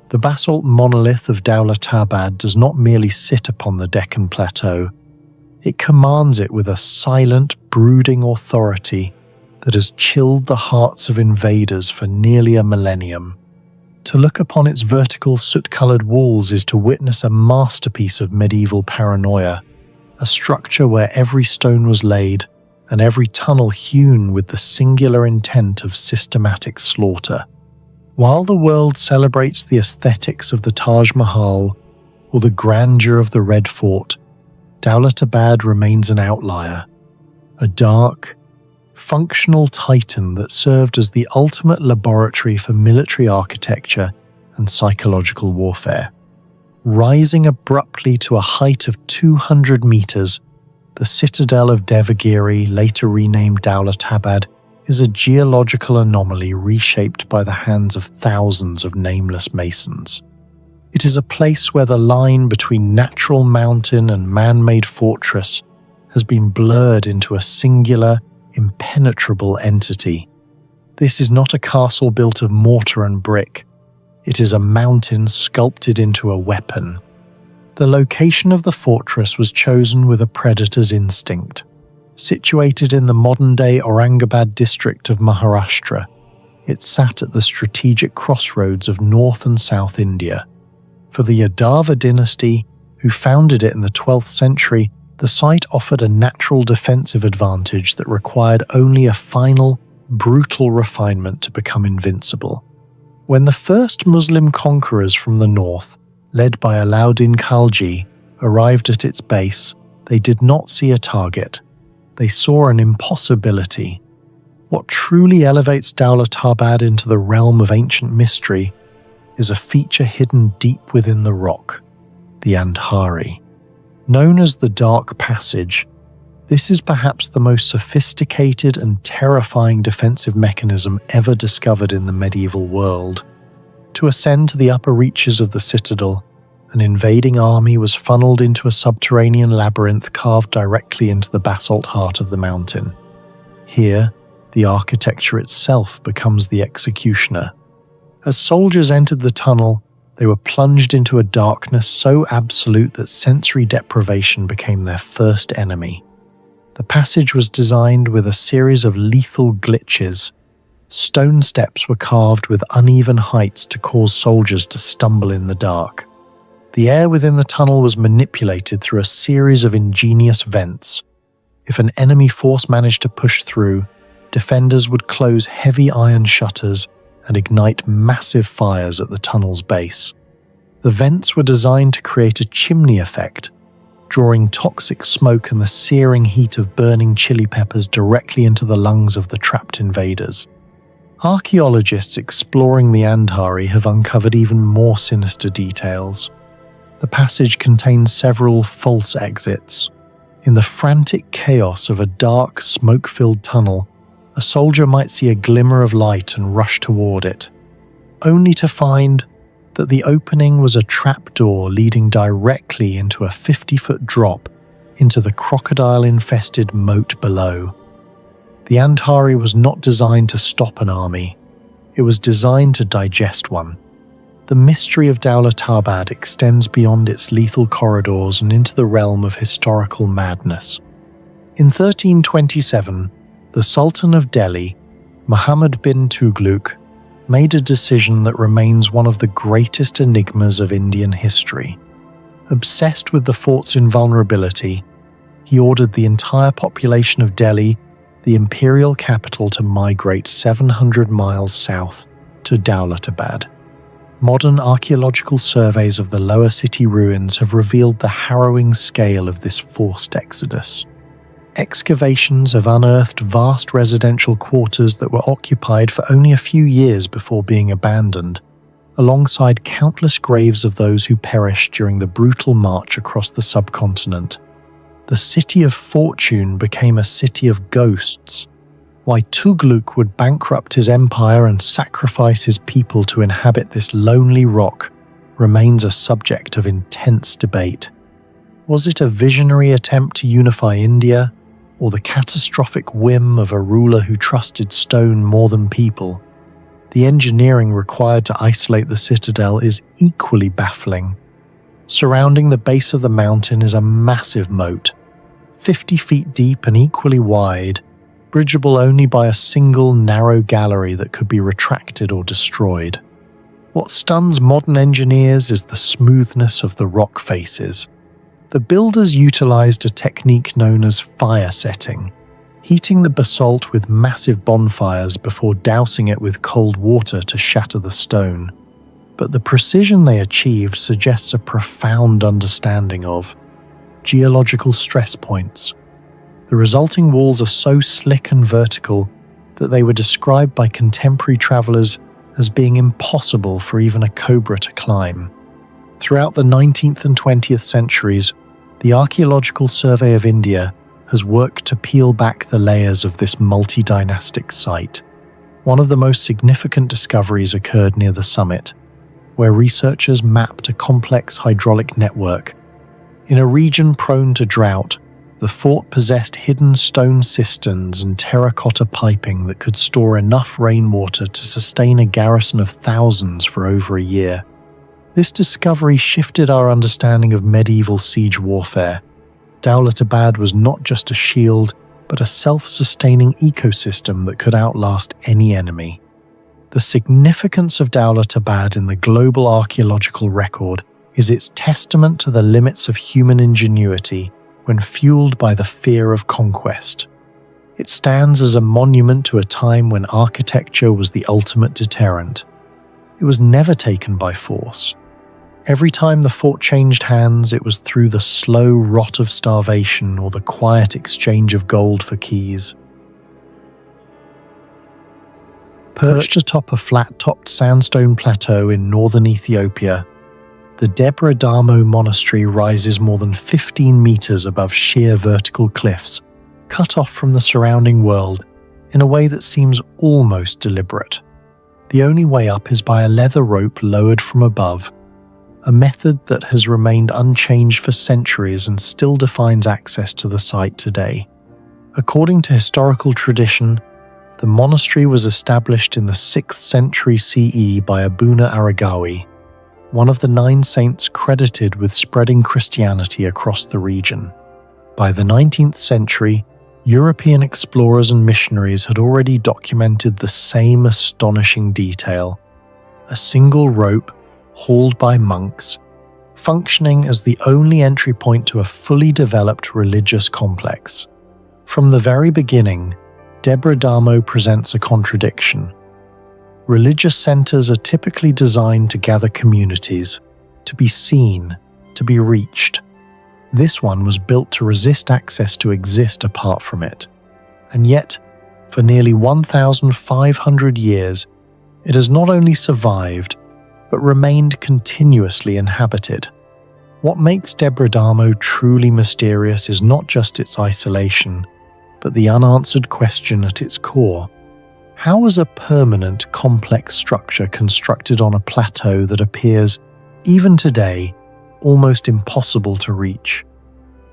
The basalt monolith of Dowlatabad does not merely sit upon the Deccan Plateau, it commands it with a silent, brooding authority that has chilled the hearts of invaders for nearly a millennium. To look upon its vertical soot-colored walls is to witness a masterpiece of medieval paranoia, a structure where every stone was laid and every tunnel hewn with the singular intent of systematic slaughter. While the world celebrates the aesthetics of the Taj Mahal or the grandeur of the Red Fort, Dowlatabad remains an outlier, a dark, functional titan that served as the ultimate laboratory for military architecture and psychological warfare. Rising abruptly to a height of 200 meters, the citadel of Devagiri, later renamed Dowlatabad, is a geological anomaly reshaped by the hands of thousands of nameless masons. It is a place where the line between natural mountain and man-made fortress has been blurred into a singular, impenetrable entity. This is not a castle built of mortar and brick. It is a mountain sculpted into a weapon. The location of the fortress was chosen with a predator's instinct. Situated in the modern-day Aurangabad district of Maharashtra, It sat at the strategic crossroads of North and South India. For the Yadava dynasty, who founded it in the 12th century, the site offered a natural defensive advantage that required only a final, brutal refinement to become invincible. When the first Muslim conquerors from the north, led by Alauddin Khalji, arrived at its base, they did not see a target. They saw an impossibility. What truly elevates Daulatabad into the realm of ancient mystery is a feature hidden deep within the rock, the Andhari. Known as the Dark Passage, this is perhaps the most sophisticated and terrifying defensive mechanism ever discovered in the medieval world. To ascend to the upper reaches of the citadel, an invading army was funneled into a subterranean labyrinth carved directly into the basalt heart of the mountain. Here, the architecture itself becomes the executioner. As soldiers entered the tunnel, they were plunged into a darkness so absolute that sensory deprivation became their first enemy. The passage was designed with a series of lethal glitches. Stone steps were carved with uneven heights to cause soldiers to stumble in the dark. The air within the tunnel was manipulated through a series of ingenious vents. If an enemy force managed to push through, defenders would close heavy iron shutters and ignite massive fires at the tunnel's base. The vents were designed to create a chimney effect, drawing toxic smoke and the searing heat of burning chili peppers directly into the lungs of the trapped invaders. Archaeologists exploring the Andhari have uncovered even more sinister details. The passage contains several false exits. In the frantic chaos of a dark, smoke-filled tunnel, a soldier might see a glimmer of light and rush toward it, only to find that the opening was a trapdoor leading directly into a 50-foot drop into the crocodile-infested moat below. The Andhari was not designed to stop an army. It was designed to digest one. The mystery of Daulatabad extends beyond its lethal corridors and into the realm of historical madness. In 1327, the Sultan of Delhi, Muhammad bin Tughlaq, made a decision that remains one of the greatest enigmas of Indian history. Obsessed with the fort's invulnerability, he ordered the entire population of Delhi, the imperial capital, to migrate 700 miles south to Daulatabad. Modern archaeological surveys of the lower city ruins have revealed the harrowing scale of this forced exodus. Excavations have unearthed vast residential quarters that were occupied for only a few years before being abandoned, alongside countless graves of those who perished during the brutal march across the subcontinent. The city of fortune became a city of ghosts. Why Tughlaq would bankrupt his empire and sacrifice his people to inhabit this lonely rock remains a subject of intense debate. Was it a visionary attempt to unify India, or the catastrophic whim of a ruler who trusted stone more than people? The engineering required to isolate the citadel is equally baffling. Surrounding the base of the mountain is a massive moat, 50 feet deep and equally wide, bridgeable only by a single narrow gallery that could be retracted or destroyed. What stuns modern engineers is the smoothness of the rock faces. The builders utilized a technique known as fire setting, heating the basalt with massive bonfires before dousing it with cold water to shatter the stone. But the precision they achieved suggests a profound understanding of geological stress points. The resulting walls are so slick and vertical that they were described by contemporary travelers as being impossible for even a cobra to climb. Throughout the 19th and 20th centuries, the Archaeological Survey of India has worked to peel back the layers of this multi-dynastic site. One of the most significant discoveries occurred near the summit, where researchers mapped a complex hydraulic network. In a region prone to drought, the fort possessed hidden stone cisterns and terracotta piping that could store enough rainwater to sustain a garrison of thousands for over a year. This discovery shifted our understanding of medieval siege warfare. Daulatabad was not just a shield, but a self-sustaining ecosystem that could outlast any enemy. The significance of Dawlatabad in the global archaeological record is its testament to the limits of human ingenuity when fueled by the fear of conquest. It stands as a monument to a time when architecture was the ultimate deterrent. It was never taken by force. Every time the fort changed hands, it was through the slow rot of starvation or the quiet exchange of gold for keys. Perched atop a flat-topped sandstone plateau in northern Ethiopia, the Debre Damo monastery rises more than 15 meters above sheer vertical cliffs, cut off from the surrounding world in a way that seems almost deliberate. The only way up is by a leather rope lowered from above, a method that has remained unchanged for centuries and still defines access to the site today. According to historical tradition, the monastery was established in the 6th century CE by Abuna Aragawi, one of the 9 saints credited with spreading Christianity across the region. By the 19th century, European explorers and missionaries had already documented the same astonishing detail: a single rope, hauled by monks, functioning as the only entry point to a fully developed religious complex. From the very beginning, Debre Damo presents a contradiction. Religious centers are typically designed to gather communities, to be seen, to be reached. This one was built to resist access to exist apart from it. And yet, for nearly 1,500 years, it has not only survived, but remained continuously inhabited. What makes Debre Damo truly mysterious is not just its isolation, but the unanswered question at its core. How is a permanent, complex structure constructed on a plateau that appears, even today, almost impossible to reach?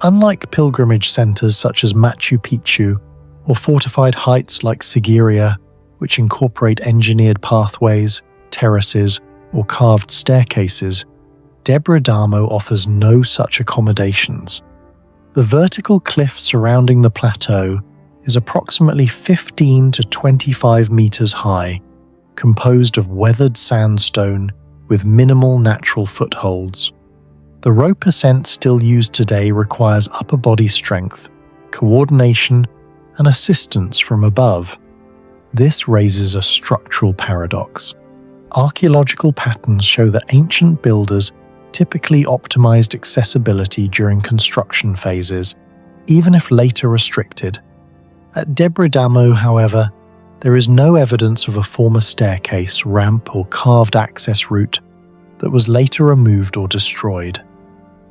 Unlike pilgrimage centers such as Machu Picchu or fortified heights like Sigiriya, which incorporate engineered pathways, terraces, or carved staircases, Debre Damo offers no such accommodations. The vertical cliff surrounding the plateau is approximately 15 to 25 meters high, composed of weathered sandstone with minimal natural footholds. The rope ascent still used today requires upper body strength, coordination, and assistance from above. This raises a structural paradox. Archaeological patterns show that ancient builders typically optimized accessibility during construction phases, even if later restricted. At Debre Damo, however, there is no evidence of a former staircase, ramp, or carved access route that was later removed or destroyed.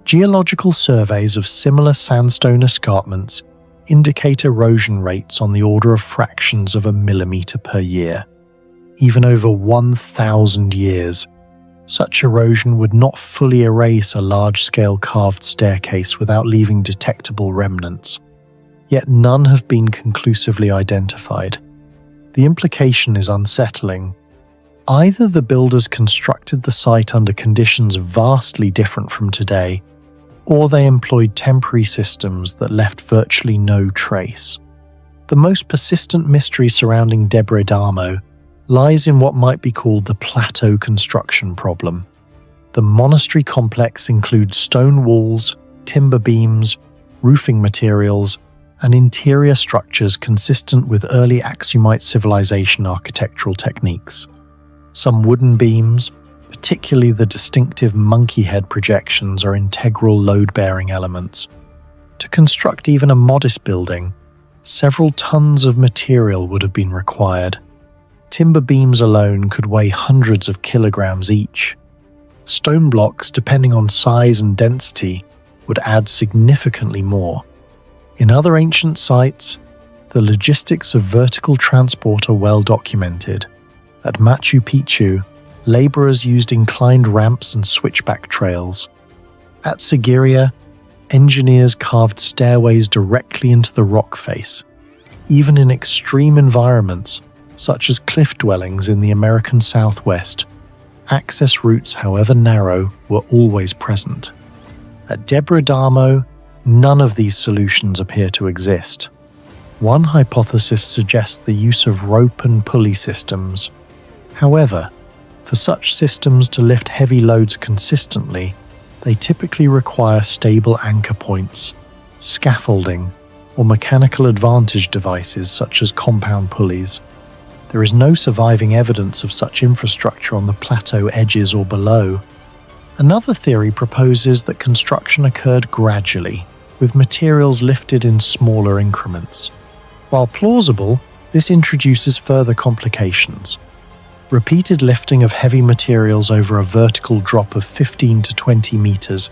Geological surveys of similar sandstone escarpments indicate erosion rates on the order of fractions of a millimeter per year. Even over 1,000 years, such erosion would not fully erase a large-scale carved staircase without leaving detectable remnants. Yet none have been conclusively identified. The implication is unsettling. Either the builders constructed the site under conditions vastly different from today, or they employed temporary systems that left virtually no trace. The most persistent mystery surrounding Debre Damo lies in what might be called the plateau construction problem. The monastery complex includes stone walls, timber beams, roofing materials, and interior structures consistent with early Aksumite civilization architectural techniques. Some wooden beams, particularly the distinctive monkey head projections, are integral load-bearing elements. To construct even a modest building, several tons of material would have been required. Timber beams alone could weigh hundreds of kilograms each. Stone blocks, depending on size and density, would add significantly more. In other ancient sites, the logistics of vertical transport are well documented. At Machu Picchu, laborers used inclined ramps and switchback trails. At Sigiriya, engineers carved stairways directly into the rock face. Even in extreme environments, such as cliff dwellings in the American Southwest, access routes, however narrow, were always present. At Debre Damo, none of these solutions appear to exist. One hypothesis suggests the use of rope and pulley systems. However, for such systems to lift heavy loads consistently, they typically require stable anchor points, scaffolding, or mechanical advantage devices such as compound pulleys. There is no surviving evidence of such infrastructure on the plateau edges or below. Another theory proposes that construction occurred gradually, with materials lifted in smaller increments. While plausible, this introduces further complications. Repeated lifting of heavy materials over a vertical drop of 15 to 20 meters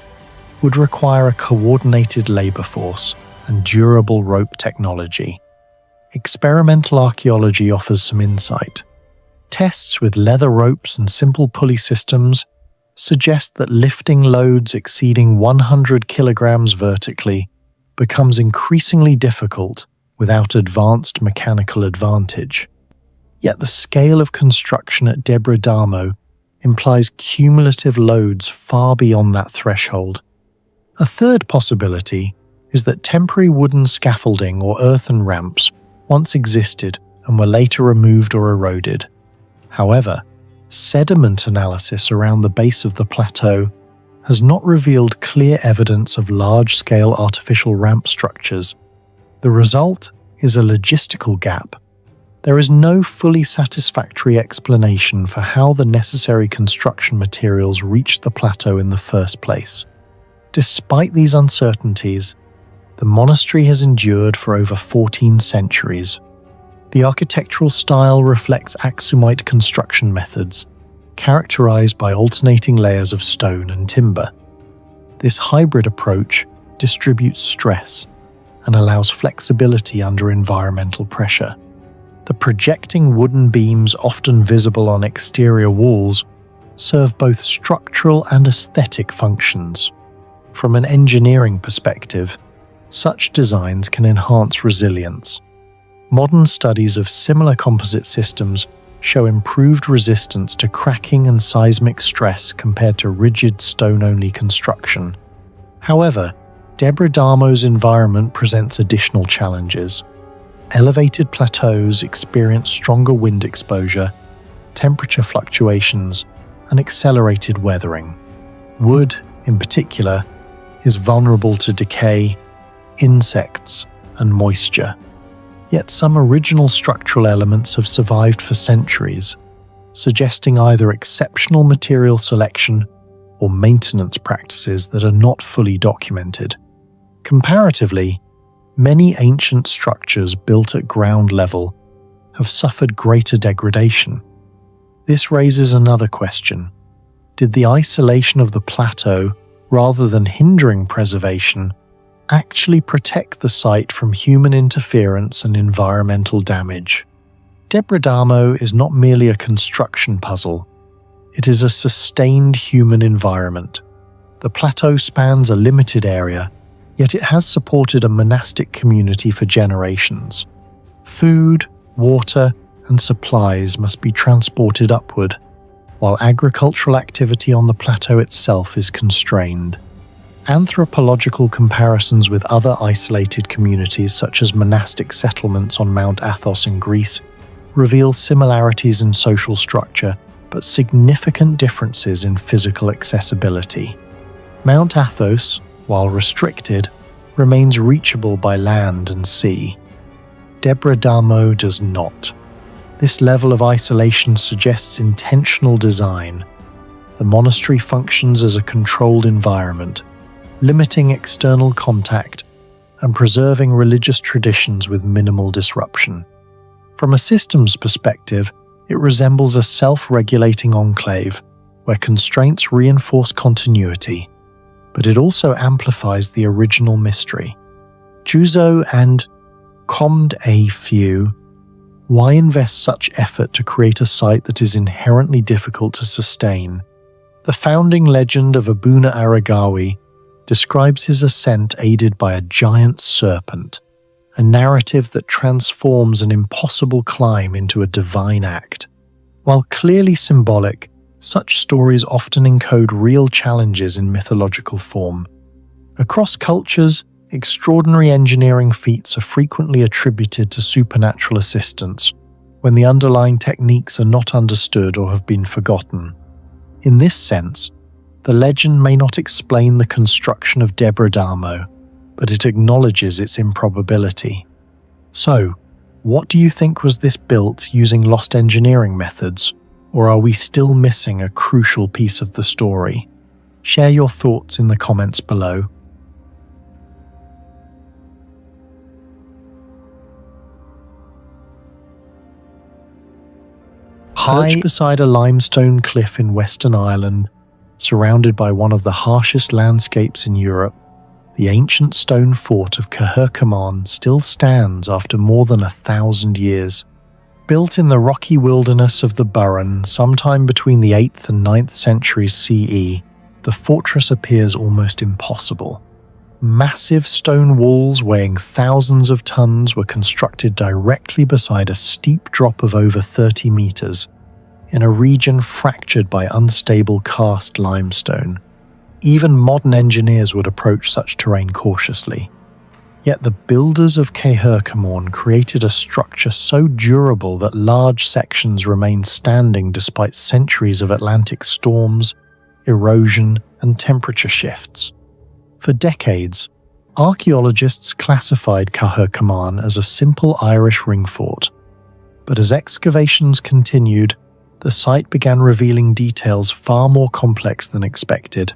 would require a coordinated labor force and durable rope technology. Experimental archaeology offers some insight. Tests with leather ropes and simple pulley systems suggest that lifting loads exceeding 100 kilograms vertically becomes increasingly difficult without advanced mechanical advantage. Yet the scale of construction at Debre Damo implies cumulative loads far beyond that threshold. A third possibility is that temporary wooden scaffolding or earthen ramps once existed and were later removed or eroded. However, sediment analysis around the base of the plateau has not revealed clear evidence of large-scale artificial ramp structures. The result is a logistical gap. There is no fully satisfactory explanation for how the necessary construction materials reached the plateau in the first place. Despite these uncertainties, the monastery has endured for over 14 centuries. The architectural style reflects Aksumite construction methods, characterized by alternating layers of stone and timber. This hybrid approach distributes stress and allows flexibility under environmental pressure. The projecting wooden beams often visible on exterior walls serve both structural and aesthetic functions. From an engineering perspective, such designs can enhance resilience. Modern studies of similar composite systems show improved resistance to cracking and seismic stress compared to rigid stone-only construction. However, Debre Damo's environment presents additional challenges. Elevated plateaus experience stronger wind exposure, temperature fluctuations, and accelerated weathering. Wood, in particular, is vulnerable to decay, insects, and moisture. Yet some original structural elements have survived for centuries, suggesting either exceptional material selection or maintenance practices that are not fully documented. Comparatively, many ancient structures built at ground level have suffered greater degradation. This raises another question. Did the isolation of the plateau, rather than hindering preservation, actually protect the site from human interference and environmental damage? Debre Damo is not merely a construction puzzle. It is a sustained human environment. The plateau spans a limited area, yet it has supported a monastic community for generations. Food, water, and supplies must be transported upward, while agricultural activity on the plateau itself is constrained. Anthropological comparisons with other isolated communities such as monastic settlements on Mount Athos in Greece reveal similarities in social structure but significant differences in physical accessibility. Mount Athos, while restricted, remains reachable by land and sea. Debre Damo does not. This level of isolation suggests intentional design. The monastery functions as a controlled environment, limiting external contact and preserving religious traditions with minimal disruption. From a systems perspective, it resembles a self-regulating enclave where constraints reinforce continuity, but it also amplifies the original mystery. Juzo and Comte A. Few, why invest such effort to create a site that is inherently difficult to sustain? The founding legend of Abuna Aragawi describes his ascent aided by a giant serpent, a narrative that transforms an impossible climb into a divine act. While clearly symbolic, such stories often encode real challenges in mythological form. Across cultures, extraordinary engineering feats are frequently attributed to supernatural assistance, when the underlying techniques are not understood or have been forgotten. In this sense, the legend may not explain the construction of Debre Damo, but it acknowledges its improbability. So, what do you think? Was this built using lost engineering methods, or are we still missing a crucial piece of the story? Share your thoughts in the comments below. Perched beside a limestone cliff in Western Ireland, surrounded by one of the harshest landscapes in Europe, the ancient stone fort of Cahercamon still stands after more than 1,000 years. Built in the rocky wilderness of the Burren sometime between the 8th and 9th centuries CE, the fortress appears almost impossible. Massive stone walls weighing thousands of tons were constructed directly beside a steep drop of over 30 meters, in a region fractured by unstable karst limestone. Even modern engineers would approach such terrain cautiously. Yet the builders of Cahercamon created a structure so durable that large sections remain standing despite centuries of Atlantic storms, erosion, and temperature shifts. For decades, archaeologists classified Cahercamon as a simple Irish ring fort. But as excavations continued, the site began revealing details far more complex than expected.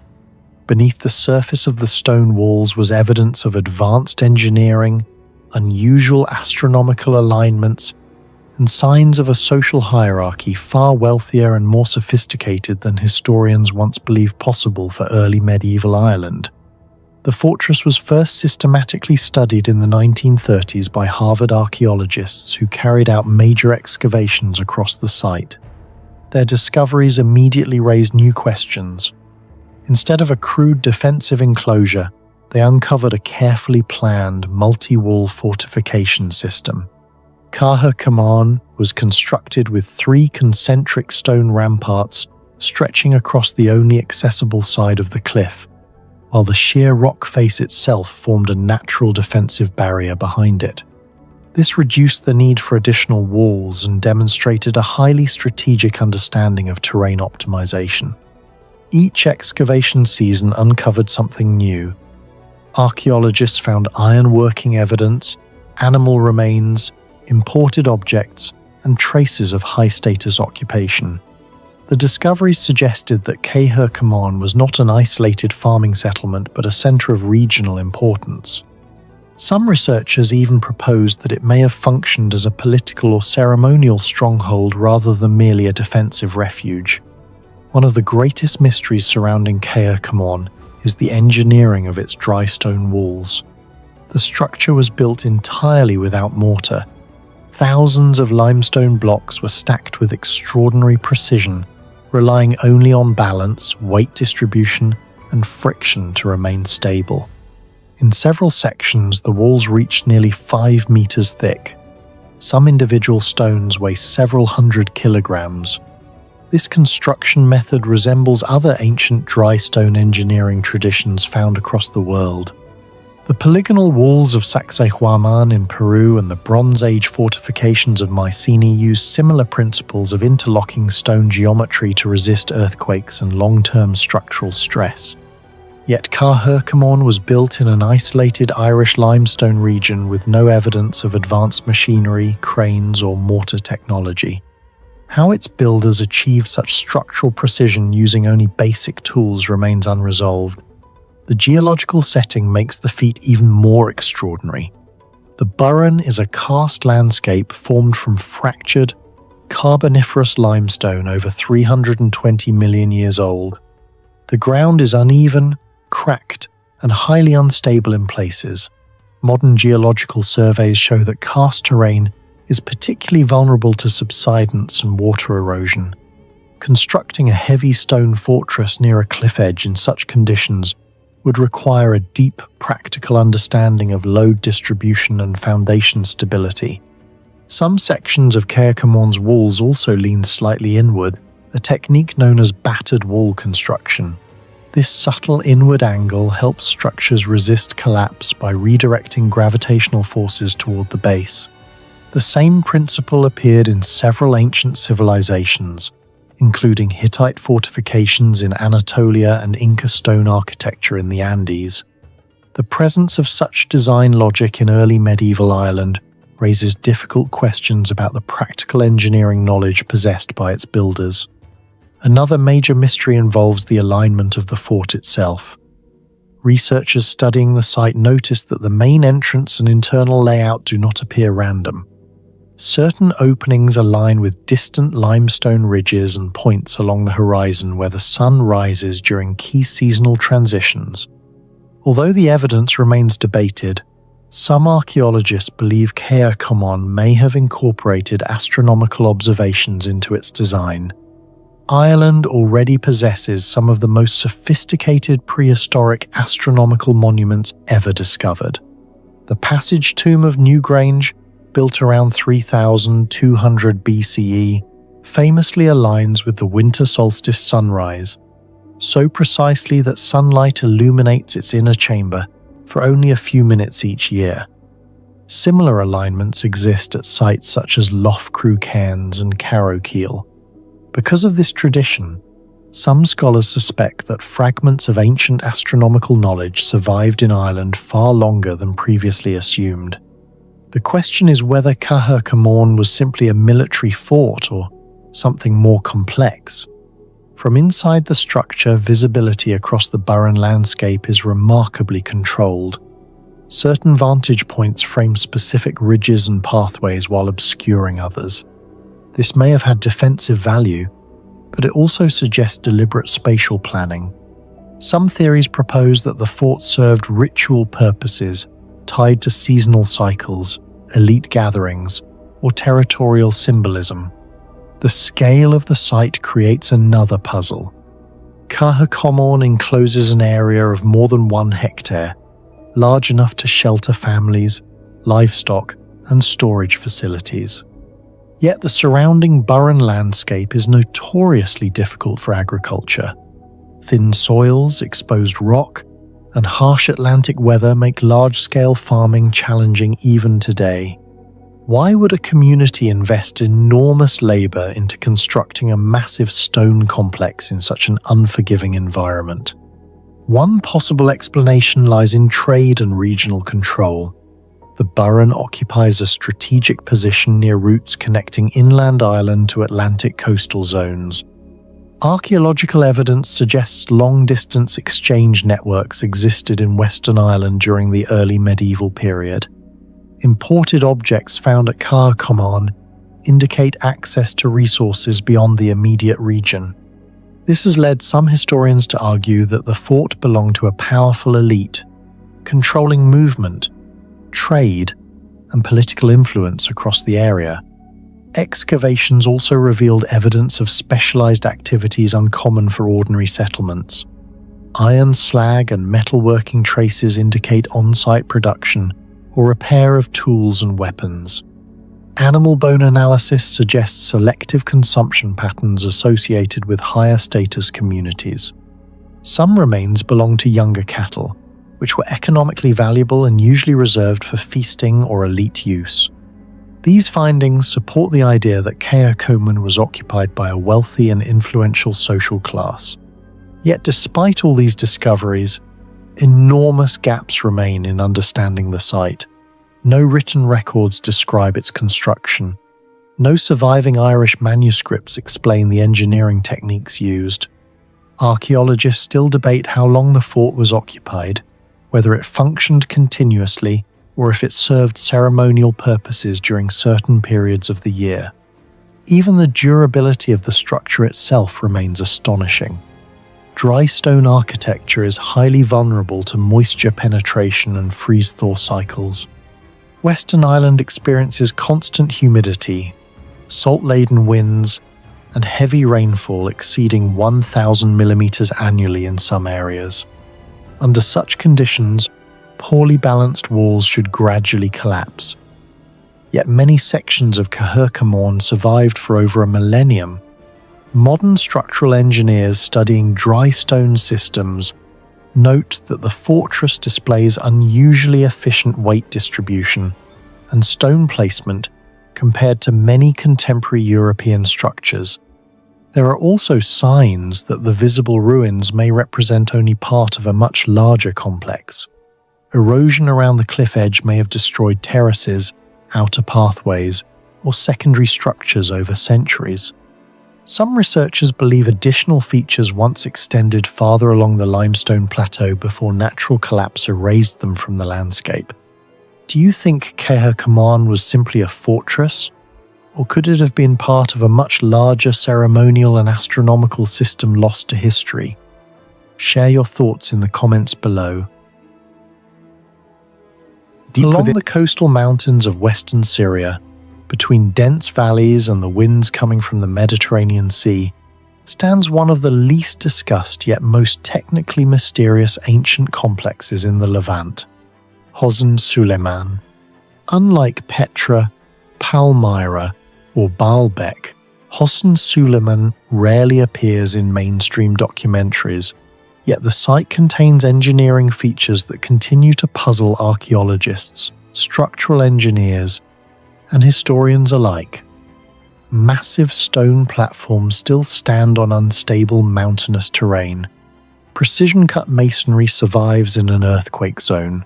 Beneath the surface of the stone walls was evidence of advanced engineering, unusual astronomical alignments, and signs of a social hierarchy far wealthier and more sophisticated than historians once believed possible for early medieval Ireland. The fortress was first systematically studied in the 1930s by Harvard archaeologists who carried out major excavations across the site. Their discoveries immediately raised new questions. Instead of a crude defensive enclosure, they uncovered a carefully planned multi-wall fortification system. Cahercamon was constructed with 3 concentric stone ramparts stretching across the only accessible side of the cliff, while the sheer rock face itself formed a natural defensive barrier behind it. This reduced the need for additional walls and demonstrated a highly strategic understanding of terrain optimization. Each excavation season uncovered something new. Archaeologists found iron-working evidence, animal remains, imported objects, and traces of high-status occupation. The discoveries suggested that Cahercamon was not an isolated farming settlement but a center of regional importance. Some researchers even proposed that it may have functioned as a political or ceremonial stronghold rather than merely a defensive refuge. One of the greatest mysteries surrounding Cahercamon is the engineering of its dry stone walls. The structure was built entirely without mortar. Thousands of limestone blocks were stacked with extraordinary precision, relying only on balance, weight distribution, and friction to remain stable. In several sections, the walls reached nearly 5 meters thick. Some individual stones weigh several hundred kilograms. This construction method resembles other ancient dry stone engineering traditions found across the world. The polygonal walls of Sacsayhuaman in Peru and the Bronze Age fortifications of Mycenae use similar principles of interlocking stone geometry to resist earthquakes and long-term structural stress. Yet Cahercamon was built in an isolated Irish limestone region with no evidence of advanced machinery, cranes, or mortar technology. How its builders achieved such structural precision using only basic tools remains unresolved. The geological setting makes the feat even more extraordinary. The Burren is a karst landscape formed from fractured, carboniferous limestone over 320 million years old. The ground is uneven, cracked, and highly unstable in places. Modern geological surveys show that karst terrain is particularly vulnerable to subsidence and water erosion. Constructing a heavy stone fortress near a cliff edge in such conditions would require a deep practical understanding of load distribution and foundation stability. Some sections of Cahercamon's walls also lean slightly inward, a technique known as battered wall construction. This subtle inward angle helps structures resist collapse by redirecting gravitational forces toward the base. The same principle appeared in several ancient civilizations, including Hittite fortifications in Anatolia and Inca stone architecture in the Andes. The presence of such design logic in early medieval Ireland raises difficult questions about the practical engineering knowledge possessed by its builders. Another major mystery involves the alignment of the fort itself. Researchers studying the site noticed that the main entrance and internal layout do not appear random. Certain openings align with distant limestone ridges and points along the horizon where the sun rises during key seasonal transitions. Although the evidence remains debated, some archaeologists believe Caer Common may have incorporated astronomical observations into its design. Ireland already possesses some of the most sophisticated prehistoric astronomical monuments ever discovered. The Passage Tomb of Newgrange, built around 3200 BCE, famously aligns with the winter solstice sunrise, so precisely that sunlight illuminates its inner chamber for only a few minutes each year. Similar alignments exist at sites such as Lough Crew Cairns and Carrowkeel. Because of this tradition, some scholars suspect that fragments of ancient astronomical knowledge survived in Ireland far longer than previously assumed. The question is whether Caer Common was simply a military fort or something more complex. From inside the structure, visibility across the Burren landscape is remarkably controlled. Certain vantage points frame specific ridges and pathways while obscuring others. This may have had defensive value, but it also suggests deliberate spatial planning. Some theories propose that the fort served ritual purposes tied to seasonal cycles, elite gatherings, or territorial symbolism. The scale of the site creates another puzzle. Caer Common encloses an area of more than 1 hectare, large enough to shelter families, livestock, and storage facilities. Yet the surrounding Burren landscape is notoriously difficult for agriculture. Thin soils, exposed rock, and harsh Atlantic weather make large-scale farming challenging even today. Why would a community invest enormous labor into constructing a massive stone complex in such an unforgiving environment? One possible explanation lies in trade and regional control. The Burren occupies a strategic position near routes connecting inland Ireland to Atlantic coastal zones. Archaeological evidence suggests long-distance exchange networks existed in Western Ireland during the early medieval period. Imported objects found at Caer Common indicate access to resources beyond the immediate region. This has led some historians to argue that the fort belonged to a powerful elite, controlling movement, trade, and political influence across the area. Excavations also revealed evidence of specialized activities uncommon for ordinary settlements. Iron slag and metalworking traces indicate on-site production or repair of tools and weapons. Animal bone analysis suggests selective consumption patterns associated with higher status communities. Some remains belong to younger cattle, which were economically valuable and usually reserved for feasting or elite use. These findings support the idea that Caer Common was occupied by a wealthy and influential social class. Yet despite all these discoveries, enormous gaps remain in understanding the site. No written records describe its construction. No surviving Irish manuscripts explain the engineering techniques used. Archaeologists still debate how long the fort was occupied, whether it functioned continuously or if it served ceremonial purposes during certain periods of the year. Even the durability of the structure itself remains astonishing. Dry stone architecture is highly vulnerable to moisture penetration and freeze-thaw cycles. Western Ireland experiences constant humidity, salt-laden winds, and heavy rainfall exceeding 1,000 millimeters annually in some areas. Under such conditions, poorly balanced walls should gradually collapse. Yet many sections of Caer Common survived for over a millennium. Modern structural engineers studying dry stone systems note that the fortress displays unusually efficient weight distribution and stone placement compared to many contemporary European structures. There are also signs that the visible ruins may represent only part of a much larger complex. Erosion around the cliff edge may have destroyed terraces, outer pathways, or secondary structures over centuries. Some researchers believe additional features once extended farther along the limestone plateau before natural collapse erased them from the landscape. Do you think Kehakaman was simply a fortress? Or could it have been part of a much larger ceremonial and astronomical system lost to history? Share your thoughts in the comments below. Along the coastal mountains of western Syria, between dense valleys and the winds coming from the Mediterranean Sea, stands one of the least discussed yet most technically mysterious ancient complexes in the Levant, Hosn Suleiman. Unlike Petra, Palmyra, or Baalbek, Hosn Suleiman rarely appears in mainstream documentaries, yet the site contains engineering features that continue to puzzle archaeologists, structural engineers, and historians alike. Massive stone platforms still stand on unstable mountainous terrain. Precision-cut masonry survives in an earthquake zone.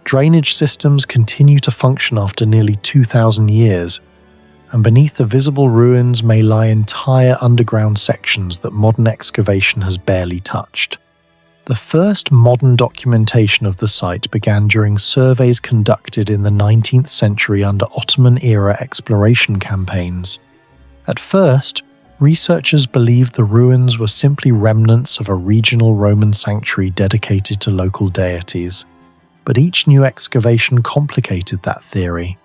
Drainage systems continue to function after nearly 2,000 years, and beneath the visible ruins may lie entire underground sections that modern excavation has barely touched. The first modern documentation of the site began during surveys conducted in the 19th century under Ottoman-era exploration campaigns. At first, researchers believed the ruins were simply remnants of a regional Roman sanctuary dedicated to local deities. But each new excavation complicated that theory.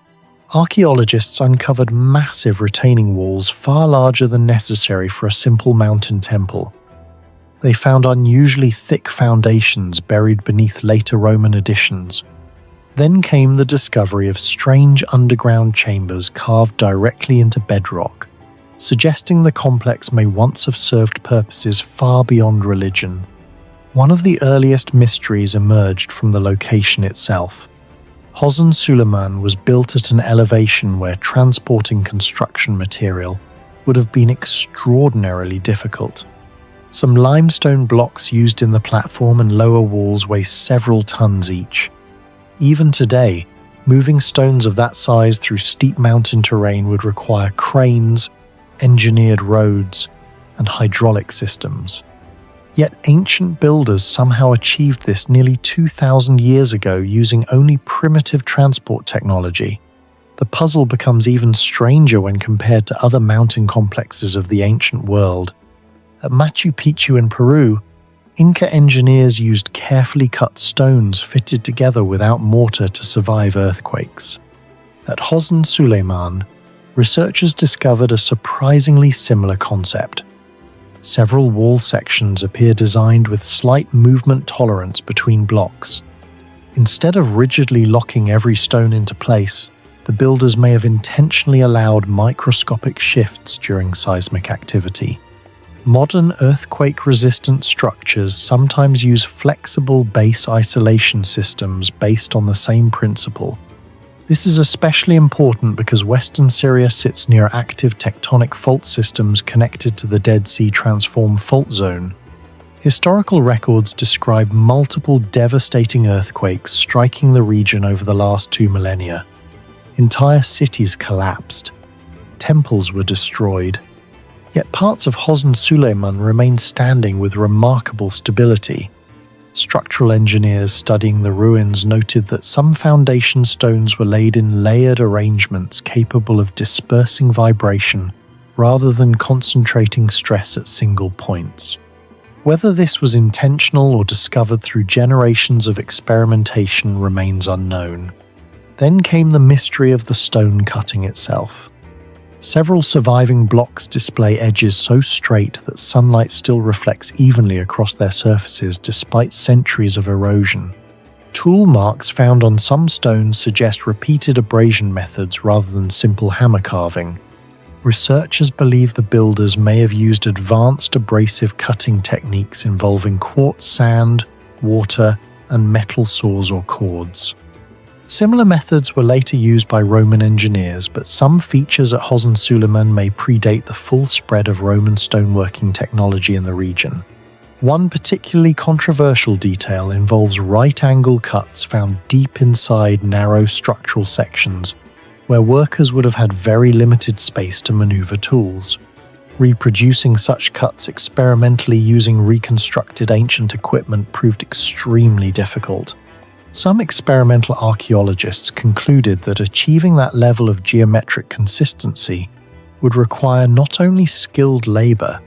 Archaeologists uncovered massive retaining walls far larger than necessary for a simple mountain temple. They found unusually thick foundations buried beneath later Roman additions. Then came the discovery of strange underground chambers carved directly into bedrock, suggesting the complex may once have served purposes far beyond religion. One of the earliest mysteries emerged from the location itself. Hosn Suleiman was built at an elevation where transporting construction material would have been extraordinarily difficult. Some limestone blocks used in the platform and lower walls weigh several tons each. Even today, moving stones of that size through steep mountain terrain would require cranes, engineered roads, and hydraulic systems. Yet ancient builders somehow achieved this nearly 2,000 years ago using only primitive transport technology. The puzzle becomes even stranger when compared to other mountain complexes of the ancient world. At Machu Picchu in Peru, Inca engineers used carefully cut stones fitted together without mortar to survive earthquakes. At Hosn Suleiman, researchers discovered a surprisingly similar concept. Several wall sections appear designed with slight movement tolerance between blocks. Instead of rigidly locking every stone into place, the builders may have intentionally allowed microscopic shifts during seismic activity. Modern earthquake-resistant structures sometimes use flexible base isolation systems based on the same principle. This is especially important because Western Syria sits near active tectonic fault systems connected to the Dead Sea Transform Fault Zone. Historical records describe multiple devastating earthquakes striking the region over the last 2 millennia. Entire cities collapsed. Temples were destroyed. Yet parts of Hosn Suleiman remain standing with remarkable stability. Structural engineers studying the ruins noted that some foundation stones were laid in layered arrangements capable of dispersing vibration rather than concentrating stress at single points. Whether this was intentional or discovered through generations of experimentation remains unknown. Then came the mystery of the stone cutting itself. Several surviving blocks display edges so straight that sunlight still reflects evenly across their surfaces despite centuries of erosion. Tool marks found on some stones suggest repeated abrasion methods rather than simple hammer carving. Researchers believe the builders may have used advanced abrasive cutting techniques involving quartz sand, water, and metal saws or cords. Similar methods were later used by Roman engineers, but some features at Hohensulliman may predate the full spread of Roman stoneworking technology in the region. One particularly controversial detail involves right-angle cuts found deep inside narrow structural sections, where workers would have had very limited space to maneuver tools. Reproducing such cuts experimentally using reconstructed ancient equipment proved extremely difficult. Some experimental archaeologists concluded that achieving that level of geometric consistency would require not only skilled labor,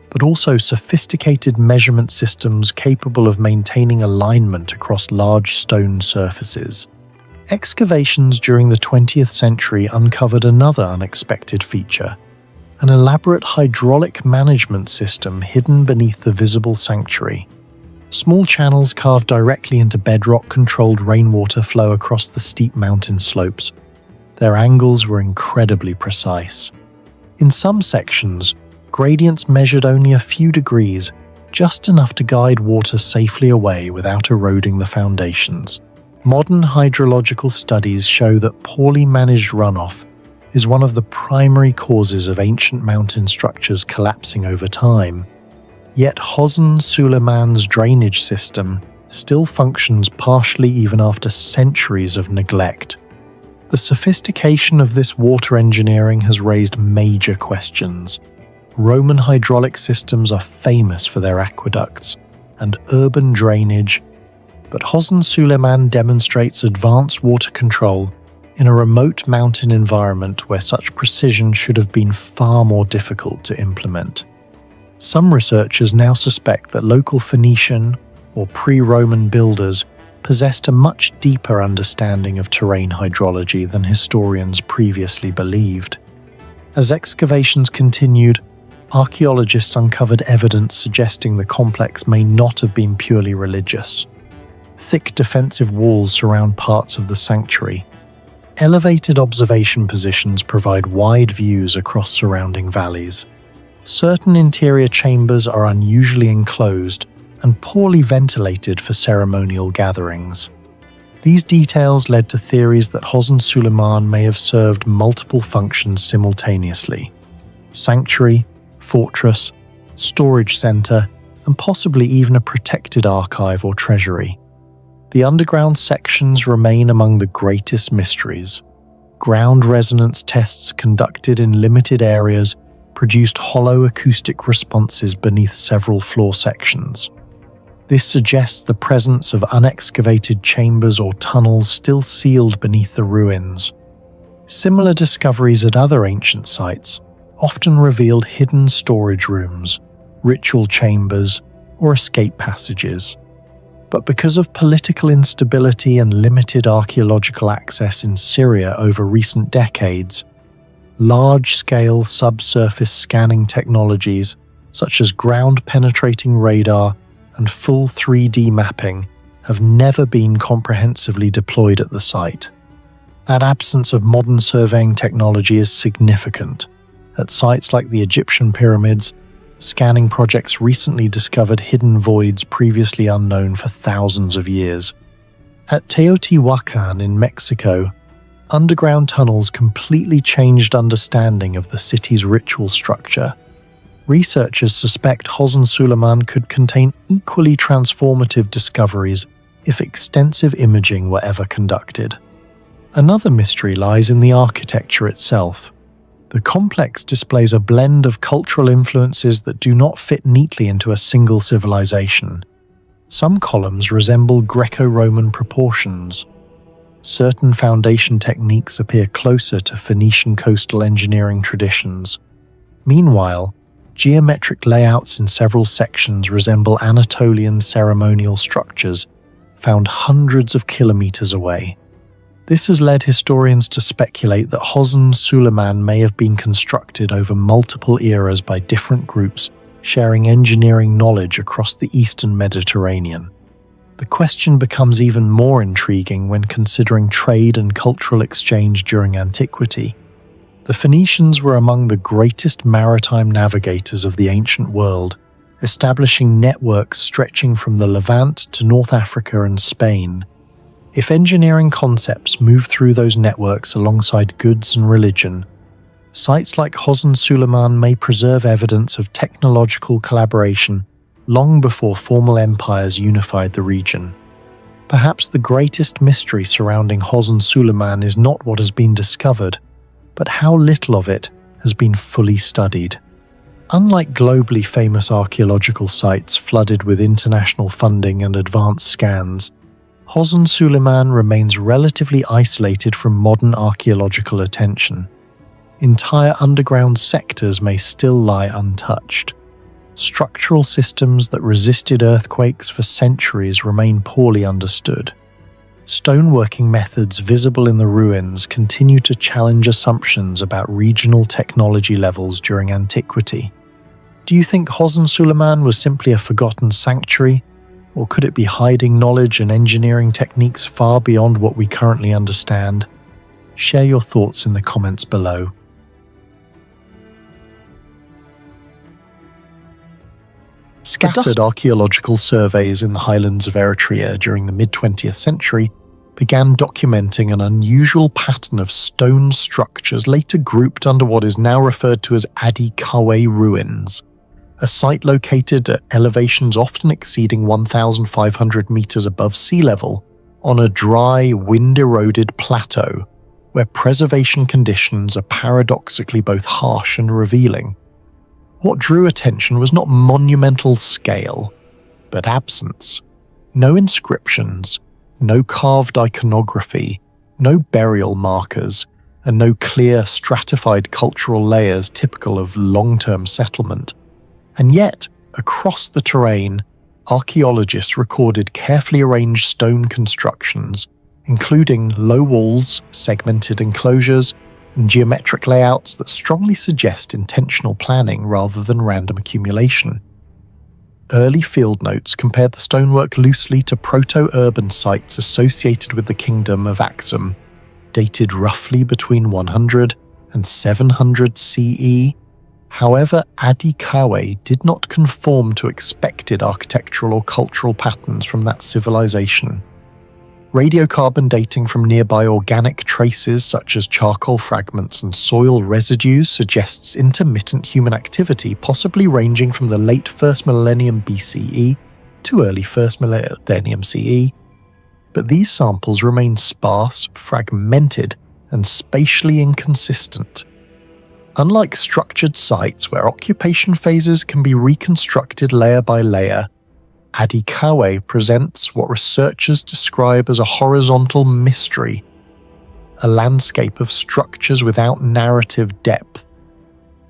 but also sophisticated measurement systems capable of maintaining alignment across large stone surfaces. Excavations during the 20th century uncovered another unexpected feature: an elaborate hydraulic management system hidden beneath the visible sanctuary. Small channels carved directly into bedrock controlled rainwater flow across the steep mountain slopes. Their angles were incredibly precise. In some sections, gradients measured only a few degrees, just enough to guide water safely away without eroding the foundations. Modern hydrological studies show that poorly managed runoff is one of the primary causes of ancient mountain structures collapsing over time. Yet Hohensulliman's drainage system still functions partially even after centuries of neglect. The sophistication of this water engineering has raised major questions. Roman hydraulic systems are famous for their aqueducts and urban drainage, but Hohensulliman demonstrates advanced water control in a remote mountain environment where such precision should have been far more difficult to implement. Some researchers now suspect that local Phoenician or pre-Roman builders possessed a much deeper understanding of terrain hydrology than historians previously believed. As excavations continued, archaeologists uncovered evidence suggesting the complex may not have been purely religious. Thick defensive walls surround parts of the sanctuary. Elevated observation positions provide wide views across surrounding valleys. Certain interior chambers are unusually enclosed and poorly ventilated for ceremonial gatherings. These details led to theories that Hohensulliman may have served multiple functions simultaneously: sanctuary, fortress, storage center, and possibly even a protected archive or treasury. The underground sections remain among the greatest mysteries. Ground resonance tests conducted in limited areas produced hollow acoustic responses beneath several floor sections. This suggests the presence of unexcavated chambers or tunnels still sealed beneath the ruins. Similar discoveries at other ancient sites often revealed hidden storage rooms, ritual chambers, or escape passages. But because of political instability and limited archaeological access in Syria over recent decades, large-scale subsurface scanning technologies such as ground-penetrating radar and full 3D mapping have never been comprehensively deployed at the site. That absence of modern surveying technology is significant. At sites like the Egyptian pyramids, scanning projects recently discovered hidden voids previously unknown for thousands of years. At Teotihuacan in Mexico, underground tunnels completely changed understanding of the city's ritual structure. Researchers suspect Hohensulliman could contain equally transformative discoveries if extensive imaging were ever conducted. Another mystery lies in the architecture itself. The complex displays a blend of cultural influences that do not fit neatly into a single civilization. Some columns resemble Greco-Roman proportions. Certain foundation techniques appear closer to Phoenician coastal engineering traditions. Meanwhile, geometric layouts in several sections resemble Anatolian ceremonial structures found hundreds of kilometers away. This has led historians to speculate that Hohensulliman may have been constructed over multiple eras by different groups sharing engineering knowledge across the eastern Mediterranean. The question becomes even more intriguing when considering trade and cultural exchange during antiquity. The Phoenicians were among the greatest maritime navigators of the ancient world, establishing networks stretching from the Levant to North Africa and Spain. If engineering concepts move through those networks alongside goods and religion, sites like Hosen Suleiman may preserve evidence of technological collaboration long before formal empires unified the region. Perhaps the greatest mystery surrounding Hosen Suleiman is not what has been discovered, but how little of it has been fully studied. Unlike globally famous archaeological sites flooded with international funding and advanced scans, Hosen Suleiman remains relatively isolated from modern archaeological attention. Entire underground sectors may still lie untouched. Structural systems that resisted earthquakes for centuries remain poorly understood. Stoneworking methods visible in the ruins continue to challenge assumptions about regional technology levels during antiquity. Do you think Hosen Suleiman was simply a forgotten sanctuary, or could it be hiding knowledge and engineering techniques far beyond what we currently understand? Share your thoughts in the comments below. Scattered archaeological surveys in the highlands of Eritrea during the mid-20th century began documenting an unusual pattern of stone structures later grouped under what is now referred to as Adi Kawe ruins, a site located at elevations often exceeding 1,500 meters above sea level on a dry, wind-eroded plateau where preservation conditions are paradoxically both harsh and revealing. What drew attention was not monumental scale, but absence. No inscriptions, no carved iconography, no burial markers, and no clear stratified cultural layers typical of long-term settlement. And yet, across the terrain, archaeologists recorded carefully arranged stone constructions, including low walls, segmented enclosures, and geometric layouts that strongly suggest intentional planning rather than random accumulation. Early field notes compared the stonework loosely to proto-urban sites associated with the kingdom of Aksum, dated roughly between 100 and 700 CE. However, Adi Kawe did not conform to expected architectural or cultural patterns from that civilization. Radiocarbon dating from nearby organic traces such as charcoal fragments and soil residues suggests intermittent human activity, possibly ranging from the late 1st millennium BCE to early 1st millennium CE. But these samples remain sparse, fragmented, and spatially inconsistent. Unlike structured sites where occupation phases can be reconstructed layer by layer, Adi Kawe presents what researchers describe as a horizontal mystery, a landscape of structures without narrative depth.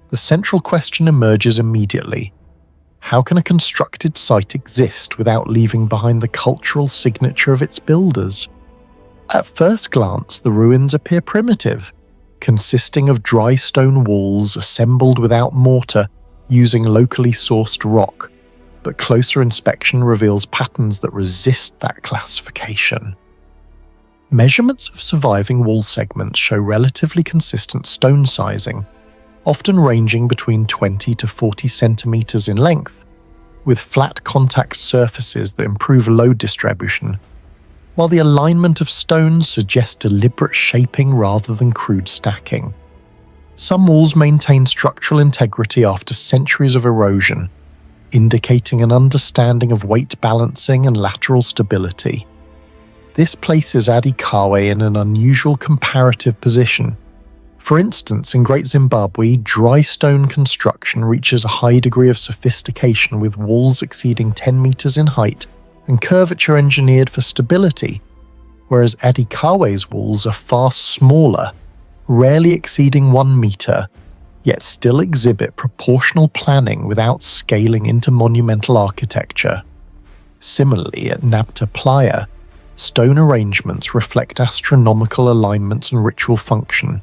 The central question emerges immediately. How can a constructed site exist without leaving behind the cultural signature of its builders? At first glance, the ruins appear primitive, consisting of dry stone walls assembled without mortar using locally sourced rock. But closer inspection reveals patterns that resist that classification. Measurements of surviving wall segments show relatively consistent stone sizing, often ranging between 20 to 40 centimeters in length, with flat contact surfaces that improve load distribution, while the alignment of stones suggests deliberate shaping rather than crude stacking. Some walls maintain structural integrity after centuries of erosion, indicating an understanding of weight balancing and lateral stability. This places Adi Kawe in an unusual comparative position. For instance, in Great Zimbabwe, dry stone construction reaches a high degree of sophistication with walls exceeding 10 meters in height and curvature engineered for stability, whereas Adi Kawe's walls are far smaller, rarely exceeding 1 meter, yet still exhibit proportional planning without scaling into monumental architecture. Similarly, at Nabta Playa, stone arrangements reflect astronomical alignments and ritual function,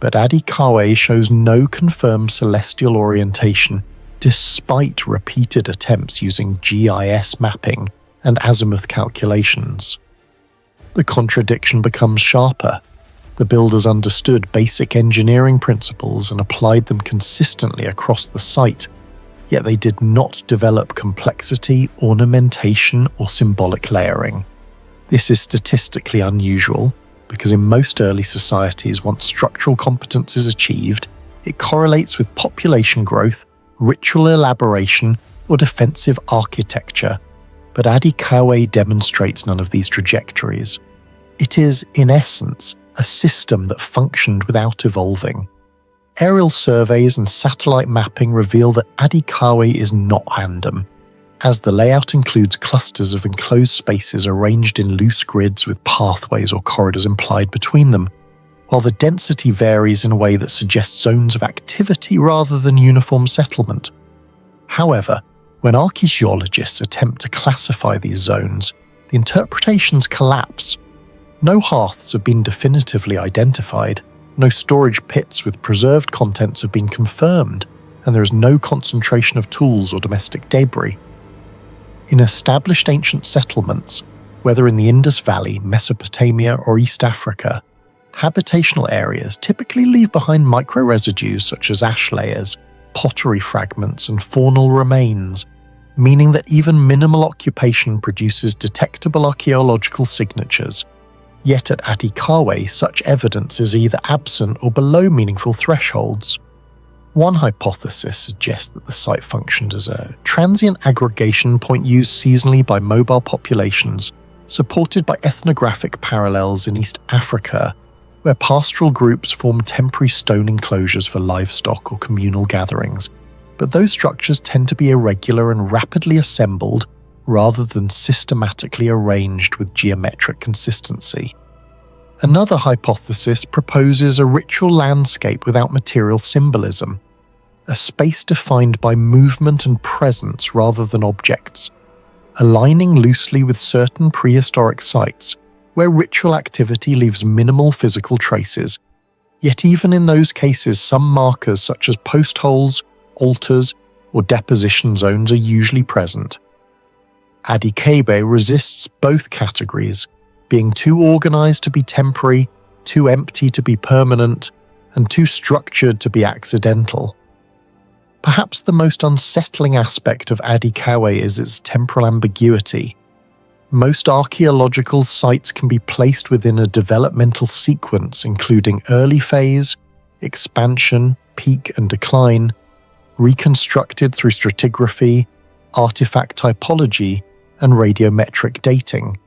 but Adi Kawe shows no confirmed celestial orientation despite repeated attempts using GIS mapping and azimuth calculations. The contradiction becomes sharper. The builders understood basic engineering principles and applied them consistently across the site, yet they did not develop complexity, ornamentation, or symbolic layering. This is statistically unusual because in most early societies, once structural competence is achieved, it correlates with population growth, ritual elaboration, or defensive architecture. But Adikawe demonstrates none of these trajectories. It is, in essence, a system that functioned without evolving. Aerial surveys and satellite mapping reveal that Adikawe is not random, as the layout includes clusters of enclosed spaces arranged in loose grids with pathways or corridors implied between them, while the density varies in a way that suggests zones of activity rather than uniform settlement. However, when archaeologists attempt to classify these zones, the interpretations collapse. No hearths have been definitively identified, no storage pits with preserved contents have been confirmed, and there is no concentration of tools or domestic debris. In established ancient settlements, whether in the Indus Valley, Mesopotamia, or East Africa, habitational areas typically leave behind micro-residues such as ash layers, pottery fragments, and faunal remains, meaning that even minimal occupation produces detectable archaeological signatures. Yet at Adikawe, such evidence is either absent or below meaningful thresholds. One hypothesis suggests that the site functioned as a transient aggregation point used seasonally by mobile populations, supported by ethnographic parallels in East Africa, where pastoral groups form temporary stone enclosures for livestock or communal gatherings, but those structures tend to be irregular and rapidly assembled rather than systematically arranged with geometric consistency. Another hypothesis proposes a ritual landscape without material symbolism, a space defined by movement and presence rather than objects, aligning loosely with certain prehistoric sites where ritual activity leaves minimal physical traces. Yet even in those cases, some markers such as post holes, altars, or deposition zones are usually present. Adikawe resists both categories, being too organized to be temporary, too empty to be permanent, and too structured to be accidental. Perhaps the most unsettling aspect of Adikawe is its temporal ambiguity. Most archaeological sites can be placed within a developmental sequence including early phase, expansion, peak and decline, reconstructed through stratigraphy, artifact typology, and radiometric dating.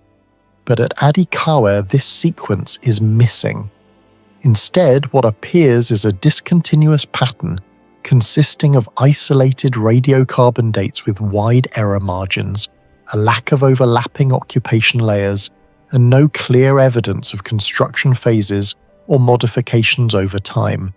But at Adikawe, this sequence is missing. Instead, what appears is a discontinuous pattern consisting of isolated radiocarbon dates with wide error margins, a lack of overlapping occupation layers, and no clear evidence of construction phases or modifications over time.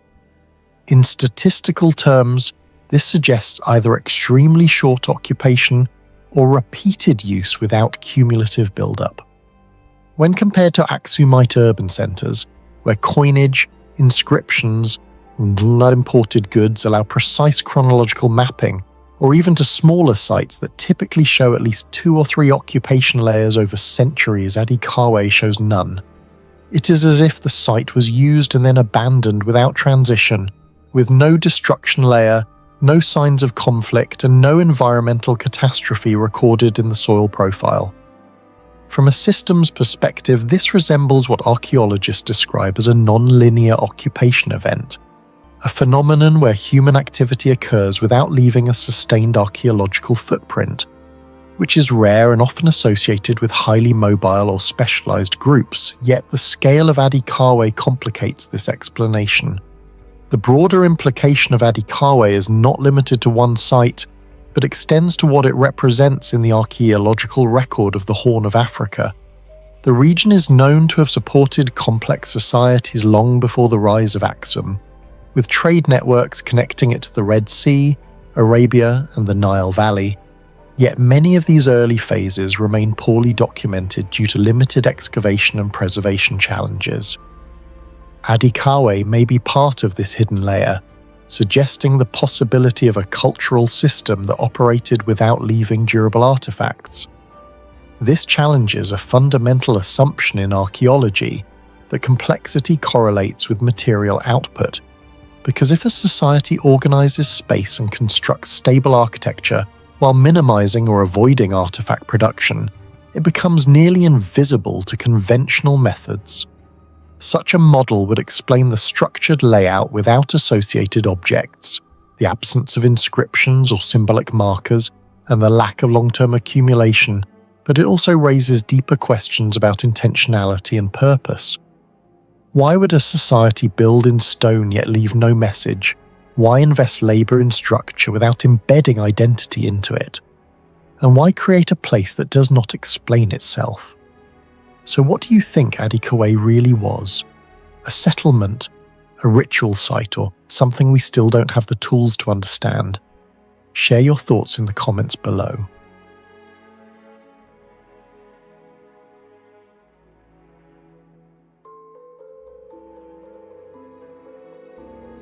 In statistical terms, this suggests either extremely short occupation or repeated use without cumulative buildup. When compared to Aksumite urban centers, where coinage, inscriptions, and imported goods allow precise chronological mapping, or even to smaller sites that typically show at least 2 or 3 occupation layers over centuries, Adikawe shows none. It is as if the site was used and then abandoned without transition, with no destruction layer, no signs of conflict, and no environmental catastrophe recorded in the soil profile. From a systems perspective, this resembles what archaeologists describe as a non-linear occupation event, a phenomenon where human activity occurs without leaving a sustained archaeological footprint, which is rare and often associated with highly mobile or specialized groups, yet the scale of Adikawe complicates this explanation. The broader implication of Adikawe is not limited to one site, but extends to what it represents in the archaeological record of the Horn of Africa. The region is known to have supported complex societies long before the rise of Aksum, with trade networks connecting it to the Red Sea, Arabia, and the Nile Valley. Yet many of these early phases remain poorly documented due to limited excavation and preservation challenges. Adikawe may be part of this hidden layer, suggesting the possibility of a cultural system that operated without leaving durable artifacts. This challenges a fundamental assumption in archaeology that complexity correlates with material output, because if a society organizes space and constructs stable architecture while minimizing or avoiding artifact production, it becomes nearly invisible to conventional methods. Such a model would explain the structured layout without associated objects, the absence of inscriptions or symbolic markers, and the lack of long-term accumulation, but it also raises deeper questions about intentionality and purpose. Why would a society build in stone yet leave no message? Why invest labour in structure without embedding identity into it? And why create a place that does not explain itself? So what do you think Adikawe really was? A settlement, a ritual site, or something we still don't have the tools to understand? Share your thoughts in the comments below.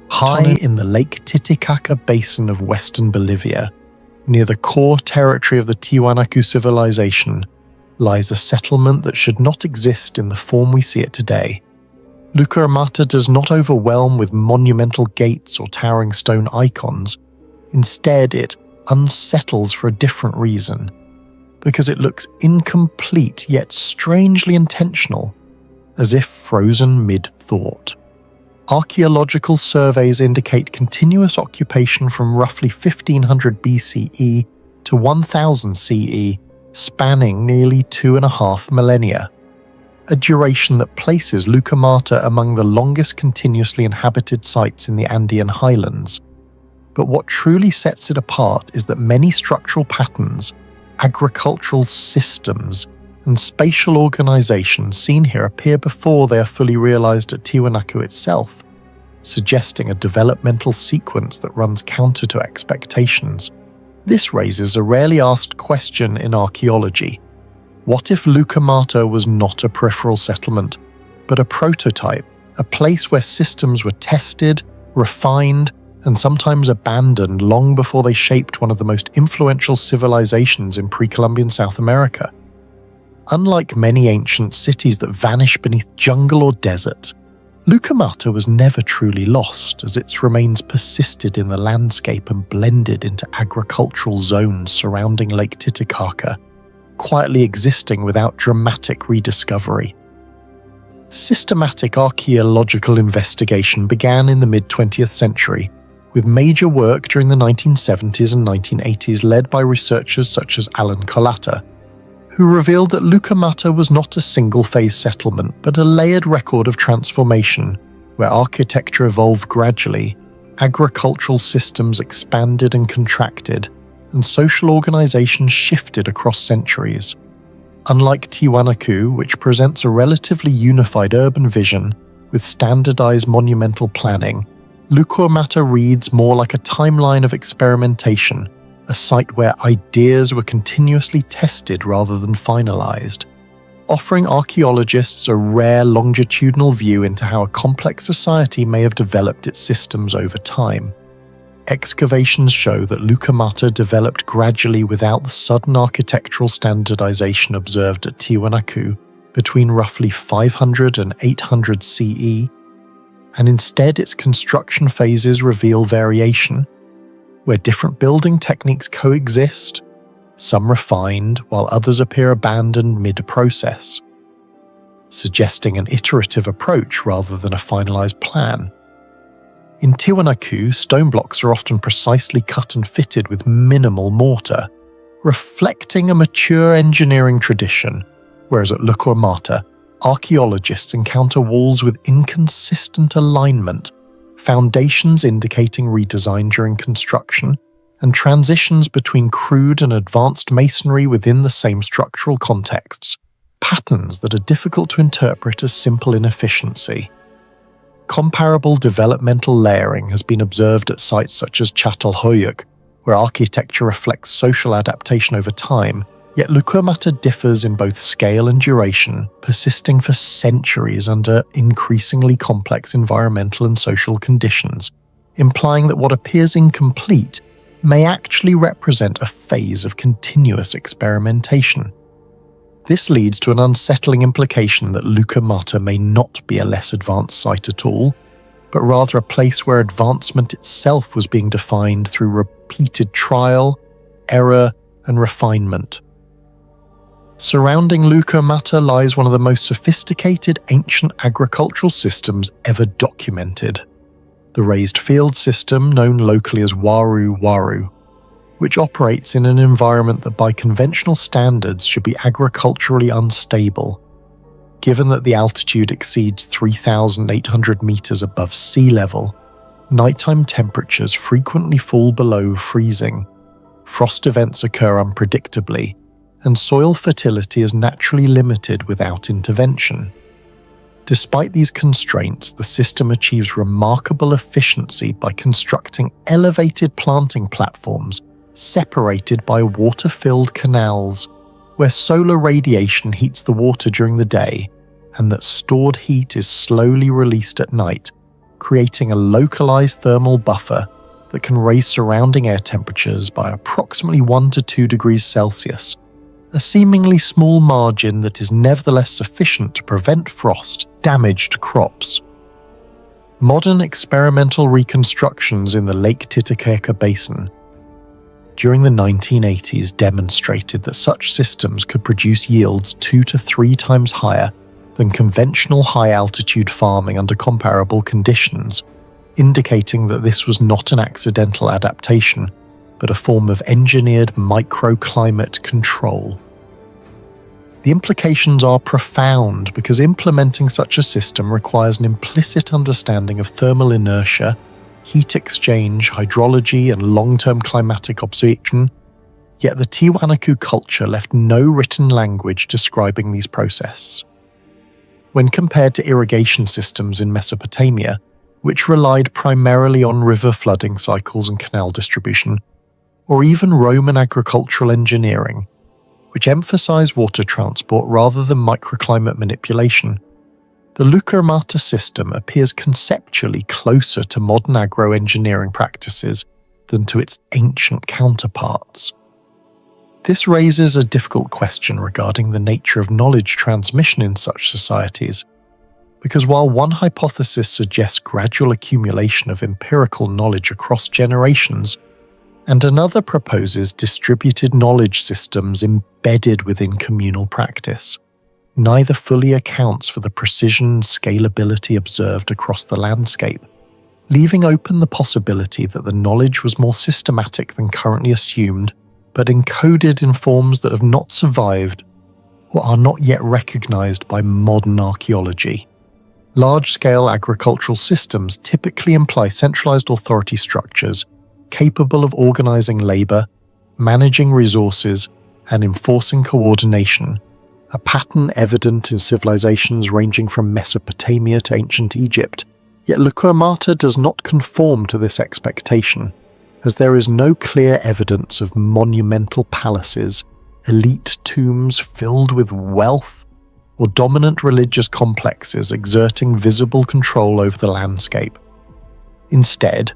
High in the Lake Titicaca basin of western Bolivia, near the core territory of the Tiwanaku civilization, lies a settlement that should not exist in the form we see it today. Luca Amata does not overwhelm with monumental gates or towering stone icons. Instead, it unsettles for a different reason, because it looks incomplete yet strangely intentional, as if frozen mid-thought. Archaeological surveys indicate continuous occupation from roughly 1500 BCE to 1000 CE, spanning nearly 2.5 millennia, a duration that places Lucamata among the longest continuously inhabited sites in the Andean highlands. But what truly sets it apart is that many structural patterns, agricultural systems, and spatial organizations seen here appear before they are fully realized at Tiwanaku itself, suggesting a developmental sequence that runs counter to expectations. This raises a rarely asked question in archaeology. What if Lucamata was not a peripheral settlement, but a prototype, a place where systems were tested, refined, and sometimes abandoned long before they shaped one of the most influential civilizations in pre-Columbian South America? Unlike many ancient cities that vanish beneath jungle or desert, Lucamata was never truly lost, as its remains persisted in the landscape and blended into agricultural zones surrounding Lake Titicaca, quietly existing without dramatic rediscovery. Systematic archaeological investigation began in the mid-20th century, with major work during the 1970s and 1980s led by researchers such as Alan Colata, who revealed that Lucamata was not a single-phase settlement but a layered record of transformation, where architecture evolved gradually, agricultural systems expanded and contracted, and social organizations shifted across centuries. Unlike Tiwanaku, which presents a relatively unified urban vision with standardized monumental planning, Lucamata reads more like a timeline of experimentation, a site where ideas were continuously tested rather than finalized, offering archaeologists a rare longitudinal view into how a complex society may have developed its systems over time. Excavations show that Lucamata developed gradually without the sudden architectural standardization observed at Tiwanaku between roughly 500 and 800 CE, and instead its construction phases reveal variation, where different building techniques coexist, some refined while others appear abandoned mid-process, suggesting an iterative approach rather than a finalized plan. In Tiwanaku, stone blocks are often precisely cut and fitted with minimal mortar, reflecting a mature engineering tradition, whereas at Lucamata, archaeologists encounter walls with inconsistent alignment, foundations indicating redesign during construction, and transitions between crude and advanced masonry within the same structural contexts, patterns that are difficult to interpret as simple inefficiency. Comparable developmental layering has been observed at sites such as Çatalhöyük, where architecture reflects social adaptation over time, yet Lucamata differs in both scale and duration, persisting for centuries under increasingly complex environmental and social conditions, implying that what appears incomplete may actually represent a phase of continuous experimentation. This leads to an unsettling implication that Lucamata may not be a less advanced site at all, but rather a place where advancement itself was being defined through repeated trial, error, and refinement. Surrounding Lukurmata lies one of the most sophisticated ancient agricultural systems ever documented, the raised field system known locally as Waru Waru, which operates in an environment that by conventional standards should be agriculturally unstable, given that the altitude exceeds 3,800 meters above sea level. Nighttime temperatures frequently fall below freezing, frost events occur unpredictably, and soil fertility is naturally limited without intervention. Despite these constraints, the system achieves remarkable efficiency by constructing elevated planting platforms separated by water-filled canals, where solar radiation heats the water during the day, and that stored heat is slowly released at night, creating a localized thermal buffer that can raise surrounding air temperatures by approximately 1 to 2 degrees Celsius, a seemingly small margin that is nevertheless sufficient to prevent frost damage to crops. Modern experimental reconstructions in the Lake Titicaca Basin during the 1980s demonstrated that such systems could produce yields 2 to 3 times higher than conventional high-altitude farming under comparable conditions, indicating that this was not an accidental adaptation, but a form of engineered microclimate control. The implications are profound because implementing such a system requires an implicit understanding of thermal inertia, heat exchange, hydrology, and long-term climatic observation, yet the Tiwanaku culture left no written language describing these processes. When compared to irrigation systems in Mesopotamia, which relied primarily on river flooding cycles and canal distribution, or even Roman agricultural engineering, which emphasized water transport rather than microclimate manipulation, the Lukurmata system appears conceptually closer to modern agroengineering practices than to its ancient counterparts. This raises a difficult question regarding the nature of knowledge transmission in such societies, because while one hypothesis suggests gradual accumulation of empirical knowledge across generations, and another proposes distributed knowledge systems embedded within communal practice, neither fully accounts for the precision and scalability observed across the landscape, leaving open the possibility that the knowledge was more systematic than currently assumed, but encoded in forms that have not survived or are not yet recognized by modern archaeology. Large-scale agricultural systems typically imply centralized authority structures capable of organizing labor, managing resources, and enforcing coordination, a pattern evident in civilizations ranging from Mesopotamia to ancient Egypt. Yet Lukurmata does not conform to this expectation, as there is no clear evidence of monumental palaces, elite tombs filled with wealth, or dominant religious complexes exerting visible control over the landscape. Instead,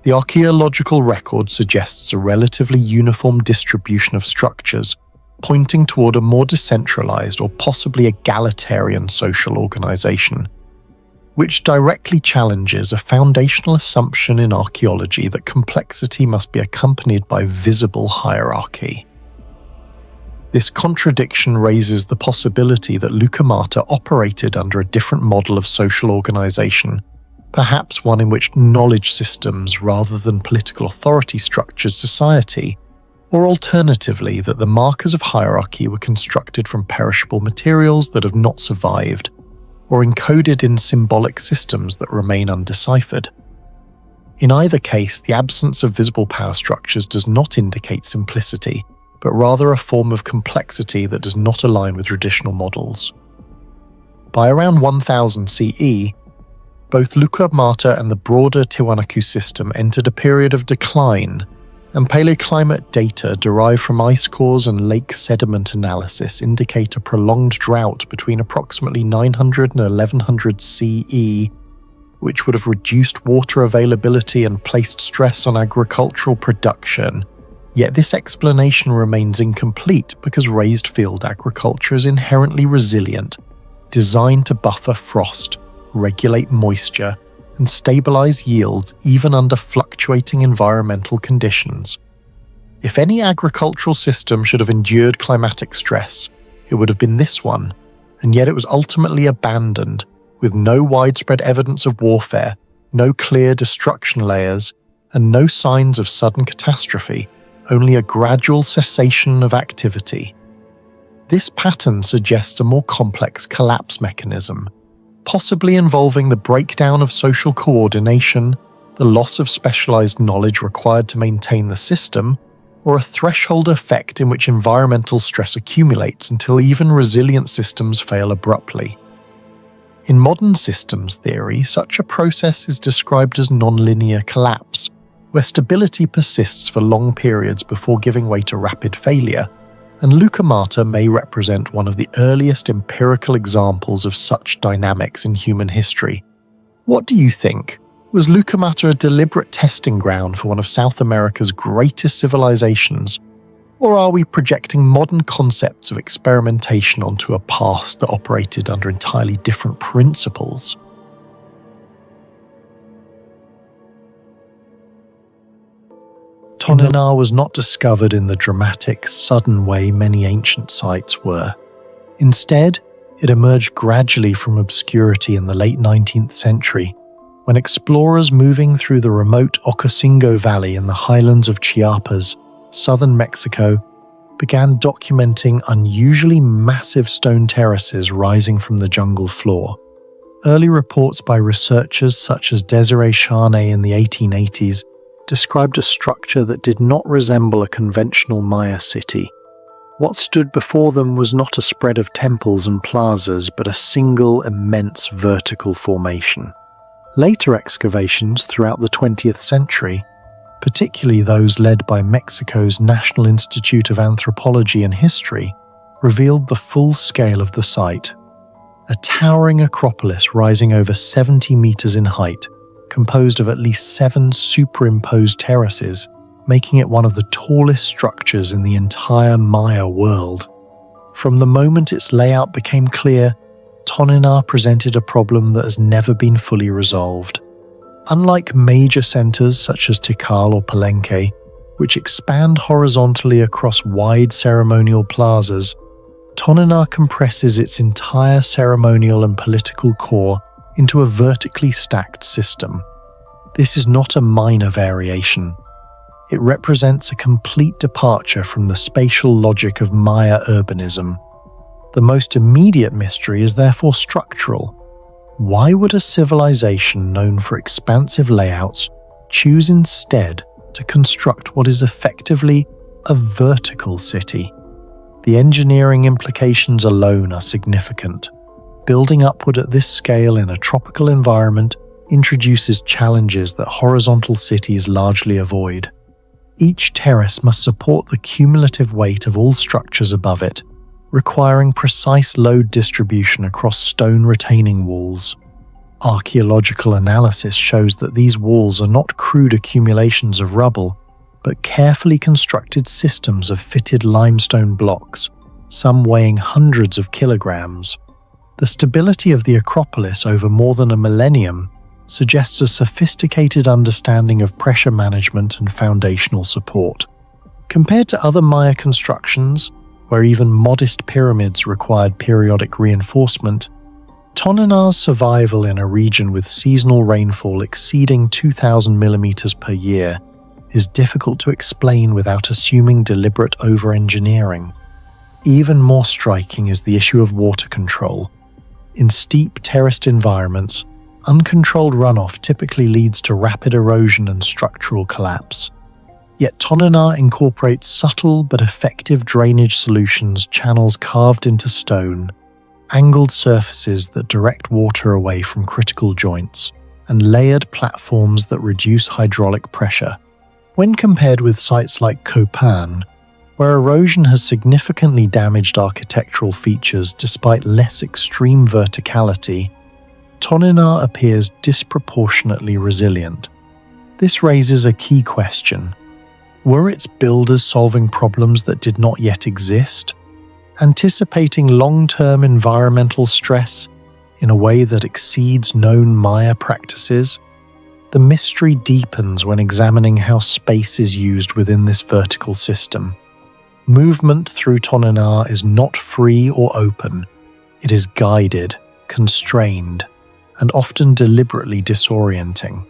the archaeological record suggests a relatively uniform distribution of structures, pointing toward a more decentralized or possibly egalitarian social organization, which directly challenges a foundational assumption in archaeology that complexity must be accompanied by visible hierarchy. This contradiction raises the possibility that Lukurmata operated under a different model of social organization, perhaps one in which knowledge systems rather than political authority structured society, or alternatively that the markers of hierarchy were constructed from perishable materials that have not survived, or encoded in symbolic systems that remain undeciphered. In either case, the absence of visible power structures does not indicate simplicity, but rather a form of complexity that does not align with traditional models. By around 1000 CE, both Lukurmata and the broader Tiwanaku system entered a period of decline, and paleoclimate data derived from ice cores and lake sediment analysis indicate a prolonged drought between approximately 900 and 1100 CE, which would have reduced water availability and placed stress on agricultural production. Yet this explanation remains incomplete because raised field agriculture is inherently resilient, designed to buffer frost, regulate moisture, and stabilize yields even under fluctuating environmental conditions. If any agricultural system should have endured climatic stress, it would have been this one, and yet it was ultimately abandoned, with no widespread evidence of warfare, no clear destruction layers, and no signs of sudden catastrophe, only a gradual cessation of activity. This pattern suggests a more complex collapse mechanism, possibly involving the breakdown of social coordination, the loss of specialized knowledge required to maintain the system, or a threshold effect in which environmental stress accumulates until even resilient systems fail abruptly. In modern systems theory, such a process is described as nonlinear collapse, where stability persists for long periods before giving way to rapid failure, and Lukamata may represent one of the earliest empirical examples of such dynamics in human history. What do you think? Was Lukamata a deliberate testing ground for one of South America's greatest civilizations? Or are we projecting modern concepts of experimentation onto a past that operated under entirely different principles? Tonnenar was not discovered in the dramatic, sudden way many ancient sites were. Instead, it emerged gradually from obscurity in the late 19th century, when explorers moving through the remote Ocosingo Valley in the highlands of Chiapas, southern Mexico, began documenting unusually massive stone terraces rising from the jungle floor. Early reports by researchers such as Desiree Charnay in the 1880s described a structure that did not resemble a conventional Maya city. What stood before them was not a spread of temples and plazas, but a single immense vertical formation. Later excavations throughout the 20th century, particularly those led by Mexico's National Institute of Anthropology and History, revealed the full scale of the site. A towering acropolis rising over 70 meters in height, composed of at least 7 superimposed terraces, making it one of the tallest structures in the entire Maya world. From the moment its layout became clear, Tonnenar presented a problem that has never been fully resolved. Unlike major centers such as Tikal or Palenque, which expand horizontally across wide ceremonial plazas, Tonnenar compresses its entire ceremonial and political core into a vertically stacked system. This is not a minor variation. It represents a complete departure from the spatial logic of Maya urbanism. The most immediate mystery is therefore structural. Why would a civilization known for expansive layouts choose instead to construct what is effectively a vertical city? The engineering implications alone are significant. Building upward at this scale in a tropical environment introduces challenges that horizontal cities largely avoid. Each terrace must support the cumulative weight of all structures above it, requiring precise load distribution across stone retaining walls. Archaeological analysis shows that these walls are not crude accumulations of rubble, but carefully constructed systems of fitted limestone blocks, some weighing hundreds of kilograms. The stability of the Acropolis over more than a millennium suggests a sophisticated understanding of pressure management and foundational support. Compared to other Maya constructions, where even modest pyramids required periodic reinforcement, Tonnenar's survival in a region with seasonal rainfall exceeding 2,000 millimeters per year is difficult to explain without assuming deliberate over-engineering. Even more striking is the issue of water control. In steep terraced environments, uncontrolled runoff typically leads to rapid erosion and structural collapse. Yet Tonnenar incorporates subtle but effective drainage solutions, channels carved into stone, angled surfaces that direct water away from critical joints, and layered platforms that reduce hydraulic pressure. When compared with sites like Copan, where erosion has significantly damaged architectural features despite less extreme verticality, Tonnenar appears disproportionately resilient. This raises a key question. Were its builders solving problems that did not yet exist? Anticipating long-term environmental stress in a way that exceeds known Maya practices? The mystery deepens when examining how space is used within this vertical system. Movement through Tonnenar is not free or open. It is guided, constrained, and often deliberately disorienting.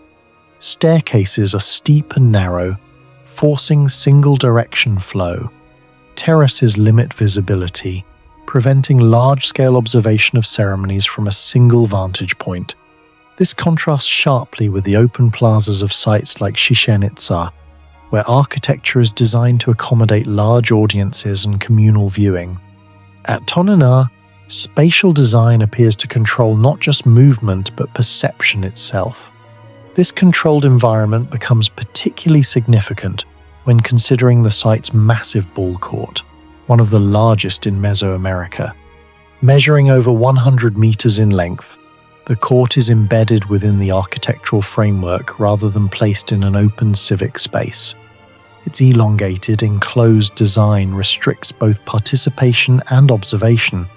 Staircases are steep and narrow, forcing single-direction flow. Terraces limit visibility, preventing large-scale observation of ceremonies from a single vantage point. This contrasts sharply with the open plazas of sites like Chichén Itzá, where architecture is designed to accommodate large audiences and communal viewing. At Tonnenar, spatial design appears to control not just movement but perception itself. This controlled environment becomes particularly significant when considering the site's massive ball court, one of the largest in Mesoamerica. Measuring over 100 meters in length, the court is embedded within the architectural framework rather than placed in an open civic space. Its elongated, enclosed design restricts both participation and observation,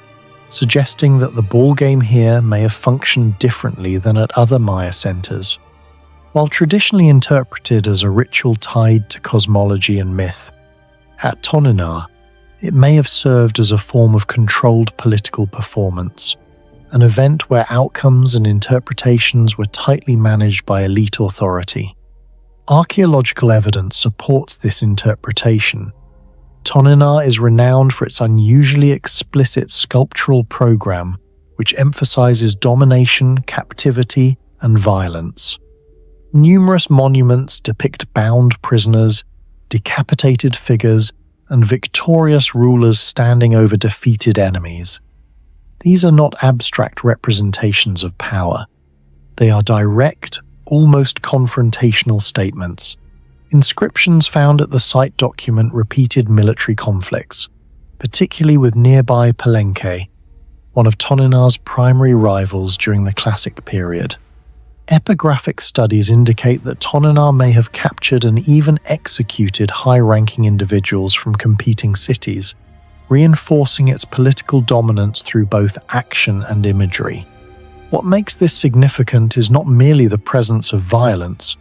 suggesting that the ballgame here may have functioned differently than at other Maya centers. While traditionally interpreted as a ritual tied to cosmology and myth, at Tonnenar, it may have served as a form of controlled political performance, an event where outcomes and interpretations were tightly managed by elite authority. Archaeological evidence supports this interpretation. Tonnenar is renowned for its unusually explicit sculptural program, which emphasizes domination, captivity, and violence. Numerous monuments depict bound prisoners, decapitated figures, and victorious rulers standing over defeated enemies. These are not abstract representations of power. They are direct, almost confrontational statements. Inscriptions found at the site document repeated military conflicts, particularly with nearby Palenque, one of Tonnenar's primary rivals during the Classic period. Epigraphic studies indicate that Tonnenar may have captured and even executed high-ranking individuals from competing cities, reinforcing its political dominance through both action and imagery. What makes this significant is not merely the presence of violence,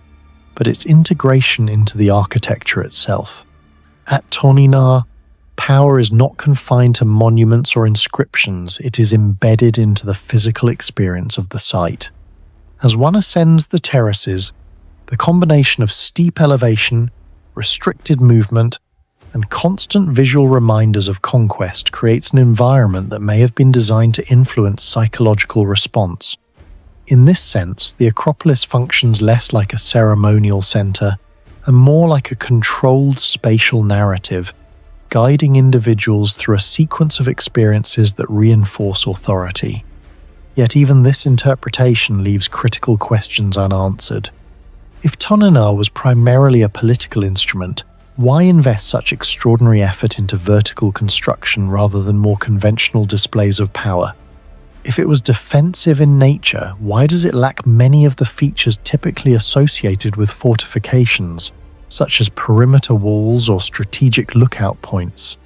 but its integration into the architecture itself. At Tonnenar, power is not confined to monuments or inscriptions, it is embedded into the physical experience of the site. As one ascends the terraces, the combination of steep elevation, restricted movement, and constant visual reminders of conquest creates an environment that may have been designed to influence psychological response. In this sense, the Acropolis functions less like a ceremonial center and more like a controlled spatial narrative, guiding individuals through a sequence of experiences that reinforce authority. Yet even this interpretation leaves critical questions unanswered. If Tonnenar was primarily a political instrument, why invest such extraordinary effort into vertical construction rather than more conventional displays of power? If it was defensive in nature, why does it lack many of the features typically associated with fortifications, such as perimeter walls or strategic lookout points?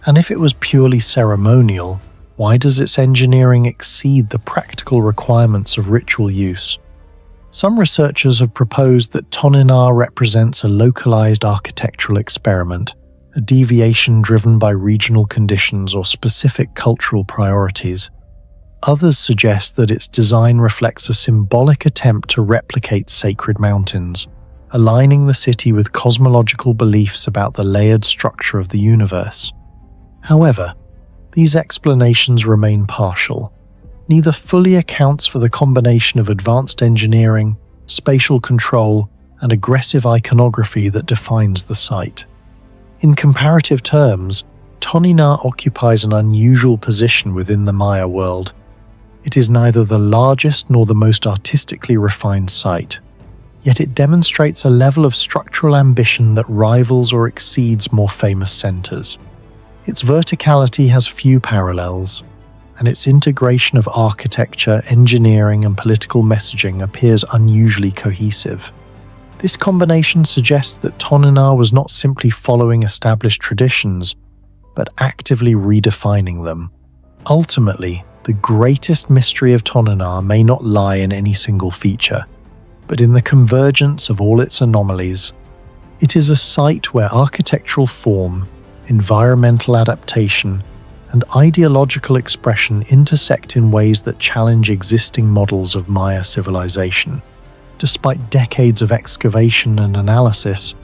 And if it was purely ceremonial, why does its engineering exceed the practical requirements of ritual use? Some researchers have proposed that Tonnenar represents a localized architectural experiment, a deviation driven by regional conditions or specific cultural priorities. Others suggest that its design reflects a symbolic attempt to replicate sacred mountains, aligning the city with cosmological beliefs about the layered structure of the universe. However, these explanations remain partial. Neither fully accounts for the combination of advanced engineering, spatial control, and aggressive iconography that defines the site. In comparative terms, Tonnenar occupies an unusual position within the Maya world. It is neither the largest nor the most artistically refined site, yet it demonstrates a level of structural ambition that rivals or exceeds more famous centers. Its verticality has few parallels, and its integration of architecture, engineering, and political messaging appears unusually cohesive. This combination suggests that Tonnenar was not simply following established traditions, but actively redefining them. Ultimately, the greatest mystery of Tonnenar may not lie in any single feature, but in the convergence of all its anomalies. It is a site where architectural form, environmental adaptation, and ideological expression intersect in ways that challenge existing models of Maya civilization. Despite decades of excavation and analysis,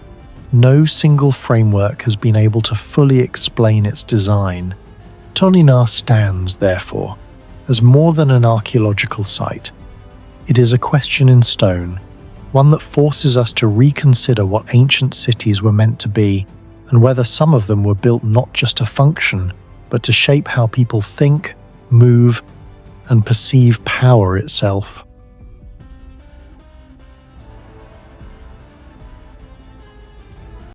no single framework has been able to fully explain its design. Tolinar stands, therefore, as more than an archaeological site. It is a question in stone, one that forces us to reconsider what ancient cities were meant to be and whether some of them were built not just to function, but to shape how people think, move, and perceive power itself.